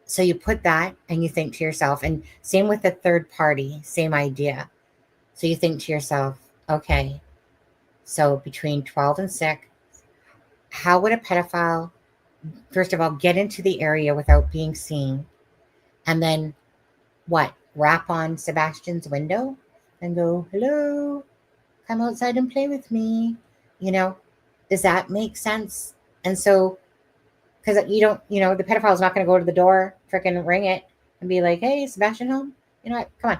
[SPEAKER 2] so you put that and you think to yourself, and same with the third party, same idea. So you think to yourself, okay, so between 12 and 6, how would a pedophile, first of all, get into the area without being seen? And then what? Rap on Sebastian's window and go, hello, come outside and play with me. Does that make sense? And so, because the pedophile's not going to go to the door, freaking ring it and be like, hey, Sebastian home? You know what? Come on.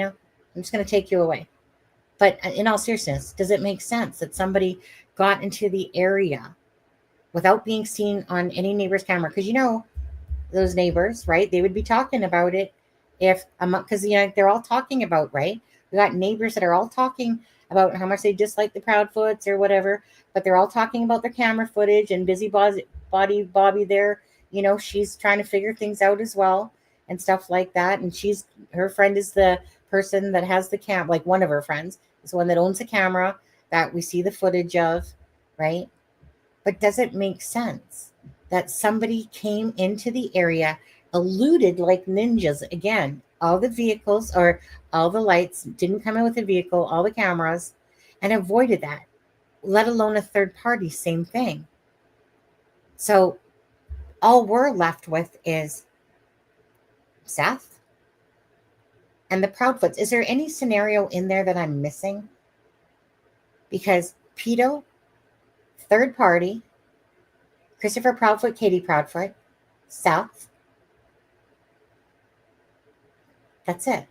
[SPEAKER 2] I'm just going to take you away. But in all seriousness, does it make sense that somebody got into the area without being seen on any neighbor's camera? Because those neighbors, right? They would be talking about it because they're all talking about, right? We got neighbors that are all talking about how much they dislike the Proudfoots or whatever, but they're all talking about their camera footage, and busybody Bobby there, she's trying to figure things out as well and stuff like that. And her friend is the person that has the like one of her friends is the one that owns the camera that we see the footage of, right? But does it make sense that somebody came into the area, eluded like ninjas again? All the vehicles or all the lights didn't come in with a vehicle, all the cameras, and avoided that, let alone a third party, same thing. So all we're left with is Seth and the Proudfoots. Is there any scenario in there that I'm missing? Because Pecoe, third party, Christopher Proudfoot, Katie Proudfoot, Seth. That's it.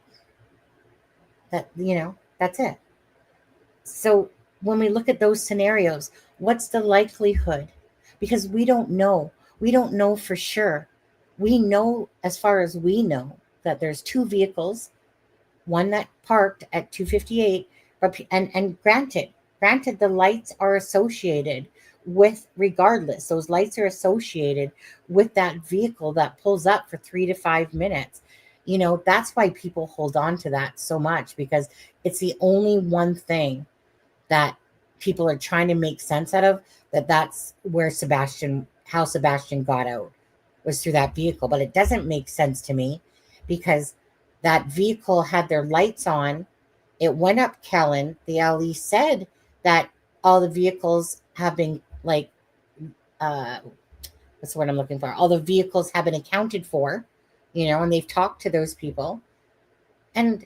[SPEAKER 2] That's it. So when we look at those scenarios, what's the likelihood? Because we don't know. We don't know for sure. We know, as far as we know, that there's 2 vehicles, one that parked at 258, and granted, the lights are associated with, regardless, those lights are associated with that vehicle that pulls up for 3 to 5 minutes. That's why people hold on to that so much, because it's the only one thing that people are trying to make sense out of, that's where how Sebastian got out, was through that vehicle. But it doesn't make sense to me, because that vehicle had their lights on. It went up Kellen. The LE said that all the vehicles have been what's the word I'm looking for? All the vehicles have been accounted for, and they've talked to those people. And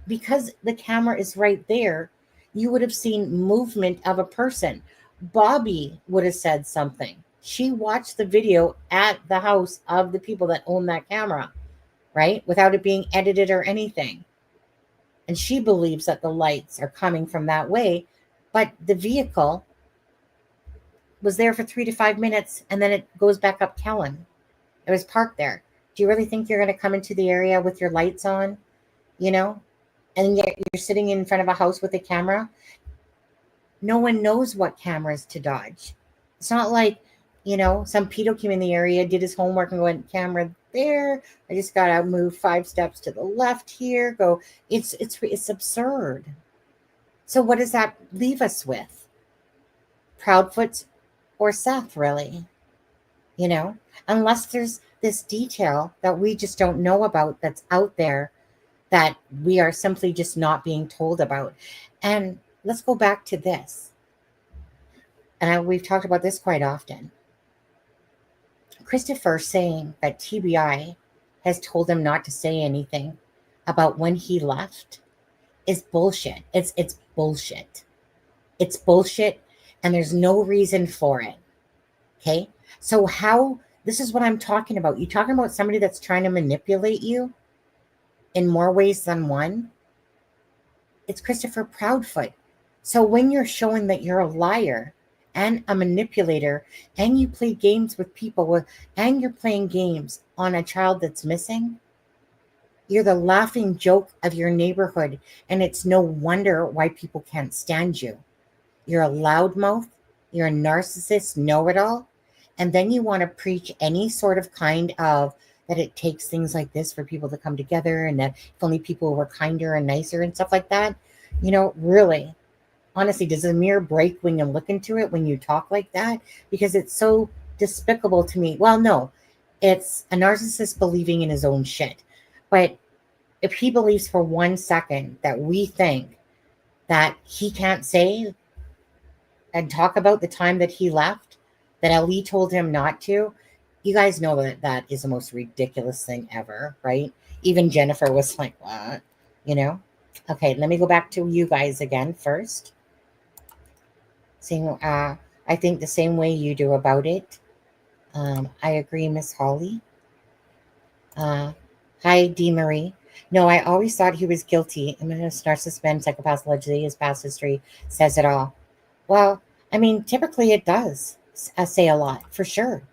[SPEAKER 2] because the camera is right there, you would have seen movement of a person. Bobby would have said something. She watched the video at the house of the people that own that camera, right? Without it being edited or anything. And she believes that the lights are coming from that way. But the vehicle was there for 3 to 5 minutes, and then it goes back up Kellen. It was parked there. Do you really think you're going to come into the area with your lights on, and yet you're sitting in front of a house with a camera? No one knows what cameras to dodge. It's not like, some pedo came in the area, did his homework, and went, camera there. I just got to move 5 steps to the left here. Go. It's absurd. So what does that leave us with? Proudfoot or Seth, really? Unless there's this detail that we just don't know about, that's out there, that we are simply just not being told about. And let's go back to this. and we've talked about this quite often. Christopher saying that TBI has told him not to say anything about when he left is bullshit. It's bullshit. It's bullshit, and there's no reason for it. Okay? So this is what I'm talking about. You're talking about somebody that's trying to manipulate you in more ways than one. It's Christopher Proudfoot. So when you're showing that you're a liar and a manipulator, and you play games with people, and you're playing games on a child that's missing, you're the laughing joke of your neighborhood, and it's no wonder why people can't stand you. You're a loudmouth, you're a narcissist, know-it-all, and then you want to preach any sort of kind of that it takes things like this for people to come together, and that if only people were kinder and nicer and stuff like that. Really, honestly, does a mirror break when you look into it when you talk like that? Because it's so despicable to me. Well, no, it's a narcissist believing in his own shit. But if he believes for 1 second that we think that he can't say and talk about the time that he left, that Ali told him not to, you guys know that is the most ridiculous thing ever, right? Even Jennifer was like, what? Okay, let me go back to you guys again first. Saying, I think the same way you do about it. I agree, Miss Holly. Hi, Dee Marie. No, I always thought he was guilty. I'm a narcissist, man, psychopath, allegedly, his past history says it all. Well, I mean, typically it does say a lot, for sure.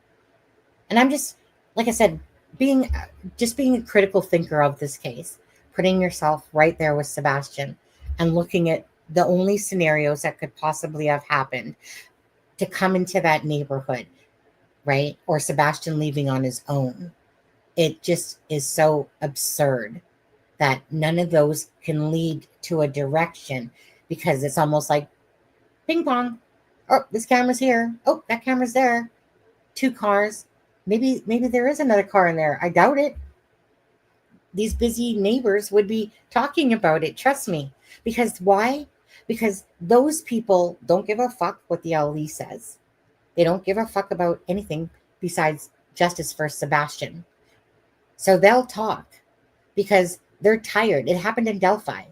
[SPEAKER 2] And I'm just, like I said, being a critical thinker of this case, putting yourself right there with Sebastian and looking at the only scenarios that could possibly have happened to come into that neighborhood, right? Or Sebastian leaving on his own. It just is so absurd that none of those can lead to a direction, because it's almost like ping pong. Oh, this camera's here. Oh, that camera's there. 2 cars. Maybe there is another car in there. I doubt it. These busy neighbors would be talking about it. Trust me. Because why? Because those people don't give a fuck what the LE says. They don't give a fuck about anything besides justice for Sebastian. So they'll talk because they're tired. It happened in Delphi,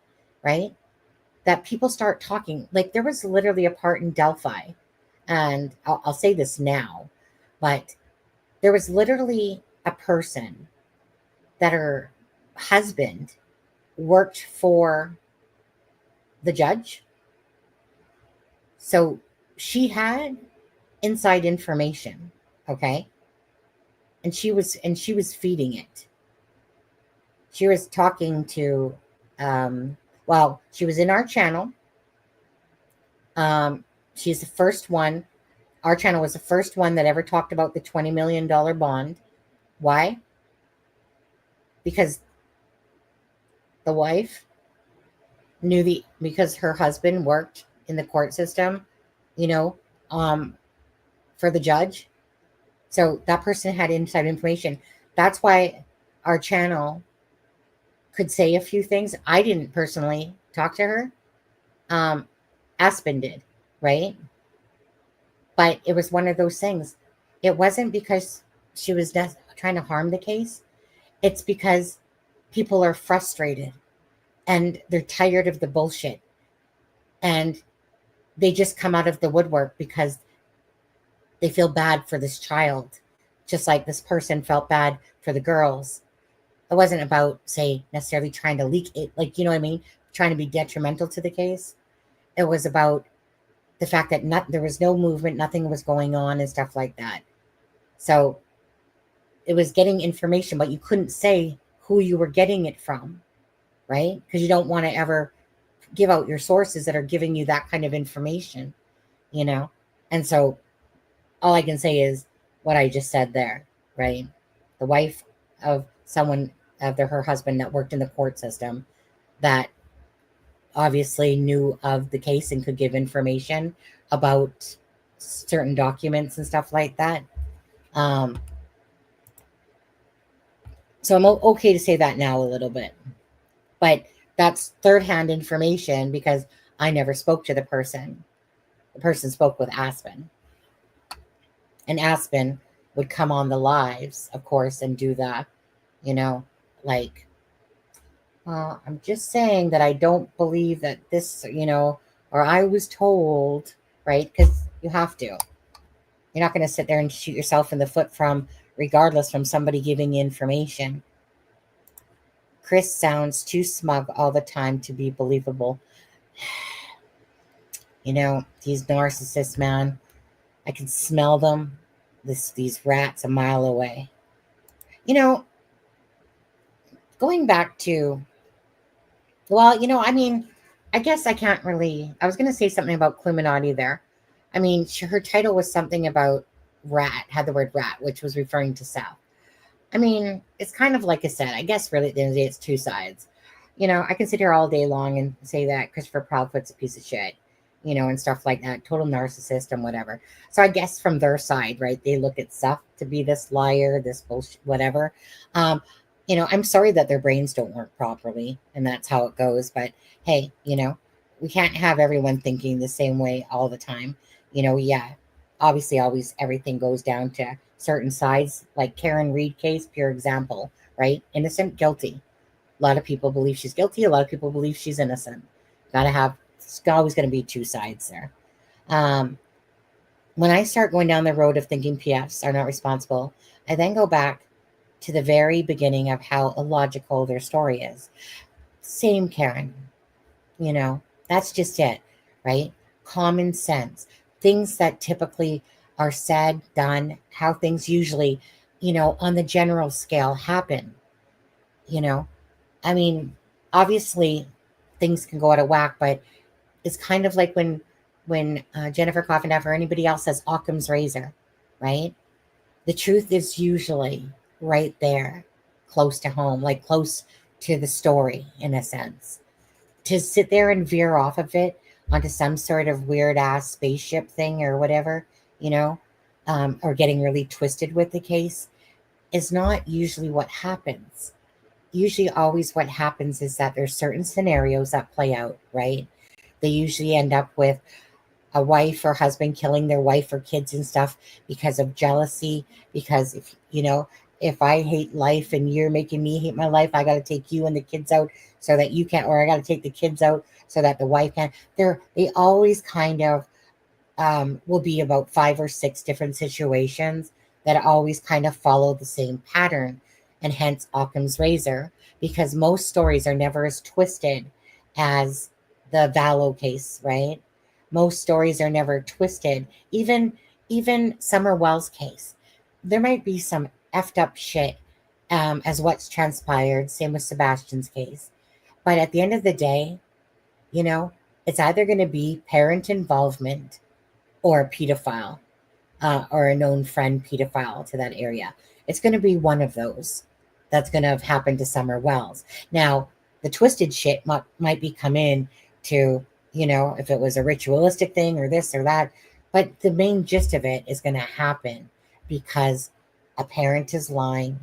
[SPEAKER 2] right? That people start talking. Like, there was literally a part in Delphi, and I'll say this now, but there was literally a person that her husband worked for the judge. So she had inside information, okay? And she was feeding it. She was talking to, she was in our channel. She's the first one. Our channel was the first one that ever talked about the $20 million bond. Why? Because the wife knew because her husband worked in the court system, for the judge. So that person had inside information. That's why our channel could say a few things. I didn't personally talk to her. Aspen did, right? But it was one of those things. It wasn't because she was trying to harm the case. It's because people are frustrated and they're tired of the bullshit. And they just come out of the woodwork because they feel bad for this child, just like this person felt bad for the girls. It wasn't about, say, necessarily trying to leak it, like, you know what I mean? Trying to be detrimental to the case. It was about the fact that there was no movement, nothing was going on and stuff like that. So it was getting information, but you couldn't say who you were getting it from, right? Because you don't want to ever give out your sources that are giving you that kind of information, And so all I can say is what I just said there, right? The wife of someone, her husband that worked in the court system, that obviously knew of the case and could give information about certain documents and stuff like that. So I'm okay to say that now a little bit, but that's third-hand information because I never spoke to the person. the person spoke with Aspen. And Aspen would come on the lives, of course, and do the, like, I'm just saying that I don't believe that this, or I was told, right? Because you have to. You're not going to sit there and shoot yourself in the foot regardless from somebody giving you information. Chris sounds too smug all the time to be believable. These narcissists, man, I can smell them. These rats a mile away. Going back to, well, I guess I can't really, I was going to say something about Cluminati there. Her title was something about rat, had the word rat, which was referring to Sal. It's kind of like I said, I guess really at the end of the day, it's two sides. I can sit here all day long and say that Christopher Proudfoot's a piece of shit, and stuff like that, total narcissist and whatever. So I guess from their side, right, they look at stuff to be this liar, this bullshit, whatever. I'm sorry that their brains don't work properly, and that's how it goes. But hey, we can't have everyone thinking the same way all the time. Yeah, obviously, always everything goes down to certain sides, like Karen Reed case, pure example, right? Innocent, guilty. A lot of people believe she's guilty. A lot of people believe she's innocent. It's always going to be two sides there. When I start going down the road of thinking PFs are not responsible, I then go back to the very beginning of how illogical their story is. Same Karen. That's just it, right? Common sense. Things that typically are said, done, how things usually, on the general scale happen. Obviously things can go out of whack, but it's kind of like when Jennifer Coffin or anybody else says Occam's razor, right? The truth is usually right there, close to home, like close to the story in a sense. To sit there and veer off of it onto some sort of weird ass spaceship thing or whatever, or getting really twisted with the case is not usually what happens. Usually always what happens is that there's certain scenarios that play out, right? They usually end up with a wife or husband killing their wife or kids and stuff because of jealousy, because if I hate life and you're making me hate my life, I got to take you and the kids out so that you can't, or I got to take the kids out so that the wife can. They always kind of will be about 5 or 6 different situations that always kind of follow the same pattern, and hence Occam's razor, because most stories are never as twisted as the Vallow case, right? Most stories are never twisted. Even Summer Wells case, there might be some effed up shit as what's transpired. Same with Sebastian's case. But at the end of the day, it's either going to be parent involvement or a pedophile or a known friend pedophile to that area. It's going to be one of those that's going to have happened to Summer Wells. Now, the twisted shit might be come in to, if it was a ritualistic thing or this or that. But the main gist of it is going to happen because a parent is lying,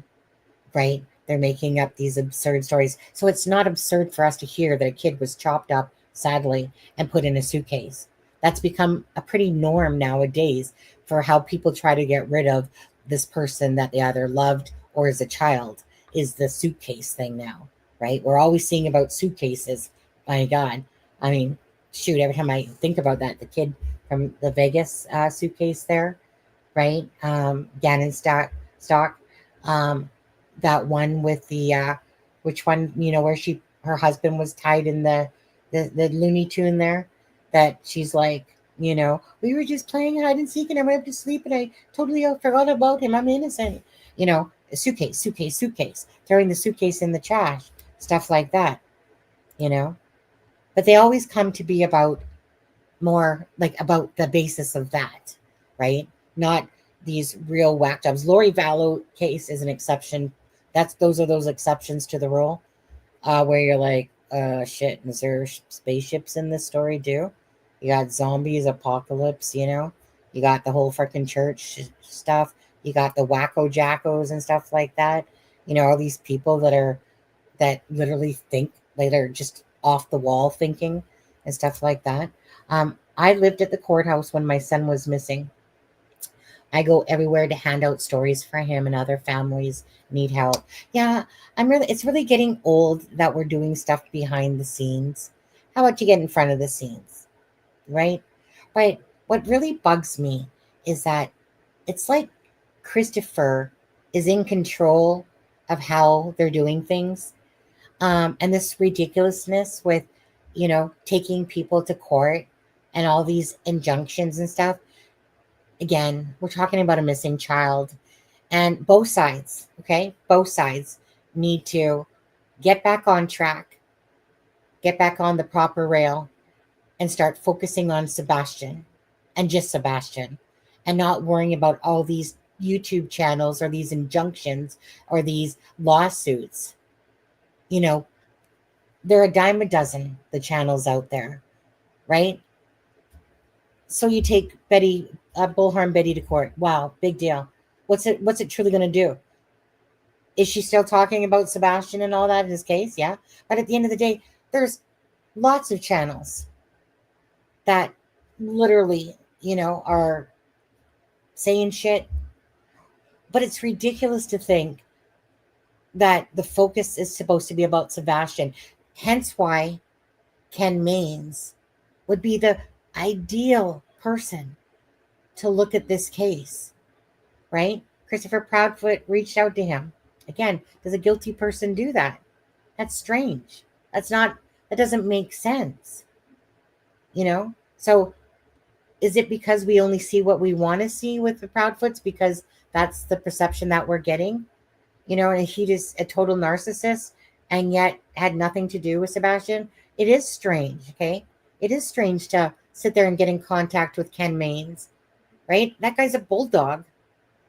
[SPEAKER 2] right? They're making up these absurd stories. So it's not absurd for us to hear that a kid was chopped up, sadly, and put in a suitcase. That's become a pretty norm nowadays for how people try to get rid of this person that they either loved or as a child, is the suitcase thing now, right? We're always seeing about suitcases. My God. Shoot, every time I think about that, the kid from the Vegas suitcase there, right? Gannon stock. That one with the, which one, where her husband was tied in the Looney Tune there, that she's like, we were just playing hide and seek and I went up to sleep and I totally forgot about him. I'm innocent. Suitcase, throwing the suitcase in the trash, stuff like that, But they always come to be about more like about the basis of that, right? Not these real whack jobs. Lori Vallow case is an exception. Those are those exceptions to the rule, where you're like, shit, is there spaceships in this story too? You got zombies, apocalypse, you got the whole freaking church stuff. You got the wacko jackos and stuff like that. All these people that literally think, like they're just off the wall thinking and stuff like that. I lived at the courthouse when my son was missing. I go everywhere to hand out stories for him and other families need help. Yeah, it's really getting old that we're doing stuff behind the scenes. How about you get in front of the scenes, right? But what really bugs me is that it's like Christopher is in control of how they're doing things. And this ridiculousness with, taking people to court and all these injunctions and stuff. Again, we're talking about a missing child, and both sides, okay? Both sides need to get back on track, get back on the proper rail, and start focusing on Sebastian and just Sebastian, and not worrying about all these YouTube channels or these injunctions or these lawsuits. There are a dime a dozen, the channels out there, right? So you take Bullhorn Betty to court. Wow, big deal. What's it truly going to do? Is she still talking about Sebastian and all that in his case? Yeah. But at the end of the day, there's lots of channels that literally, are saying shit. But it's ridiculous to think that the focus is supposed to be about Sebastian. Hence why Ken Maines would be the ideal person to look at this case, right? Christopher Proudfoot reached out to him. Again, does a guilty person do that? That's strange. That doesn't make sense. So is it because we only see what we want to see with the Proudfoots because that's the perception that we're getting? And he is a total narcissist and yet had nothing to do with Sebastian. It is strange, okay? It is strange to sit there and get in contact with Ken Maines, right? That guy's a bulldog.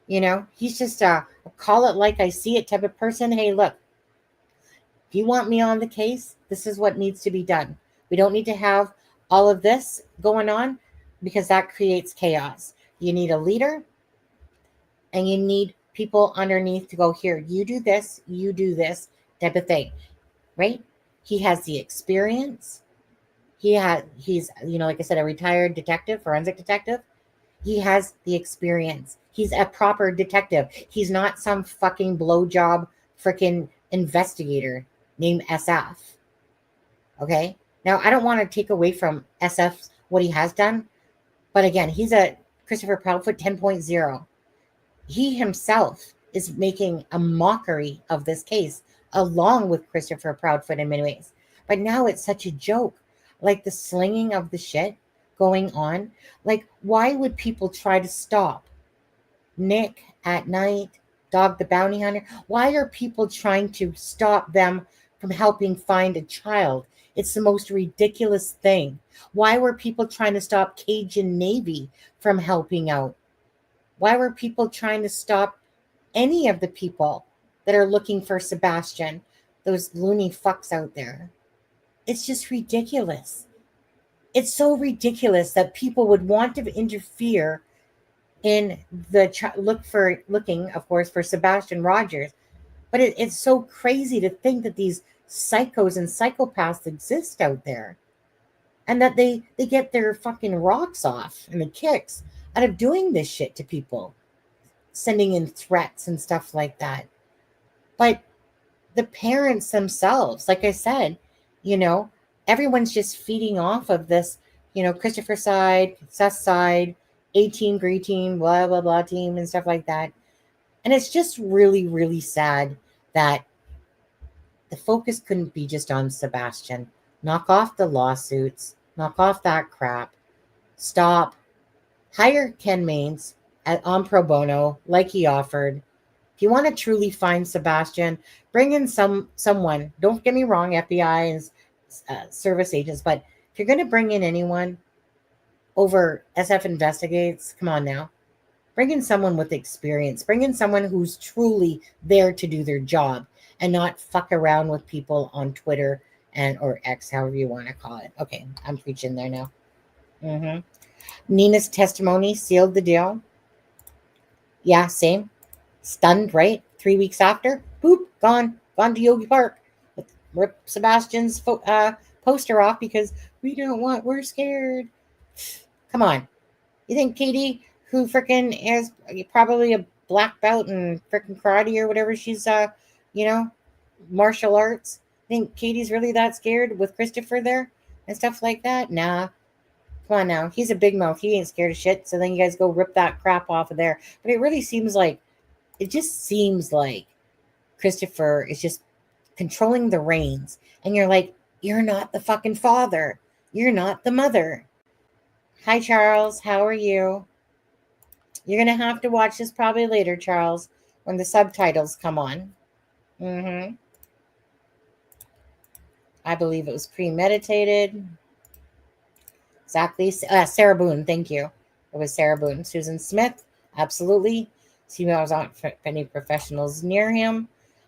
[SPEAKER 2] He's just a call it like I see it type of person. Hey, look, if you want me on the case, this is what needs to be done. We don't need to have all of this going on because that creates chaos. You need a leader and you need people underneath to go, here, you do this type of thing, right? He has the experience. He's, like I said, a retired detective, forensic detective. He has the experience. He's a proper detective. He's not some fucking blowjob freaking investigator named SF. Okay? Now, I don't want to take away from SF what he has done, but again, he's a Christopher Proudfoot 10.0. He himself is making a mockery of this case, along with Christopher Proudfoot in many ways. But now it's such a joke, like the slinging of the shit going on. Like, why would people try to stop Nick at night, Dog the Bounty Hunter? Why are people trying to stop them from helping find a child? It's the most ridiculous thing. Why were people trying to stop Cajun Navy from helping out? Why were people trying to stop any of the people that are looking for Sebastian? Those loony fucks out there. It's just ridiculous. It's so ridiculous that people would want to interfere in the looking, of course, for Sebastian Rogers. But it's so crazy to think that these psychos and psychopaths exist out there, and that they get their fucking rocks off and the kicks out of doing this shit to people, sending in threats and stuff like that. But the parents themselves, like I said, everyone's just feeding off of this, Christopher side, Seth side, A-team, green team, blah, blah, blah team and stuff like that. And it's just really, really sad that the focus couldn't be just on Sebastian. Knock off the lawsuits, knock off that crap, stop, hire Ken Maines on pro bono like he offered. If you want to truly find Sebastian, bring in someone. Don't get me wrong, FBI and service agents, but if you're going to bring in anyone over SF Investigates, come on now. Bring in someone with experience. Bring in someone who's truly there to do their job and not fuck around with people on Twitter or X, however you want to call it. Okay, I'm preaching there now. Nina's testimony sealed the deal. Yeah, same. Stunned, right? 3 weeks after, boop, gone to Yogi Park. Rip Sebastian's poster off because we're scared. Come on. You think Katie, who freaking has probably a black belt in freaking karate or whatever she's, martial arts, think Katie's really that scared with Christopher there and stuff like that? Nah. Come on now. He's a big mouth. He ain't scared of shit. So then you guys go rip that crap off of there. But it just seems like Christopher is just controlling the reins. And you're like, you're not the fucking father. You're not the mother. Hi, Charles. How are you? You're going to have to watch this probably later, Charles, when the subtitles come on. I believe it was premeditated. Exactly. Sarah Boone, thank you. It was Sarah Boone. Susan Smith, absolutely. Females aren't any professionals near him.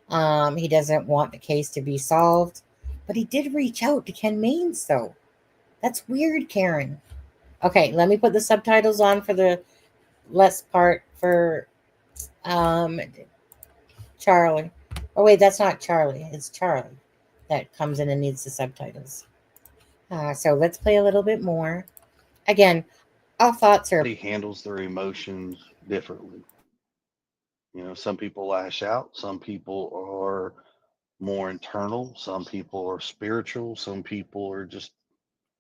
[SPEAKER 2] He doesn't want the case to be solved. But he did reach out to Ken Maines, though. That's weird, Karen. Okay, let me put the subtitles on for the less part for Charlie. Oh, wait, that's not Charlie. It's Charlie that comes in and needs the subtitles. So let's play a little bit more. Again, all thoughts are...
[SPEAKER 4] He handles their emotions differently. Some people lash out. Some people are more internal. Some people are spiritual. Some people are just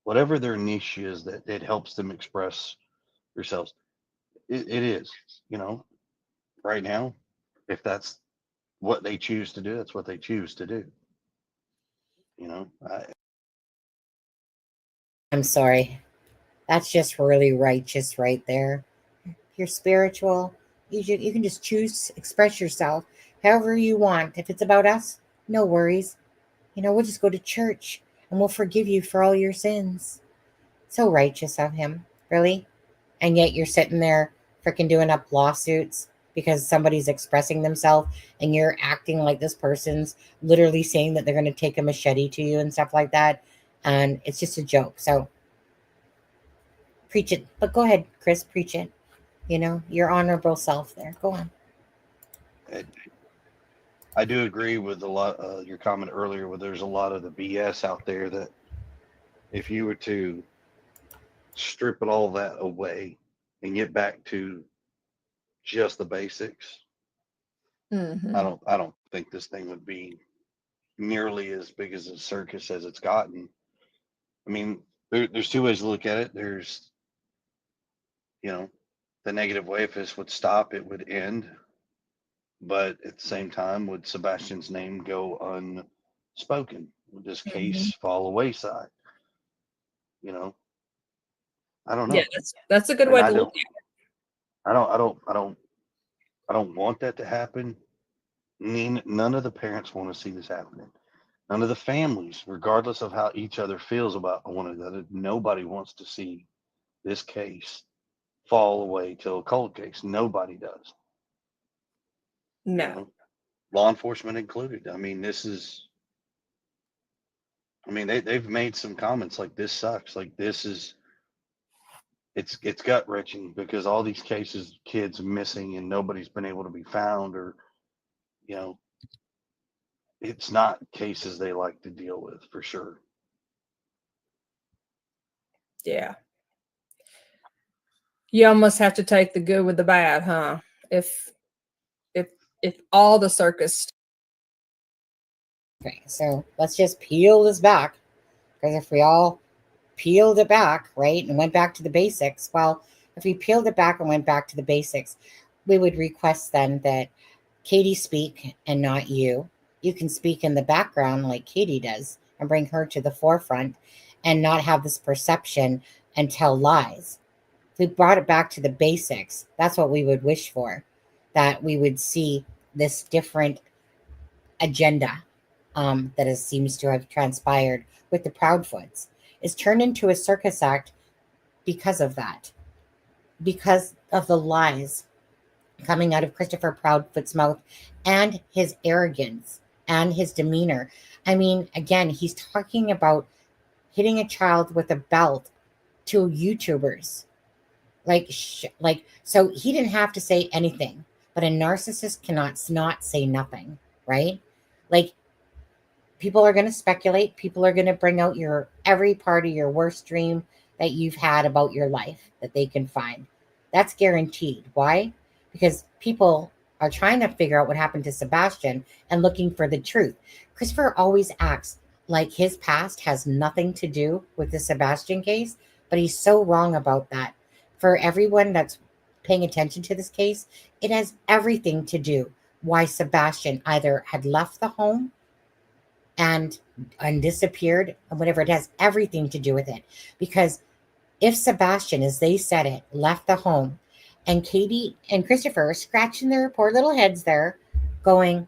[SPEAKER 4] whatever their niche is that it helps them express themselves. It is, right now, if that's what they choose to do, that's what they choose to do.
[SPEAKER 2] I'm sorry. That's just really righteous right there. You're spiritual. You can just choose to express yourself however you want. If it's about us, no worries. We'll just go to church and we'll forgive you for all your sins. So righteous of him, really. And yet you're sitting there freaking doing up lawsuits because somebody's expressing themselves and you're acting like this person's literally saying that they're going to take a machete to you and stuff like that. And it's just a joke. So preach it. But go ahead, Chris, preach it. Your honorable self there. Go on.
[SPEAKER 4] I do agree with a lot your comment earlier where there's a lot of the BS out there that if you were to strip it all that away and get back to just the basics, I don't think this thing would be nearly as big as a circus as it's gotten. I mean, there's two ways to look at it. There's, the negative way. If this would stop, it would end. But at the same time, would Sebastian's name go unspoken? Would this case fall a wayside? I don't know.
[SPEAKER 3] Yeah, that's a good way to look at it.
[SPEAKER 4] I don't want that to happen. None of the parents want to see this happening. None of the families, regardless of how each other feels about one another, nobody wants to see this case fall away to a cold case. Nobody does.
[SPEAKER 3] No.
[SPEAKER 4] Law enforcement included. I mean, they've made some comments like this sucks. Like it's gut wrenching because all these cases, kids missing and nobody's been able to be found, or it's not cases they like to deal with for sure.
[SPEAKER 3] Yeah. You almost have to take the good with the bad, huh? If all the circus.
[SPEAKER 2] Okay, so let's just peel this back. Because if we all peeled it back, right, and went back to the basics, well, if we peeled it back and went back to the basics, we would request then that Katie speak and not you. You can speak in the background like Katie does and bring her to the forefront and not have this perception and tell lies. If we brought it back to the basics, that's what we would wish for, that we would see this different agenda that seems to have transpired with the Proudfoots is turned into a circus act because of that, because of the lies coming out of Christopher Proudfoot's mouth and his arrogance and his demeanor. I mean, again, he's talking about hitting a child with a belt to YouTubers. So he didn't have to say anything, but a narcissist cannot not say nothing, right? Like, people are going to speculate. People are going to bring out every part of your worst dream that you've had about your life that they can find. That's guaranteed. Why? Because people are trying to figure out what happened to Sebastian and looking for the truth. Christopher always acts like his past has nothing to do with the Sebastian case, but he's so wrong about that. For everyone that's paying attention to this case, it has everything to do why Sebastian either had left the home and disappeared and whatever. It has everything to do with it. Because if Sebastian, as they said it, left the home, and Katie and Christopher are scratching their poor little heads there, going,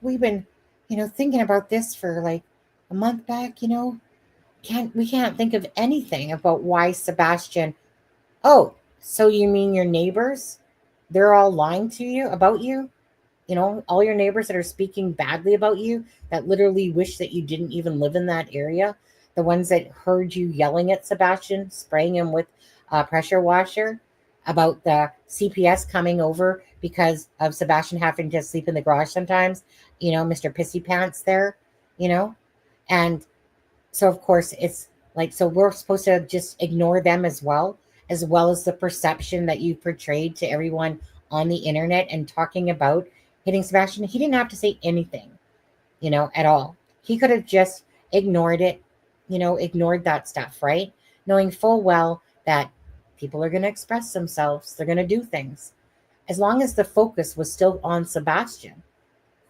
[SPEAKER 2] we've been, thinking about this for like a month back, we can't think of anything about why Sebastian. Oh, so you mean your neighbors? They're all lying to you about you? All your neighbors that are speaking badly about you, that literally wish that you didn't even live in that area, the ones that heard you yelling at Sebastian, spraying him with a pressure washer, about the CPS coming over because of Sebastian having to sleep in the garage sometimes, Mr. Pissy Pants there, and so of course it's like, so we're supposed to just ignore them as well as the perception that you portrayed to everyone on the internet and talking about hitting Sebastian. He didn't have to say anything, at all. He could have just ignored it, ignored that stuff, right? Knowing full well that people are going to express themselves. They're going to do things. As long as the focus was still on Sebastian,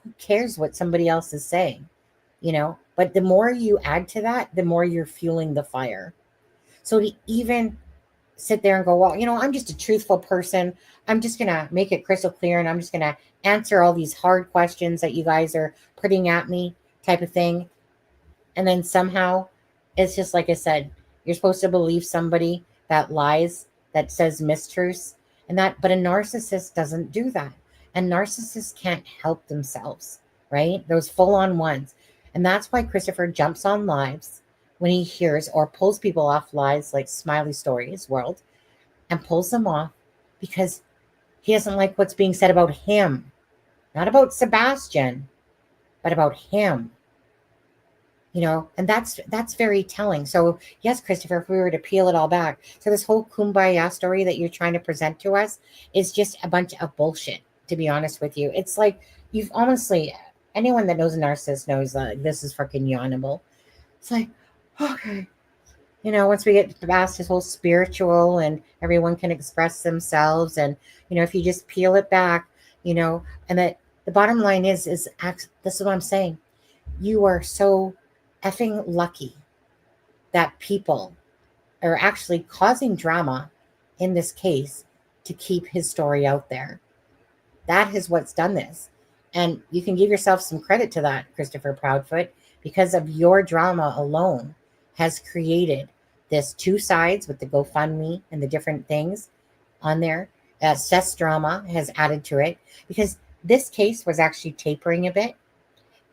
[SPEAKER 2] who cares what somebody else is saying, But the more you add to that, the more you're fueling the fire. So to even sit there and go, well, I'm just a truthful person. I'm just going to make it crystal clear, and I'm just going to answer all these hard questions that you guys are putting at me type of thing. And then somehow it's just like I said, you're supposed to believe somebody that lies, that says mistruths, but a narcissist doesn't do that. And narcissists can't help themselves, right? Those full-on ones. And that's why Christopher jumps on lives when he hears or pulls people off lives like Smiley Stories World, and pulls them off because he doesn't like what's being said about him. Not about Sebastian, but about him. And that's very telling. So yes, Christopher, if we were to peel it all back, so this whole kumbaya story that you're trying to present to us is just a bunch of bullshit, to be honest with you. It's like, you've honestly, anyone that knows a narcissist knows that this is fucking yawnable. It's like, okay, once we get past this whole spiritual and everyone can express themselves, and if you just peel it back, and that the bottom line is this is what I'm saying. You are so effing lucky that people are actually causing drama in this case to keep his story out there. That is what's done this. And you can give yourself some credit to that, Christopher Proudfoot, because of your drama alone has created this two sides with the GoFundMe and the different things on there. Seth's drama has added to it, because this case was actually tapering a bit.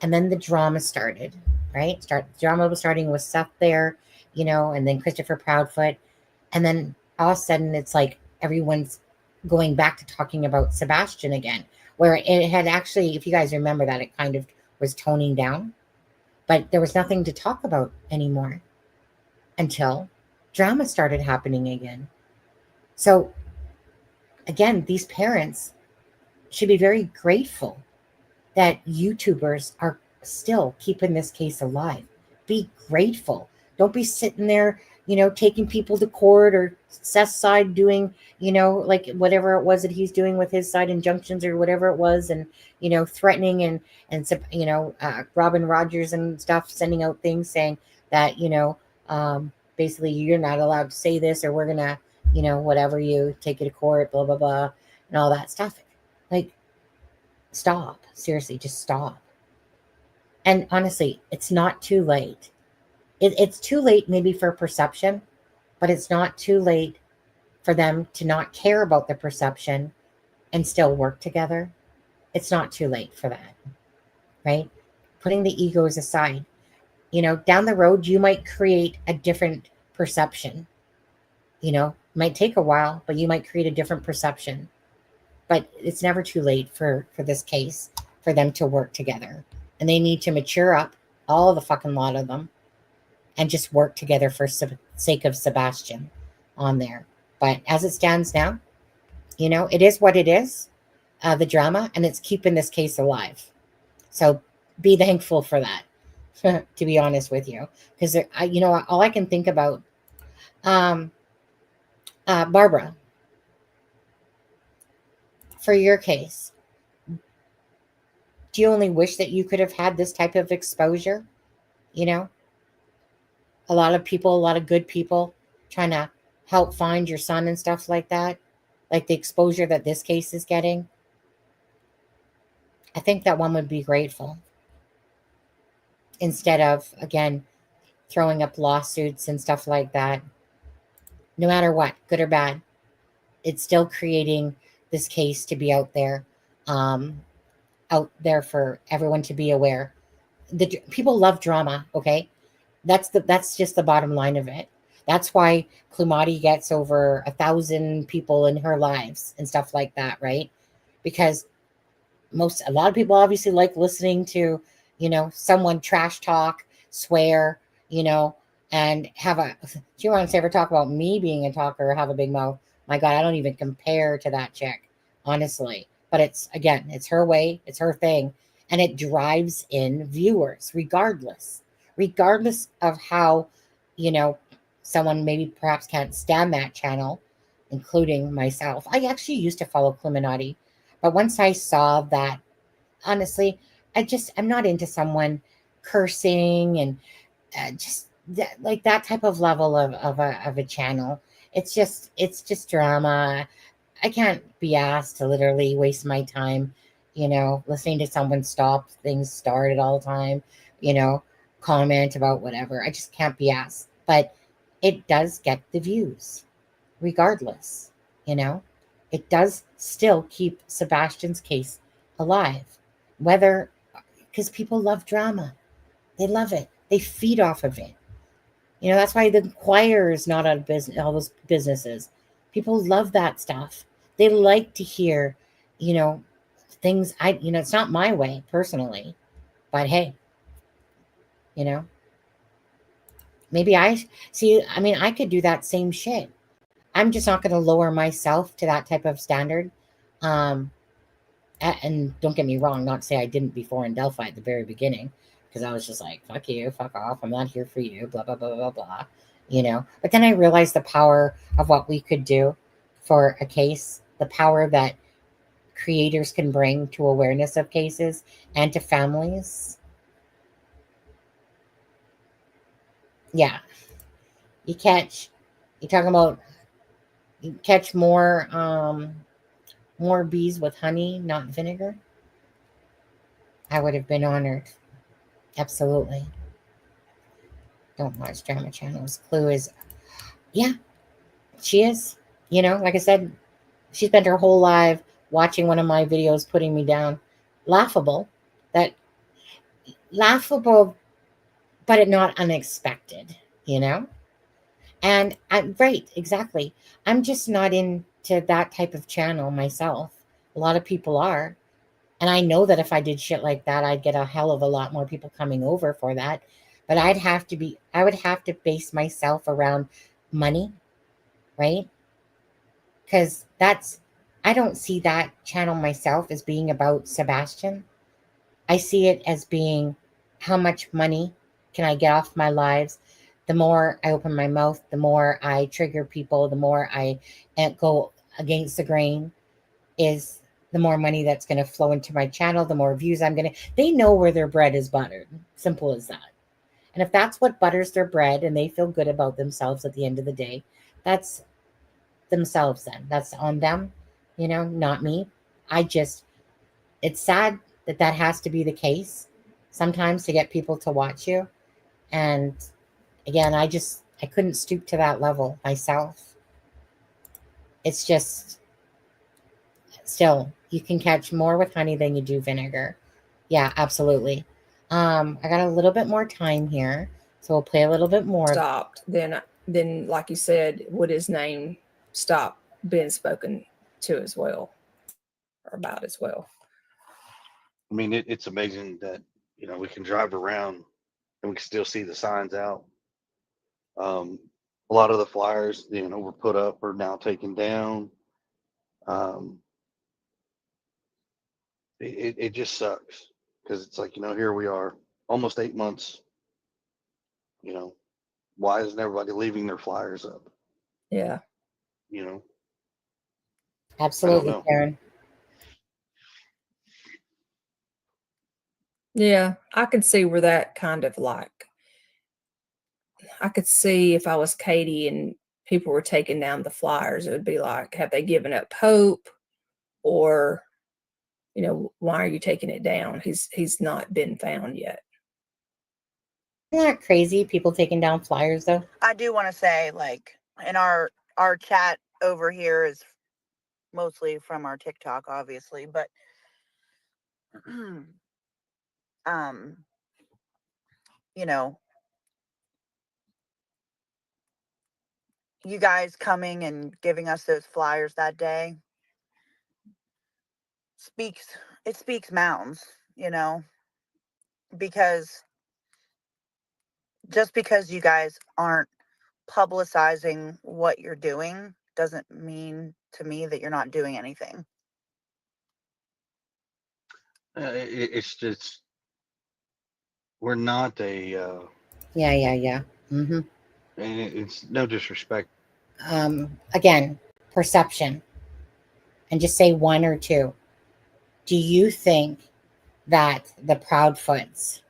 [SPEAKER 2] And then the drama started, right? Drama was starting with Seth there, and then Christopher Proudfoot. And then all of a sudden it's like everyone's going back to talking about Sebastian again, where it had actually, if you guys remember that, it kind of was toning down. But there was nothing to talk about anymore until drama started happening again. So again, these parents should be very grateful that YouTubers are still keeping this case alive. Be grateful. Don't be sitting there, taking people to court, or Seth's side doing, like whatever it was that he's doing with his side, injunctions or whatever it was, and, threatening and Robin Rogers and stuff, sending out things saying that, basically you're not allowed to say this, or we're going to, whatever, you take it to court, blah, blah, blah, and all that stuff. Like, stop. Seriously, just stop. And honestly, it's not too late. It's too late maybe for perception, but it's not too late for them to not care about the perception and still work together. It's not too late for that, right? Putting the egos aside. Down the road, you might create a different perception. Might take a while, but you might create a different perception. But it's never too late for this case, for them to work together. And they need to mature up, all of the fucking lot of them, and just work together for sake of Sebastian on there. But as it stands now, it is what it is, the drama, and it's keeping this case alive. So be thankful for that, to be honest with you, because all I can think about, Barbara, for your case, do you only wish that you could have had this type of exposure? A lot of people, a lot of good people trying to help find your son and stuff like that, like the exposure that this case is getting. I think that one would be grateful instead of, again, throwing up lawsuits and stuff like that. No matter what, good or bad, it's still creating this case to be out there for everyone to be aware. People love drama, okay? That's just the bottom line of it. That's why Klumati gets over 1,000 people in her lives and stuff like that, right? Because a lot of people obviously like listening to, someone trash talk, swear, and have a, do you want to ever talk about me being a talker or have a big mouth? My God, I don't even compare to that chick, honestly. But it's her way, it's her thing. And it drives in viewers regardless of how, someone maybe perhaps can't stand that channel, including myself. I actually used to follow Illuminati, but once I saw that, honestly, I'm not into someone cursing and just that type of level of a channel. It's just drama. I can't be asked to literally waste my time, listening to someone stop things started all the time, comment about whatever. I just can't be asked. But it does get the views, regardless, It does still keep Sebastian's case alive. Because people love drama. They love it. They feed off of it. That's why the choir is not out of business, all those businesses. People love that stuff. They like to hear, things it's not my way personally, but hey, maybe I could do that same shit. I'm just not going to lower myself to that type of standard. And don't get me wrong, not to say I didn't before in Delphi at the very beginning, because I was just like, fuck you, fuck off, I'm not here for you, blah, blah, blah, blah, blah, But then I realized the power of what we could do for a case, the power that creators can bring to awareness of cases and to families. Yeah. You're talking about you catch more bees with honey, not vinegar. I would have been honored. Absolutely. Don't watch drama channels. Clue is, yeah, she is. Like I said, she spent her whole life watching one of my videos, putting me down. Laughable, but it not unexpected, And right, exactly. I'm just not into that type of channel myself. A lot of people are. And I know that if I did shit like that, I'd get a hell of a lot more people coming over for that. But I would have to base myself around money, right? Because I don't see that channel myself as being about Sebastian. I see it as being how much money can I get off my lives. The more I open my mouth, the more I trigger people, the more I go against the grain, is the more money that's going to flow into my channel, the more views they know where their bread is buttered. Simple as that. And if that's what butters their bread and they feel good about themselves at the end of the day, that's themselves then. That's on them, not me. It's sad that has to be the case sometimes to get people to watch you. And again, I couldn't stoop to that level myself. It's just, still, you can catch more with honey than you do vinegar. Yeah, absolutely. I got a little bit more time here, so we'll play a little bit more.
[SPEAKER 3] Stopped. Then, like you said, would his name stop being spoken to as well, or about as well?
[SPEAKER 4] I mean, it's amazing that we can drive around and we can still see the signs out A lot of the flyers, were put up or now taken down. It just sucks because it's like, here we are almost 8 months. Why isn't everybody leaving their flyers up?
[SPEAKER 3] Yeah.
[SPEAKER 2] Absolutely,
[SPEAKER 4] know.
[SPEAKER 2] Karen.
[SPEAKER 3] Yeah, I could see where that kind of like, I could see if I was Katie and people were taking down the flyers, it would be like, have they given up hope? Or, why are you taking it down? He's not been found yet.
[SPEAKER 2] Isn't that crazy? People taking down flyers, though.
[SPEAKER 5] I do want to say, like, in our chat over here is mostly from our TikTok, obviously, but you guys coming and giving us those flyers that day speaks mountains, because just because you guys aren't publicizing what you're doing doesn't mean to me that you're not doing anything.
[SPEAKER 4] It's just, we're not a
[SPEAKER 2] Yeah. Mm-hmm.
[SPEAKER 4] and it's no disrespect.
[SPEAKER 2] Again, perception. And just say one or two. Do you think that the Proudfoots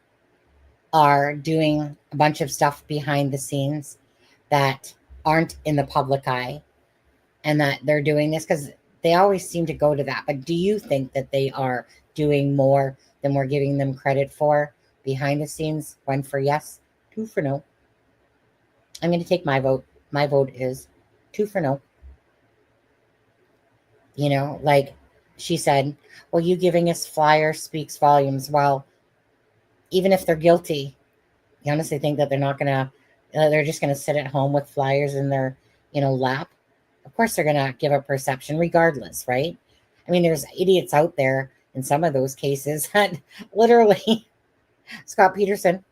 [SPEAKER 2] are doing a bunch of stuff behind the scenes that aren't in the public eye, and that they're doing this? Because they always seem to go to that. But do you think that they are doing more than we're giving them credit for behind the scenes? 1 for yes, 2 for no. I'm going to take my vote. My vote is 2 for no. Like she said, well, you giving us flyers speaks volumes. Well, even if they're guilty, you honestly think that they're just going to sit at home with flyers in their, lap? Of course they're going to give a perception regardless, right? I mean, there's idiots out there in some of those cases that literally, Scott Peterson,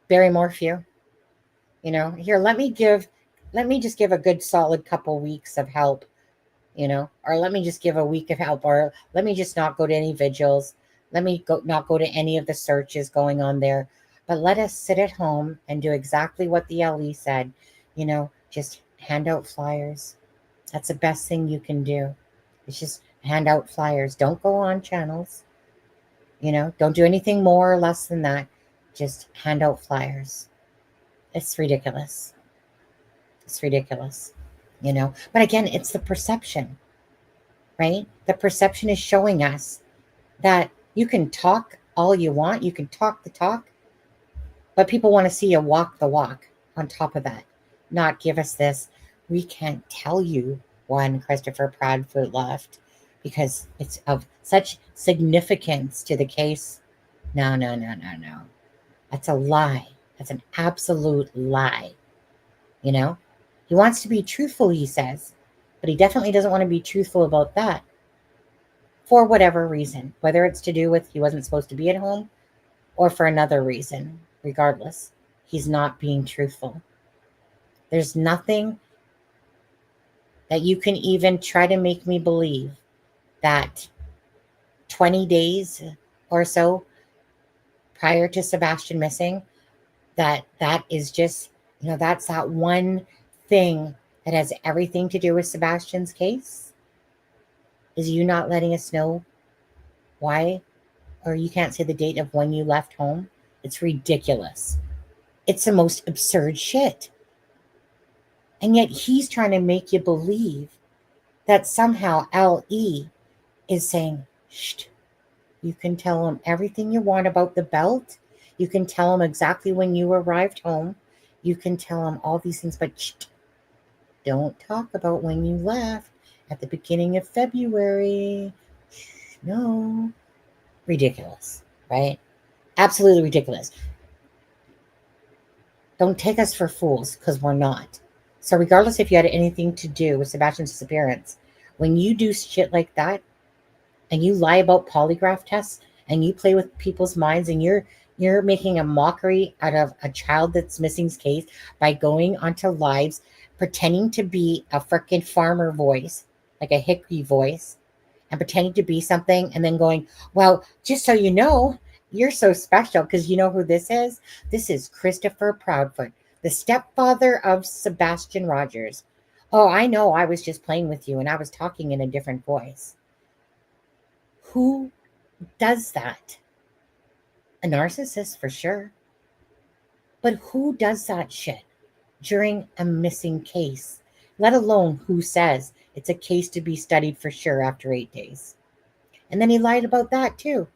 [SPEAKER 2] Barry Morphew, here, let me just give a good solid couple weeks of help, or let me just give a week of help, or let me just not go to any vigils. Let me not go to any of the searches going on there. But let us sit at home and do exactly what the LE said, just hand out flyers. That's the best thing you can do. It's just hand out flyers. Don't go on channels. Don't do anything more or less than that. Just hand out flyers. It's ridiculous. It's ridiculous. But again, it's the perception, right? The perception is showing us that you can talk all you want. You can talk the talk, but people want to see you walk the walk on top of that. Not give us this. We can't tell you when Christopher Proudfoot left because it's of such significance to the case. No. That's a lie. That's an absolute lie. He wants to be truthful, he says, but he definitely doesn't want to be truthful about that for whatever reason, whether it's to do with he wasn't supposed to be at home or for another reason. Regardless, he's not being truthful. There's nothing that you can even try to make me believe that 20 days or so prior to Sebastian missing, that is just, that's that one thing that has everything to do with Sebastian's case, is you not letting us know why, or you can't say the date of when you left home. It's ridiculous. It's the most absurd shit. And yet he's trying to make you believe that somehow LE is saying, shh, you can tell him everything you want about the belt. You can tell him exactly when you arrived home. You can tell him all these things, but shh, don't talk about when you left at the beginning of February. Shh, no. Ridiculous, right? Absolutely ridiculous. Don't take us for fools, because we're not. So regardless if you had anything to do with Sebastian's disappearance, when you do shit like that and you lie about polygraph tests and you play with people's minds and you're You're making a mockery out of a child that's missing's case by going onto lives, pretending to be a freaking farmer voice, like a hickory voice, and pretending to be something, and then going, well, just so you know, you're so special because you know who this is? This is Christopher Proudfoot, the stepfather of Sebastian Rogers. Oh, I know, I was just playing with you and I was talking in a different voice. Who does that? A narcissist for sure. But who does that shit during a missing case? Let alone who says it's a case to be studied for sure after 8 days. And then he lied about that too.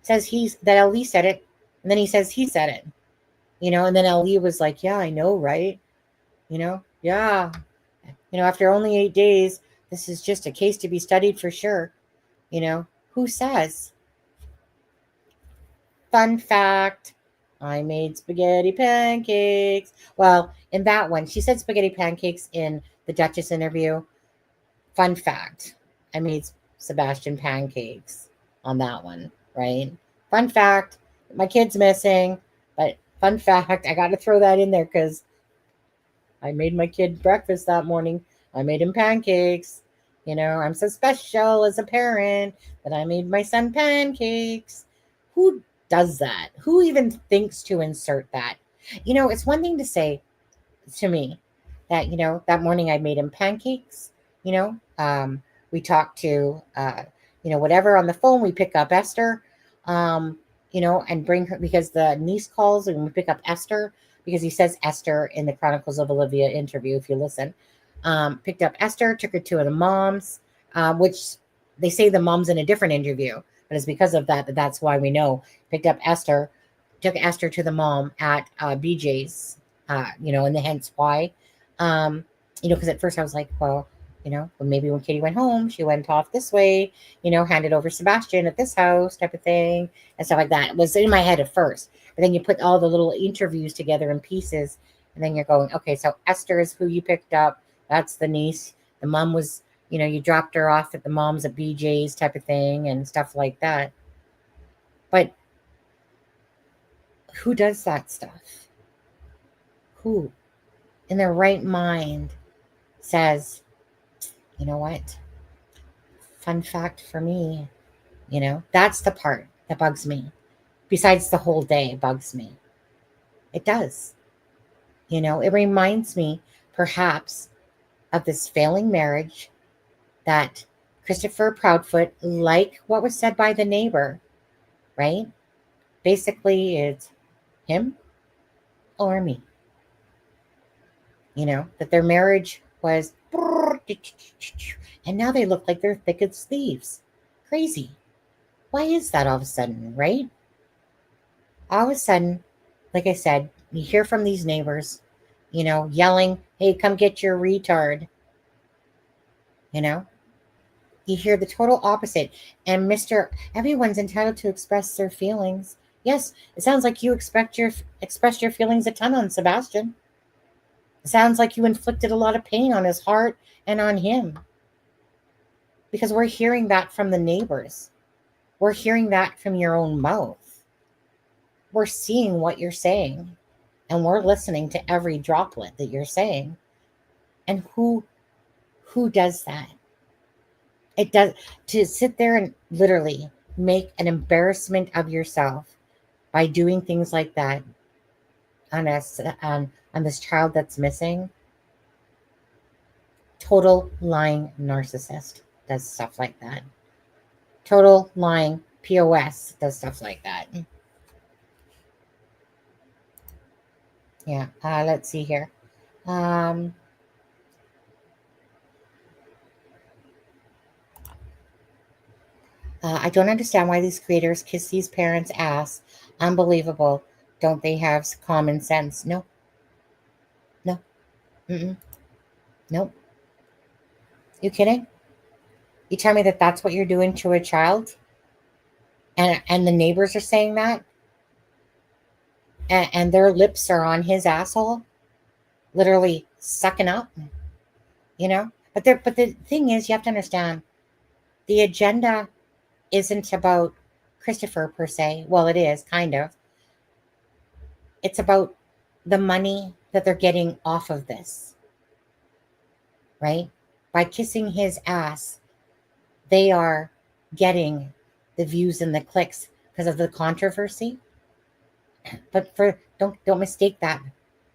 [SPEAKER 2] Says that Ali said it, and then he says he said it. And then Ali was like, yeah, I know, right? Yeah. After only 8 days, this is just a case to be studied for sure. Who says? Fun fact, I made spaghetti pancakes. Well, in that one, she said spaghetti pancakes in the Duchess interview. Fun fact, I made Sebastian pancakes on that one, right? Fun fact, my kid's missing, but fun fact, I got to throw that in there because I made my kid breakfast that morning. I made him pancakes. I'm so special as a parent that I made my son pancakes. Who does that? Who even thinks to insert that? It's one thing to say to me that, that morning I made him pancakes. We talked to, whatever on the phone. We pick up Esther, and bring her because the niece calls and we pick up Esther because he says Esther in the Chronicles of Olivia interview, if you listen. Picked up Esther, took her to the mom's, which they say the mom's in a different interview, but it's because of that that's why we know. Picked up Esther, took Esther to the mom at BJ's, and the hence why. Because at first I was like, well, maybe when Katie went home, she went off this way, handed over Sebastian at this house type of thing and stuff like that. It was in my head at first. But then you put all the little interviews together in pieces, and then you're going, okay, so Esther is who you picked up. That's the niece. The mom was, you dropped her off at the mom's at BJ's type of thing and stuff like that. But who does that stuff? Who in their right mind says, you know what? Fun fact for me, that's the part that bugs me. Besides the whole day bugs me. It does. It reminds me perhaps of this failing marriage that Christopher Proudfoot, like what was said by the neighbor, right? Basically, it's him or me. That their marriage was, and now they look like they're thick as thieves. Crazy. Why is that all of a sudden, right? All of a sudden, like I said, you hear from these neighbors, yelling, hey, come get your retard. You hear the total opposite. And everyone's entitled to express their feelings. Yes, it sounds like you expressed your feelings a ton on Sebastian. It sounds like you inflicted a lot of pain on his heart and on him. Because we're hearing that from the neighbors. We're hearing that from your own mouth. We're seeing what you're saying. And we're listening to every droplet that you're saying. And who does that? It does, to sit there and literally make an embarrassment of yourself by doing things like that on this child that's missing. Total lying narcissist does stuff like that. Total lying POS does stuff like that. Yeah, let's see here. I don't understand why these creators kiss these parents' ass. Unbelievable. Don't they have common sense? No. Nope. You kidding? You tell me that that's what you're doing to a child? And the neighbors are saying that? And their lips are on his asshole? Literally sucking up? But the thing is, you have to understand, the agenda isn't about Christopher per se. Well, it is kind of. It's about the money that they're getting off of this, right? By kissing his ass, they are getting the views and the clicks because of the controversy. But don't mistake that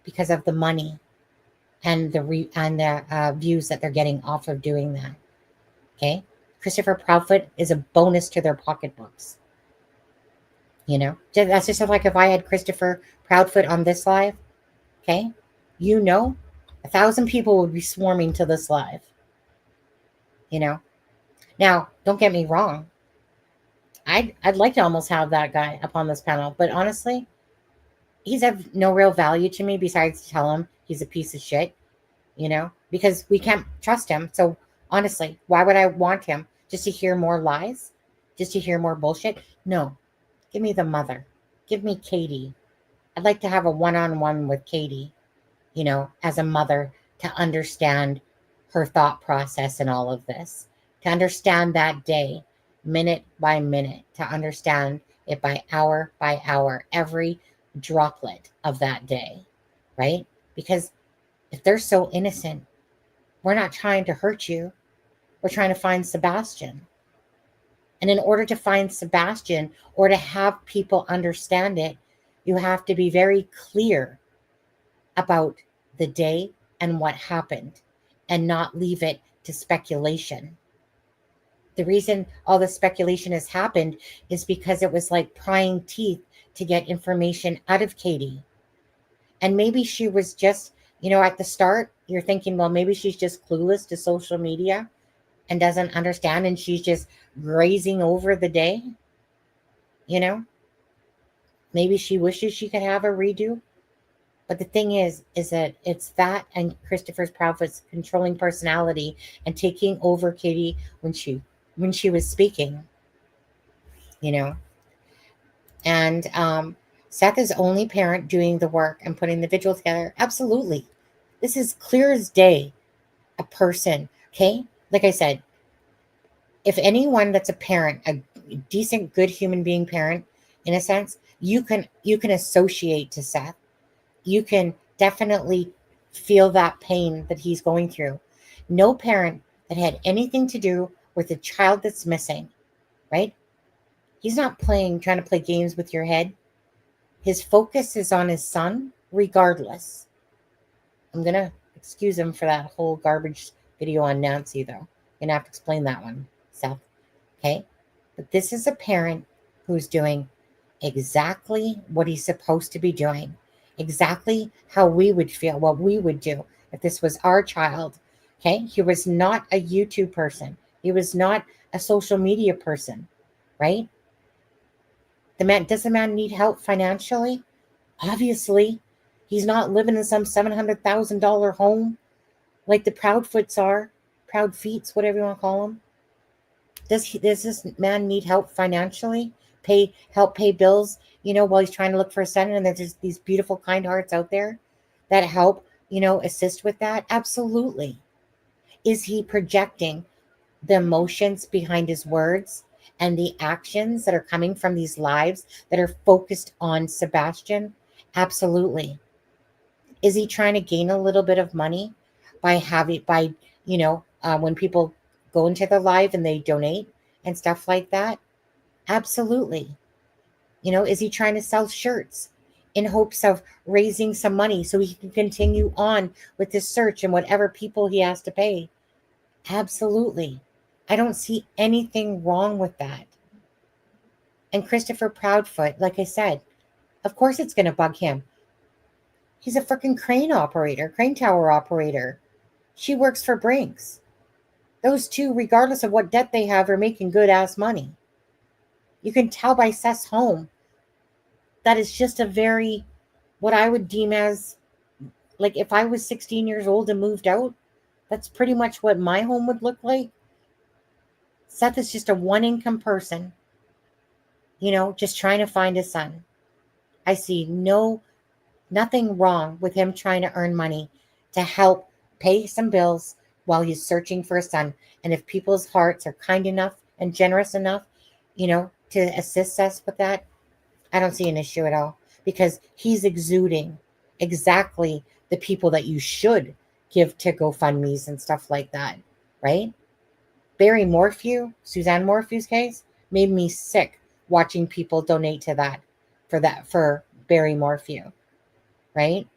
[SPEAKER 2] because of the money and the views that they're getting off of doing that. Okay, Christopher Proudfoot is a bonus to their pocketbooks. You know, that's just like if I had Christopher Proudfoot on this live. Okay, 1,000 people would be swarming to this live. You know, now don't get me wrong. I'd like to almost have that guy up on this panel, but honestly, he's of no real value to me besides to tell him he's a piece of shit, because we can't trust him. So honestly, why would I want him? Just to hear more lies? Just to hear more bullshit? No. Give me the mother. Give me Katie. I'd like to have a one-on-one with Katie, as a mother, to understand her thought process in all of this, to understand that day, minute by minute, to understand it by hour, every droplet of that day, right? Because if they're so innocent, we're not trying to hurt you. We're trying to find Sebastian. And in order to find Sebastian, or to have people understand it, you have to be very clear about the day and what happened, and not leave it to speculation. The reason all the speculation has happened is because it was like prying teeth to get information out of Katie. And maybe she was just, at the start, you're thinking, well, maybe she's just clueless to social media and doesn't understand, and she's just grazing over the day. Maybe she wishes she could have a redo. But the thing is that it's that and Christopher Proudfoot's controlling personality and taking over Katie when she was speaking, And Seth is only parent doing the work and putting the visual together. Absolutely. This is clear as day. A person, okay? Like I said, if anyone that's a parent, a decent, good human being parent, in a sense, you can associate to Seth. You can definitely feel that pain that he's going through. No parent that had anything to do with a child that's missing, right? He's not trying to play games with your head. His focus is on his son, regardless. I'm going to excuse him for that whole garbage video on Nancy, though. I'm going to have to explain that one, Seth. Okay? But this is a parent who's doing exactly what he's supposed to be doing. Exactly how we would feel, what we would do if this was our child. Okay? He was not a YouTube person. He was not a social media person, right? Does the man need help financially? Obviously. He's not living in some $700,000 home like the Proudfoots are. Proudfeets, whatever you want to call them. Does this man need help financially? Help pay bills, while he's trying to look for a son, and there's just these beautiful, kind hearts out there that help, assist with that? Absolutely. Is he projecting the emotions behind his words and the actions that are coming from these lives that are focused on Sebastian? Absolutely. Is he trying to gain a little bit of money by when people go into the live and they donate and stuff like that? Absolutely. Is he trying to sell shirts in hopes of raising some money so he can continue on with his search and whatever people he has to pay? Absolutely. I don't see anything wrong with that. And Christopher Proudfoot, like I said, of course it's going to bug him. He's a freaking crane tower operator. She works for Brinks. Those two, regardless of what debt they have, are making good ass money. You can tell by Seth's home that is just a very, what I would deem as, like if I was 16 years old and moved out, that's pretty much what my home would look like. Seth is just a one income person, just trying to find his son. I see nothing wrong with him trying to earn money to help pay some bills while he's searching for a son. And if people's hearts are kind enough and generous enough, to to assist us with that, I don't see an issue at all, because he's exuding exactly the people that you should give to GoFundMe's and stuff like that, right? Barry Morphew, Suzanne Morphew's case, made me sick watching people donate to that for Barry Morphew, right?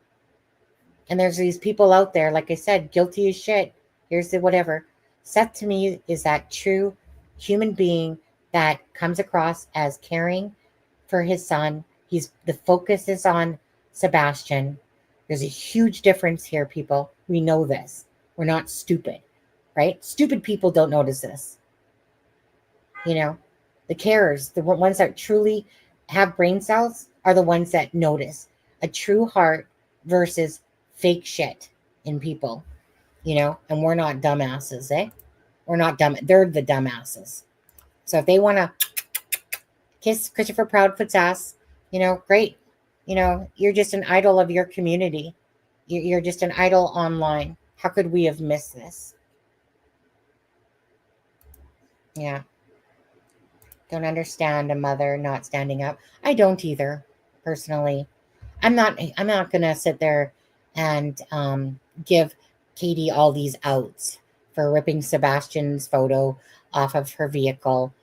[SPEAKER 2] And there's these people out there, like I said, guilty as shit. Here's the whatever. Seth, to me, is that true human being that comes across as caring for his son. The focus is on Sebastian. There's a huge difference here, people. We know this. We're not stupid, right? Stupid people don't notice this. You know, the carers, the ones that truly have brain cells, are the ones that notice a true heart versus fake shit in people, you know, and we're not dumbasses, eh? We're not dumb. They're the dumbasses. So if they want to kiss Christopher Proudfoot's ass, you know, great. You know, you're just an idol of your community. You're just an idol online. How could we have missed this? Yeah. Don't understand a mother not standing up. I don't either, personally. I'm not gonna sit there and give Katie all these outs for ripping Sebastian's photo off of her vehicle,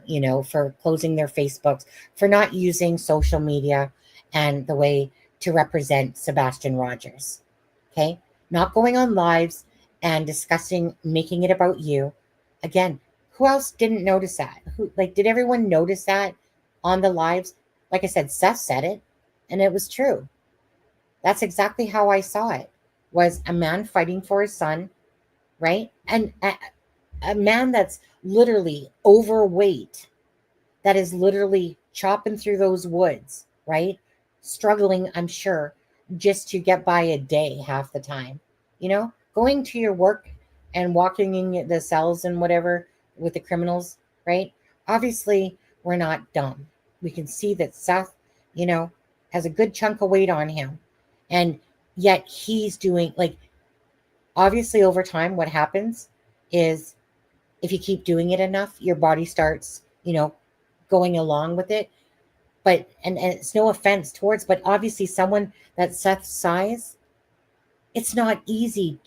[SPEAKER 2] you know, for closing their Facebooks, for not using social media and the way to represent Sebastian Rogers. Okay? Not going on lives and discussing, making it about you. Again, who else didn't notice that? Did everyone notice that on the lives? Like I said, Seth said it, and it was true. That's exactly how I saw it. Was a man fighting for his son, right? And a man that's literally overweight, that is literally chopping through those woods, right? Struggling, I'm sure, just to get by a day half the time. You know, going to your work and walking in the cells and whatever with the criminals, right? Obviously, we're not dumb. We can see that Seth, you know, has a good chunk of weight on him. And yet he's doing, like, obviously over time, what happens is if you keep doing it enough, your body starts, you know, going along with it. But, and it's no offense towards, but obviously someone that's Seth's size, it's not easy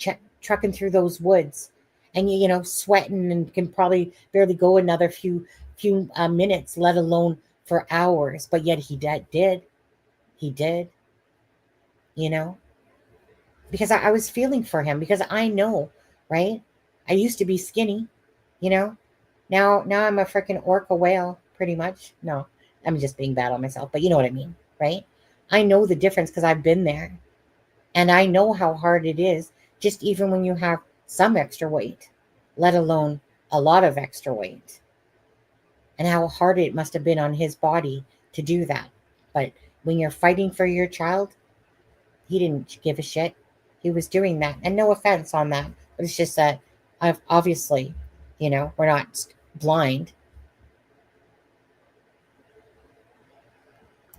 [SPEAKER 2] trucking through those woods and, you know, sweating and can probably barely go another few minutes, let alone for hours. But yet he did, you know, because I was feeling for him, because I know, right? I used to be skinny, you know, now I'm a freaking orca whale, pretty much. No, I'm just being bad on myself, but you know what I mean, right? I know the difference because I've been there, and I know how hard it is, just even when you have some extra weight, let alone a lot of extra weight, and how hard it must have been on his body to do that. But when you're fighting for your child, he didn't give a shit. He was doing that, and no offense on that, but it's just that obviously, you know, we're not blind.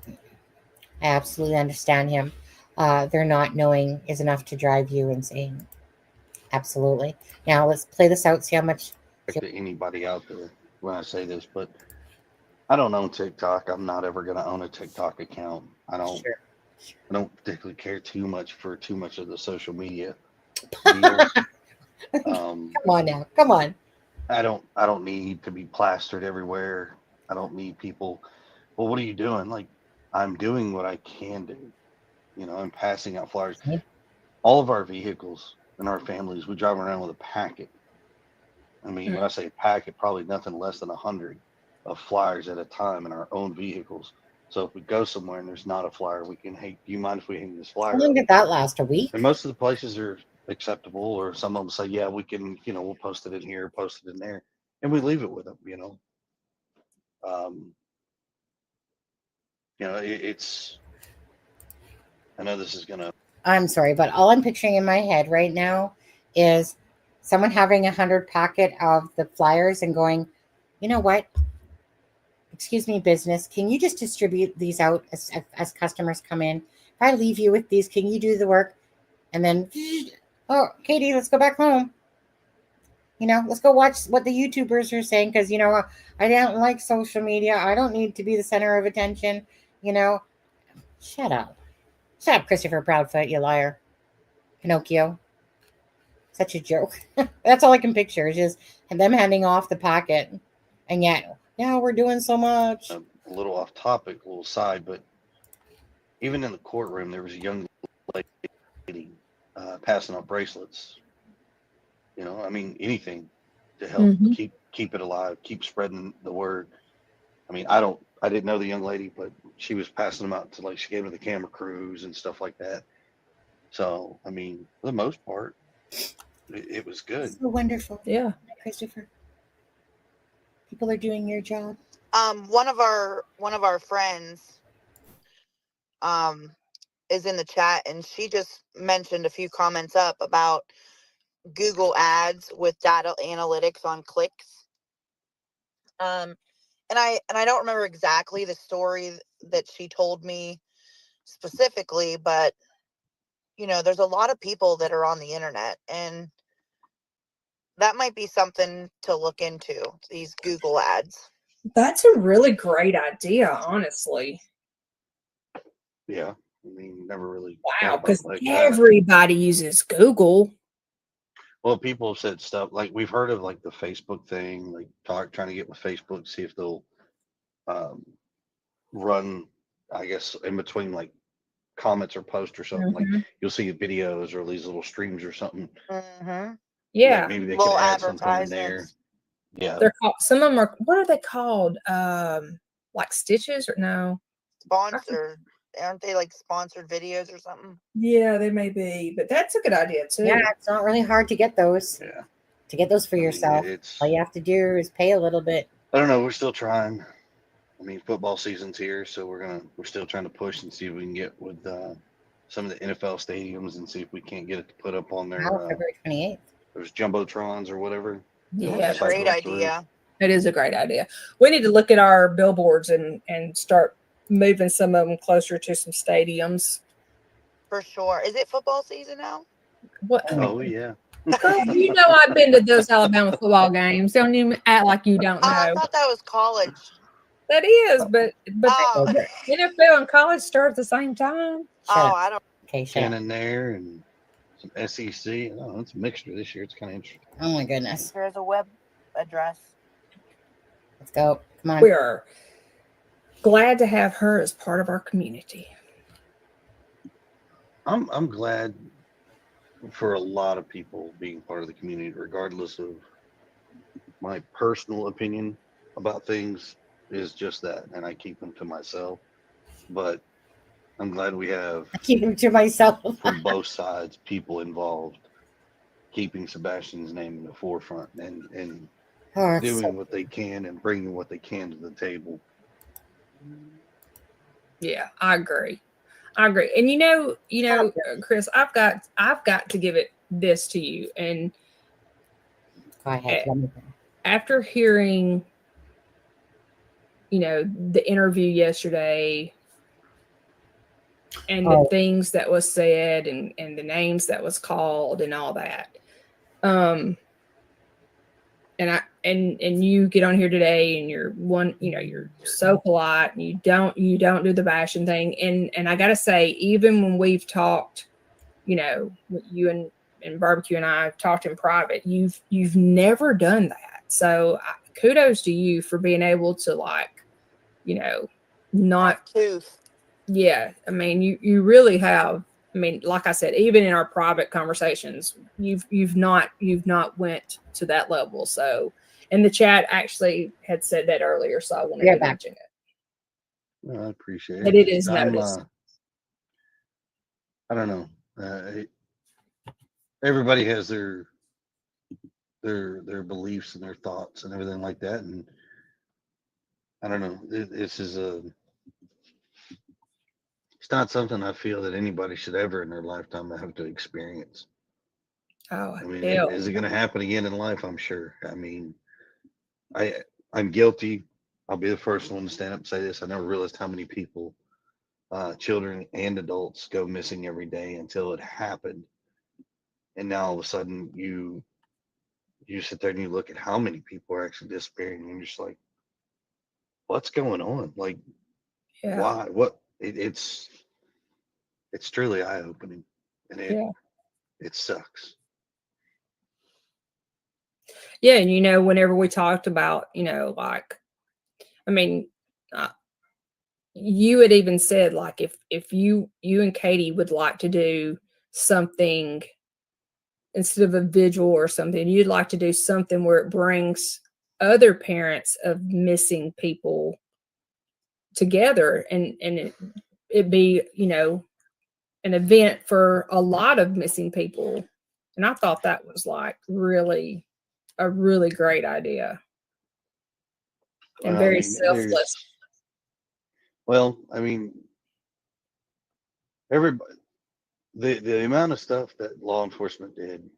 [SPEAKER 2] I absolutely understand him. They're not knowing is enough to drive you insane. Absolutely. Now let's play this out, see how much.
[SPEAKER 4] To anybody out there when I say this, but I don't own TikTok. I'm not ever going to own a TikTok account. I don't particularly care too much for too much of the social media deal.
[SPEAKER 2] Come on now. Come on.
[SPEAKER 4] I don't need to be plastered everywhere. I don't need people. Well, what are you doing? Like, I'm doing what I can do. You know, I'm passing out flyers.
[SPEAKER 2] Yeah.
[SPEAKER 4] All of our vehicles and our families, we drive around with a packet. I mean, when I say packet, probably nothing less than 100 of flyers at a time in our own vehicles. So if we go somewhere and there's not a flyer, we can, hey, do you mind if we hang this flyer?
[SPEAKER 2] How long did that last? A week?
[SPEAKER 4] And most of the places are acceptable, or some of them say, yeah, we can, you know, we'll post it in here, post it in there, and we leave it with them, you know. You know, it's, I know this is gonna.
[SPEAKER 2] I'm sorry, but all I'm picturing in my head right now is someone having 100 packet of the flyers and going, you know what? Excuse me, business. Can you just distribute these out as customers come in? If I leave you with these, can you do the work? And then, oh, Katie, let's go back home. Let's go watch what the YouTubers are saying because I don't like social media. I don't need to be the center of attention. You know, shut up, Christopher Proudfoot, you liar, Pinocchio. Such a joke. That's all I can picture is just them handing off the packet, and yet, yeah, we're doing so much.
[SPEAKER 4] A little off topic, a little side, but even in the courtroom, there was a young lady passing out bracelets. I mean, anything to help keep it alive, keep spreading the word. I mean, I didn't know the young lady, but she was passing them out to she gave them to the camera crews and stuff like that. So, I mean, for the most part, it was good.
[SPEAKER 2] So wonderful.
[SPEAKER 3] Yeah.
[SPEAKER 2] Christopher. People are doing your job.
[SPEAKER 5] One of our friends is in the chat, and she just mentioned a few comments up about Google ads with data analytics on clicks. And I don't remember exactly the story that she told me specifically, but there's a lot of people that are on the internet, and that might be something to look into, these Google ads.
[SPEAKER 3] That's a really great idea, honestly.
[SPEAKER 4] Yeah. I mean, never really.
[SPEAKER 3] Wow, because everybody uses Google.
[SPEAKER 4] Well, people have said stuff like we've heard of the Facebook thing, trying to get with Facebook, see if they'll run, I guess, in between comments or posts or something. You'll see videos or these little streams or something.
[SPEAKER 3] Yeah,
[SPEAKER 4] maybe they could add something in there. Yeah,
[SPEAKER 3] they're called. Some of them are. What are they called? Like stitches or no?
[SPEAKER 5] Sponsored. Aren't they sponsored videos or something?
[SPEAKER 3] Yeah, they may be, but that's a good idea too.
[SPEAKER 2] Yeah, it's not really hard to get those.
[SPEAKER 4] Yeah.
[SPEAKER 2] To get those for yourself. All you have to do is pay a little bit.
[SPEAKER 4] I don't know. We're still trying. I mean, football season's here, so we're still trying to push and see if we can get with some of the NFL stadiums and see if we can't get it to put up on their
[SPEAKER 2] February 28th.
[SPEAKER 4] There's jumbotrons or whatever.
[SPEAKER 3] Yeah,
[SPEAKER 5] that's a great idea.
[SPEAKER 3] It is a great idea. We need to look at our billboards and start moving some of them closer to some stadiums.
[SPEAKER 5] For sure. Is it football season now?
[SPEAKER 3] What?
[SPEAKER 4] Oh yeah.
[SPEAKER 3] I've been to those Alabama football games. Don't even act like you don't know.
[SPEAKER 5] I thought that was college.
[SPEAKER 3] That is, but the NFL and college start at the same time.
[SPEAKER 5] I don't.
[SPEAKER 2] Okay,
[SPEAKER 4] Shannon there and some SEC. Oh, it's a mixture this year. It's kind of interesting.
[SPEAKER 2] Oh my goodness.
[SPEAKER 5] There's a web address.
[SPEAKER 2] Let's go. Come on.
[SPEAKER 3] We are glad to have her as part of our community.
[SPEAKER 4] I'm glad for a lot of people being part of the community, regardless of my personal opinion about things. Is just that, and I keep them to myself. But I'm glad we have
[SPEAKER 2] I keep them to myself
[SPEAKER 4] from both sides, people involved, keeping Sebastian's name in the forefront and doing what they can and bringing what they can to the table.
[SPEAKER 3] Yeah, I agree. And Chris, I've got to give it this to you. And
[SPEAKER 2] go ahead.
[SPEAKER 3] After hearing the interview yesterday and the things that was said and the names that was called and all that. And you get on here today and you're so polite and you don't do the bashing thing. And I got to say, even when we've talked, you and Barbecue and I have talked in private, you've never done that. So kudos to you for being able to not
[SPEAKER 5] tooth.
[SPEAKER 3] Yeah. I mean, you really have. I mean, like I said, even in our private conversations, you've not went to that level. So, and the chat actually had said that earlier, so I wanted to mention it.
[SPEAKER 4] Well, I appreciate it.
[SPEAKER 3] But it is noticed.
[SPEAKER 4] I don't know. Everybody has their beliefs and their thoughts and everything like that, and I don't know. It's not something I feel that anybody should ever in their lifetime have to experience.
[SPEAKER 3] Oh,
[SPEAKER 4] I mean, is it going to happen again in life? I'm sure. I mean, I'm guilty. I'll be the first one to stand up and say this. I never realized how many people, children and adults, go missing every day until it happened. And now all of a sudden you you sit there and you look at how many people are actually disappearing, and you're just like, what's going on? Like,
[SPEAKER 3] Yeah.
[SPEAKER 4] why? What? It's truly eye opening, and it sucks.
[SPEAKER 3] Yeah. And, whenever we talked about, like, I mean, you had even said, like, if you and Katie would like to do something instead of a vigil or something, you'd like to do something where it brings other parents of missing people together, and it be, an event for a lot of missing people. And I thought that was like really a really great idea and
[SPEAKER 4] Well, I
[SPEAKER 3] very
[SPEAKER 4] mean,
[SPEAKER 3] selfless.
[SPEAKER 4] Everybody, the amount of stuff that law enforcement did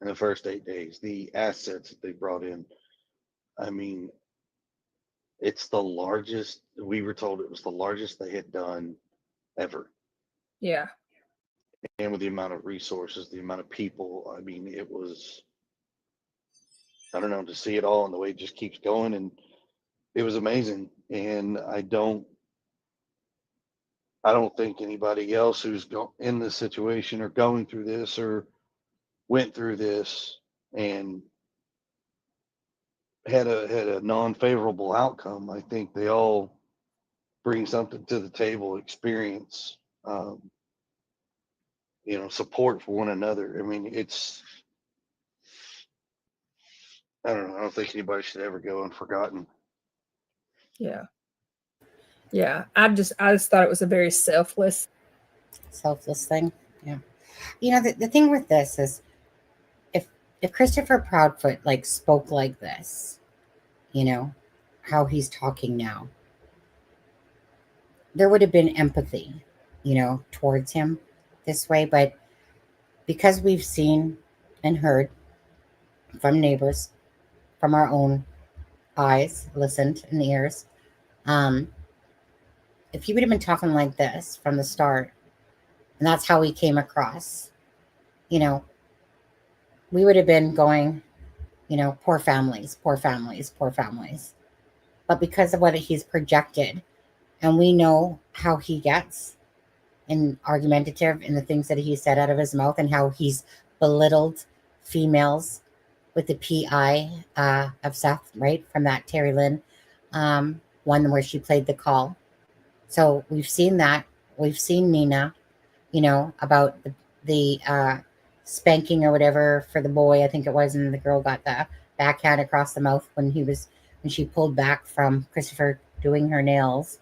[SPEAKER 4] in the first 8 days, the assets that they brought in, I mean, it's the largest. We were told it was the largest they had done ever.
[SPEAKER 3] Yeah.
[SPEAKER 4] And with the amount of resources, the amount of people, I mean, it was, I don't know, to see it all and the way it just keeps going. And it was amazing. And I don't think anybody else who's in this situation or going through this or went through this and had a non-favorable outcome. I think they all bring something to the table, experience, support for one another. I memean, I don't know. I don't think anybody should ever go unforgotten.
[SPEAKER 3] Yeah. Yeah. I just thought it was a very selfless
[SPEAKER 2] thing. Yeah. The thing with this is, if Christopher Proudfoot spoke like this, how he's talking now, there would have been empathy, towards him this way. But because we've seen and heard from neighbors, from our own eyes, listened and ears, if he would have been talking like this from the start, and that's how he came across, we would have been going, poor families, poor families, poor families. But because of what he's projected, and we know how he gets and argumentative in the things that he said out of his mouth, and how he's belittled females with the PI of Seth, right, from that Terry Lynn one where she played the call. So we've seen that. We've seen Nina, about the spanking or whatever for the boy, I think it was, and the girl got the backhand across the mouth when she pulled back from Christopher doing her nails.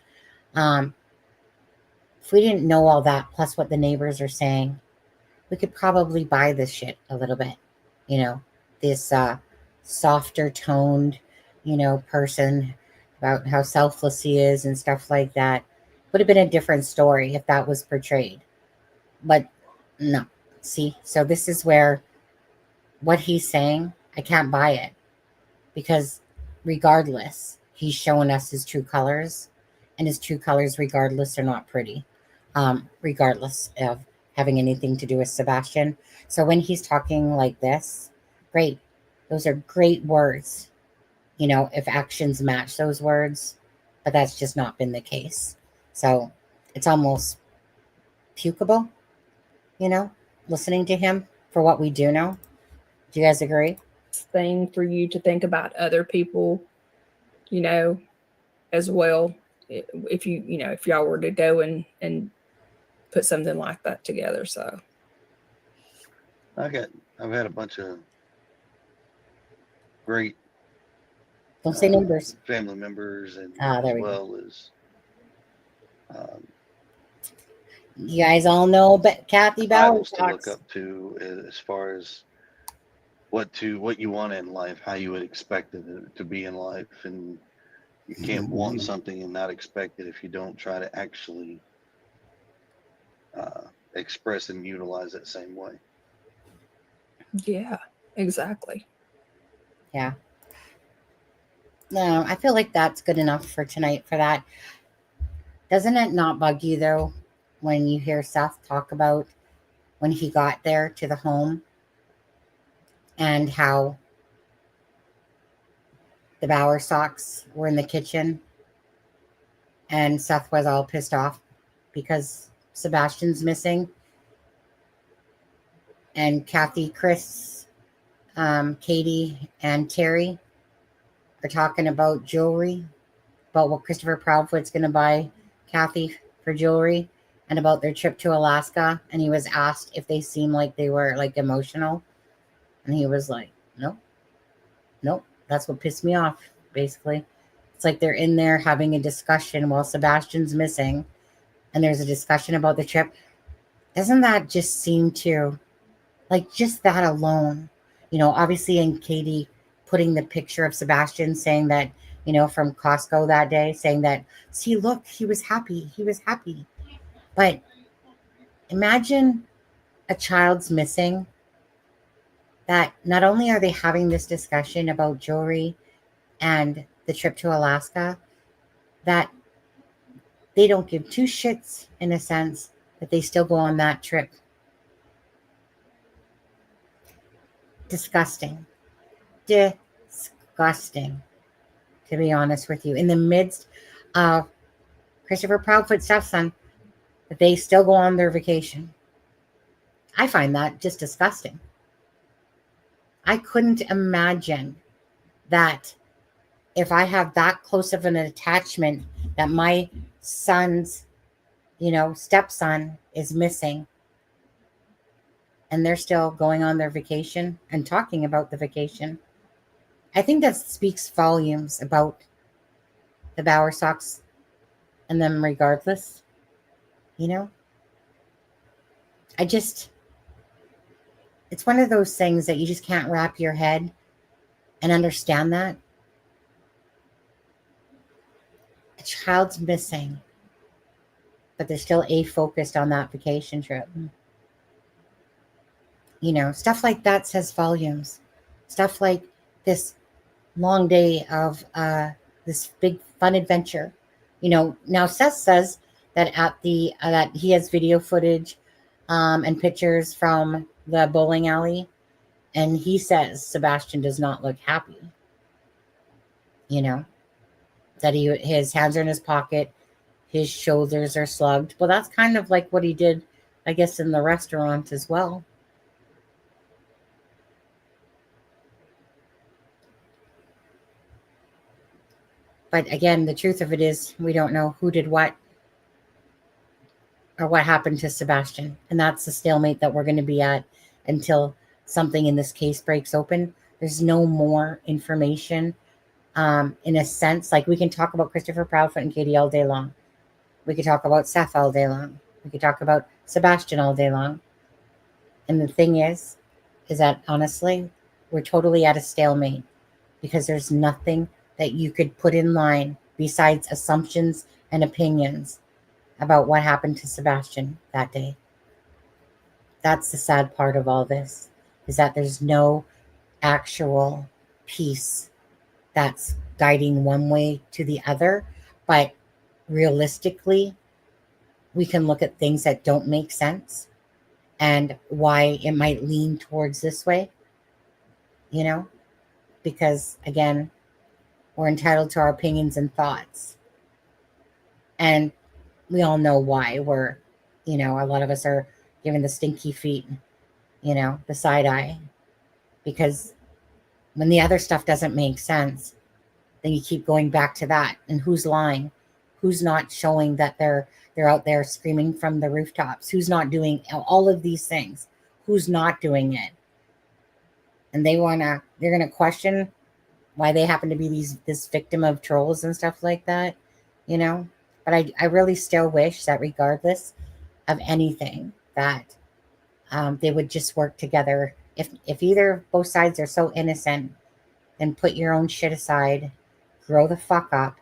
[SPEAKER 2] If we didn't know all that, plus what the neighbors are saying, we could probably buy this shit a little bit. This softer toned, person about how selfless he is and stuff like that. Would have been a different story if that was portrayed. But no. See, so this is where what he's saying, I can't buy it. Because regardless, he's showing us his true colors. And his true colors, regardless, are not pretty. Regardless of having anything to do with Sebastian. So when he's talking like this, great. Those are great words, if actions match those words. But that's just not been the case. So it's almost pukeable, listening to him for what we do know. Do you guys agree?
[SPEAKER 3] thing for you to think about other people, as well. If if y'all were to go and put something like that together. So
[SPEAKER 4] I've had a bunch of great
[SPEAKER 2] Don't say numbers.
[SPEAKER 4] family members, and
[SPEAKER 2] there
[SPEAKER 4] as
[SPEAKER 2] we go.
[SPEAKER 4] well as
[SPEAKER 2] You guys all know but Kathy Bauer
[SPEAKER 4] idols to look
[SPEAKER 2] talks.
[SPEAKER 4] up to as far as what you want in life, how you would expect it to be in life, and you can't want something and not expect it if you don't try to actually express and utilize it same way.
[SPEAKER 3] yeah, exactly.
[SPEAKER 2] Yeah. No, I feel like that's good enough for tonight for that. Doesn't it not bug you, though, when you hear Seth talk about when he got there to the home and how the Bauer socks were in the kitchen, and Seth was all pissed off because Sebastian's missing. And Kathy, Chris, Katie, and Terry are talking about jewelry, about what Christopher Proudfoot's going to buy Kathy for jewelry, and about their trip to Alaska. And he was asked if they seemed like they were like emotional. And he was like, nope. That's what pissed me off, basically. It's like they're in there having a discussion while Sebastian's missing, and there's a discussion about the trip. Doesn't that just seem to, like, just that alone, obviously, and Katie putting the picture of Sebastian saying that, from Costco that day, saying that, see, look, he was happy. But imagine a child's missing, that not only are they having this discussion about jewelry and the trip to Alaska, that they don't give two shits, in a sense, that they still go on that trip. Disgusting, to be honest with you. In the midst of Christopher Proudfoot's stepson, that they still go on their vacation. I find that just disgusting. I couldn't imagine that if I have that close of an attachment that my son's, stepson is missing, and they're still going on their vacation and talking about the vacation. I think that speaks volumes about the Bauer Sox and them regardless. It's one of those things that you just can't wrap your head and understand that. A child's missing, but they're still focused on that vacation trip. Stuff like that says volumes. Stuff like this long day of this big fun adventure. Now Seth says that at the that he has video footage and pictures from the bowling alley, and he says Sebastian does not look happy. That his hands are in his pocket, his shoulders are slugged. Well, that's kind of like what he did, I guess, in the restaurant as well. But again, the truth of it is we don't know who did what or what happened to Sebastian. And that's the stalemate that we're going to be at until something in this case breaks open. There's no more information. In a sense, like we can talk about Christopher Proudfoot and Katie all day long. We could talk about Seth all day long. We could talk about Sebastian all day long. And the thing is that honestly, we're totally at a stalemate because there's nothing that you could put in line besides assumptions and opinions about what happened to Sebastian that day. That's the sad part of all this, is that there's no actual piece that's guiding one way to the other. But realistically, we can look at things that don't make sense and why it might lean towards this way, because again, we're entitled to our opinions and thoughts. And we all know why we're, a lot of us are giving the stinky feet, the side eye, because when the other stuff doesn't make sense, then you keep going back to that. And who's lying? Who's not showing that they're out there screaming from the rooftops? Who's not doing all of these things? Who's not doing it? And they're going to question why they happen to be this victim of trolls and stuff like that, But I really still wish that regardless of anything, that they would just work together. If either both sides are so innocent, then put your own shit aside, grow the fuck up,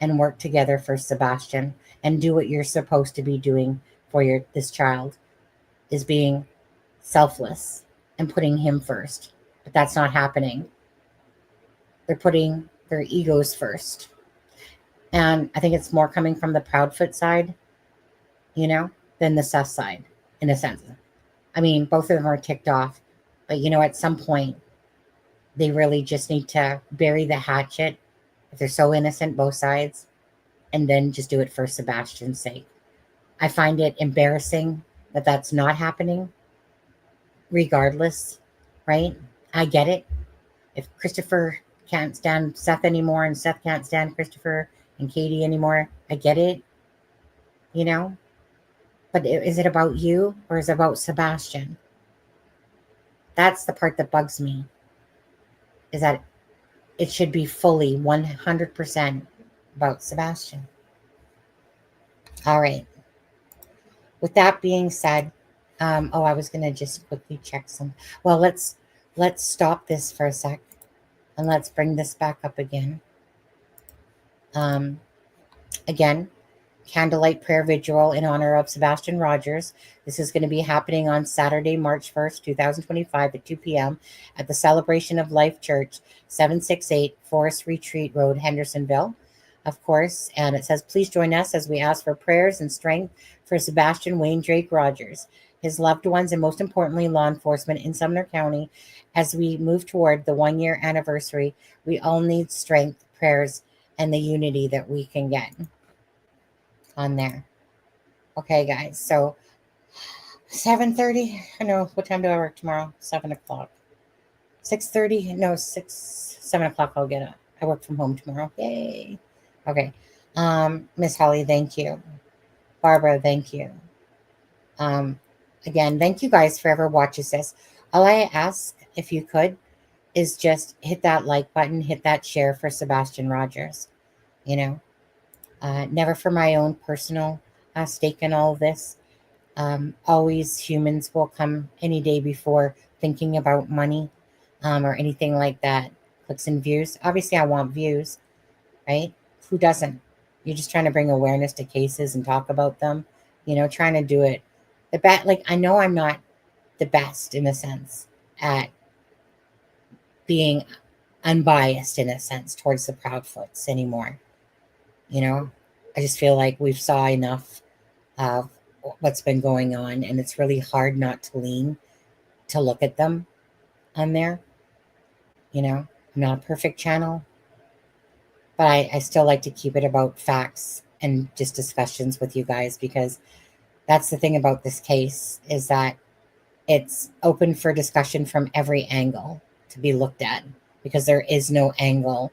[SPEAKER 2] and work together for Sebastian, and do what you're supposed to be doing for this child, is being selfless and putting him first. But that's not happening. They're putting their egos first. And I think it's more coming from the Proudfoot side, than the Seth side, in a sense. I mean, both of them are ticked off. But, at some point, they really just need to bury the hatchet if they're so innocent, both sides, and then just do it for Sebastian's sake. I find it embarrassing that that's not happening, regardless, right? I get it. If Christopher can't stand Seth anymore and Seth can't stand Christopher and Katie anymore, I get it, you know? But is it about you or is it about Sebastian? That's the part that bugs me, is that it should be fully 100% about Sebastian. All right. With that being said, I was gonna just quickly check some. Well, let's stop this for a sec, and let's bring this back up again. Again, candlelight prayer vigil in honor of Sebastian Rogers. This is going to be happening on Saturday, March 1st, 2025 at 2 p.m. at the Celebration of Life Church, 768 Forest Retreat Road, Hendersonville, of course. And it says, please join us as we ask for prayers and strength for Sebastian Wayne Drake Rogers, his loved ones, and most importantly, law enforcement in Sumner County. As we move toward the 1-year anniversary, we all need strength, prayers, and the unity that we can get on there. Okay, guys. So 7:30. I know, what time do I work tomorrow? 7 o'clock. 6:30. No, 7 o'clock. I'll get up. I work from home tomorrow. Yay. Okay. Miss Holly, thank you. Barbara, thank you. Again, thank you guys for ever watches this. All I ask, if you could, is just hit that like button, hit that share for Sebastian Rogers. You know, never for my own personal stake in all of this. Always humans will come any day before thinking about money or anything like that. Clicks and views. Obviously, I want views, right? Who doesn't? You're just trying to bring awareness to cases and talk about them. You know, trying to do it. Like, I know I'm not the best in a sense at being unbiased in a sense towards the Proudfoots anymore. You know, I just feel like we've saw enough of what's been going on, and it's really hard not to lean to look at them on there. You know, I'm not a perfect channel, but I still like to keep it about facts and just discussions with you guys, because that's the thing about this case, is that it's open for discussion from every angle to be looked at, because there is no angle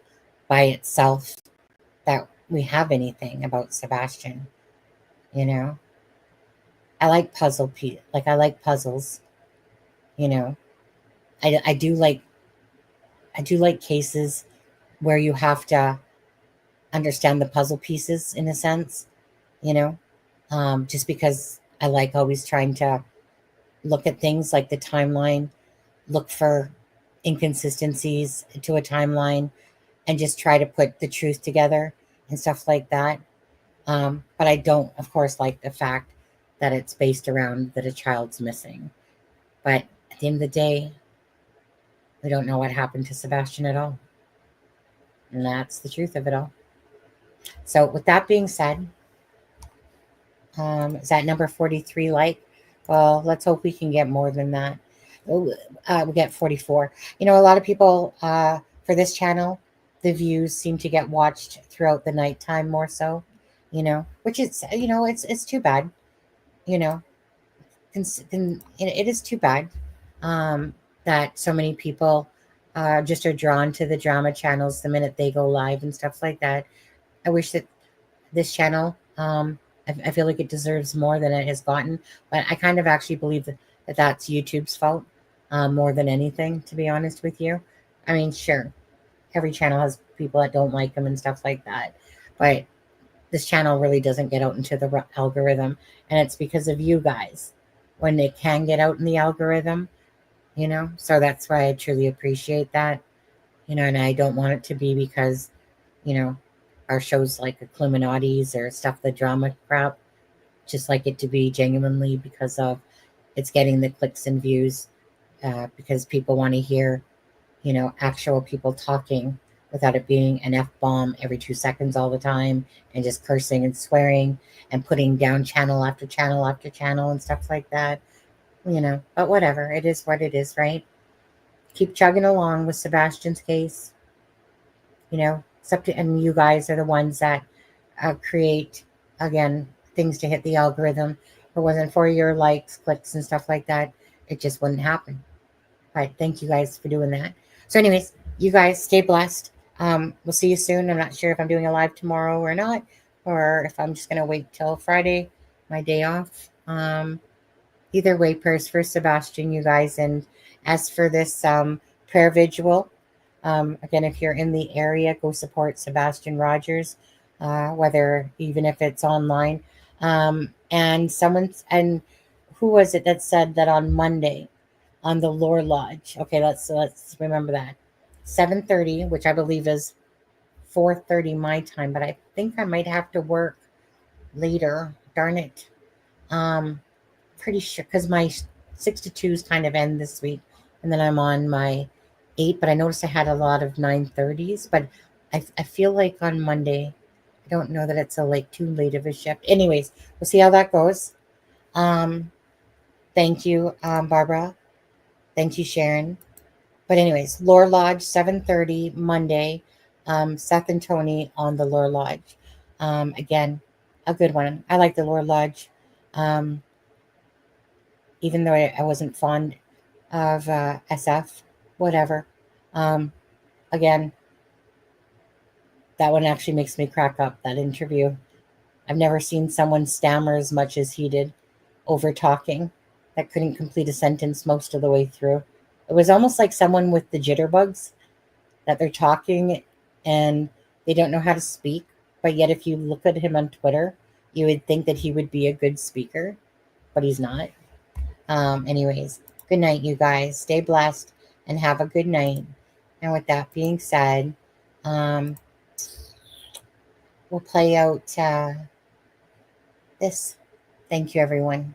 [SPEAKER 2] by itself that we have anything about Sebastian. You know, I like I like puzzles. You know, I do like cases where you have to understand the puzzle pieces in a sense. You know, just because I like always trying to look at things like the timeline, look for inconsistencies to a timeline, and just try to put the truth together and stuff like that. But I don't, of course, like the fact that it's based around that a child's missing. But at the end of the day, we don't know what happened to Sebastian at all. And that's the truth of it all. So with that being said, is that number 43 like? Well, let's hope we can get more than that. We get 44. You know, a lot of people for this channel, the views seem to get watched throughout the nighttime more so, you know, which is, you know, it's too bad, you know, it is too bad that so many people just are drawn to the drama channels the minute they go live and stuff like that. I wish that this channel, I feel like it deserves more than it has gotten, but I kind of actually believe that that's YouTube's fault more than anything, to be honest with you. I mean, sure, every channel has people that don't like them and stuff like that, but this channel really doesn't get out into the algorithm, and it's because of you guys when it can get out in the algorithm, you know. So that's why I truly appreciate that, you know. And I don't want it to be because, you know, our shows like Illuminati's or stuff, the drama crap, just like it to be genuinely because of it's getting the clicks and views, because people want to hear, you know, actual people talking without it being an F-bomb every 2 seconds all the time and just cursing and swearing and putting down channel after channel after channel and stuff like that, you know. But whatever, it is what it is, right? keep chugging along with Sebastian's case. You know, and you guys are the ones that create, again, things to hit the algorithm. If it wasn't for your likes, clicks, and stuff like that, it just wouldn't happen. But thank you guys for doing that. So anyways, you guys stay blessed. We'll see you soon. I'm not sure if I'm doing a live tomorrow or not, or if I'm just going to wait till Friday, my day off. Either way, prayers for Sebastian, you guys. And as for this prayer vigil, again, if you're in the area, go support Sebastian Rogers, whether even if it's online. And who was it that said that on Monday on the Lore Lodge? Okay, let's remember that 7:30, which I believe is 4:30 my time, but I think I might have to work later. Darn it. Pretty sure because my 6 to 2s kind of end this week, and then I'm on my 8. But I noticed I had a lot of 9:30s. But I feel like on Monday, I don't know that it's too late of a shift. Anyways, we'll see how that goes. Thank you, Barbara. Thank you, Sharon. But anyways, Lore Lodge 7:30 Monday. Seth and Tony on the Lore Lodge. Again, a good one. I like the Lore Lodge. Even though I wasn't fond of SF, whatever. Again, that one actually makes me crack up, that interview. I've never seen someone stammer as much as he did over talking, that couldn't complete a sentence most of the way through. It was almost like someone with the jitterbugs, that they're talking and they don't know how to speak. But yet if you look at him on Twitter, you would think that he would be a good speaker, but he's not. Anyways, good night, you guys. Stay blessed and have a good night. And with that being said, we'll play out this. Thank you, everyone.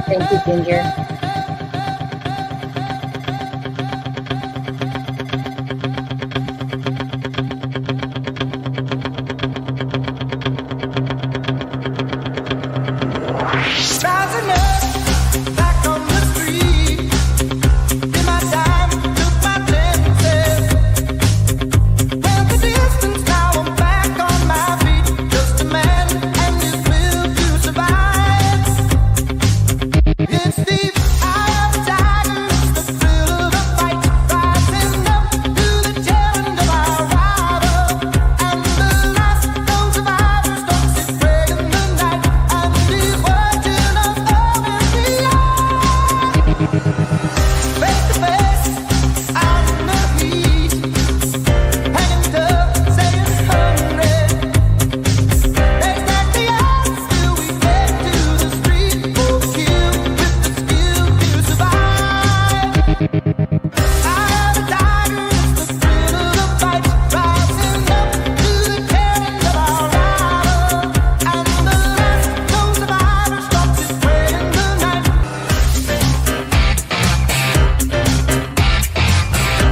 [SPEAKER 2] Thank you, Ginger.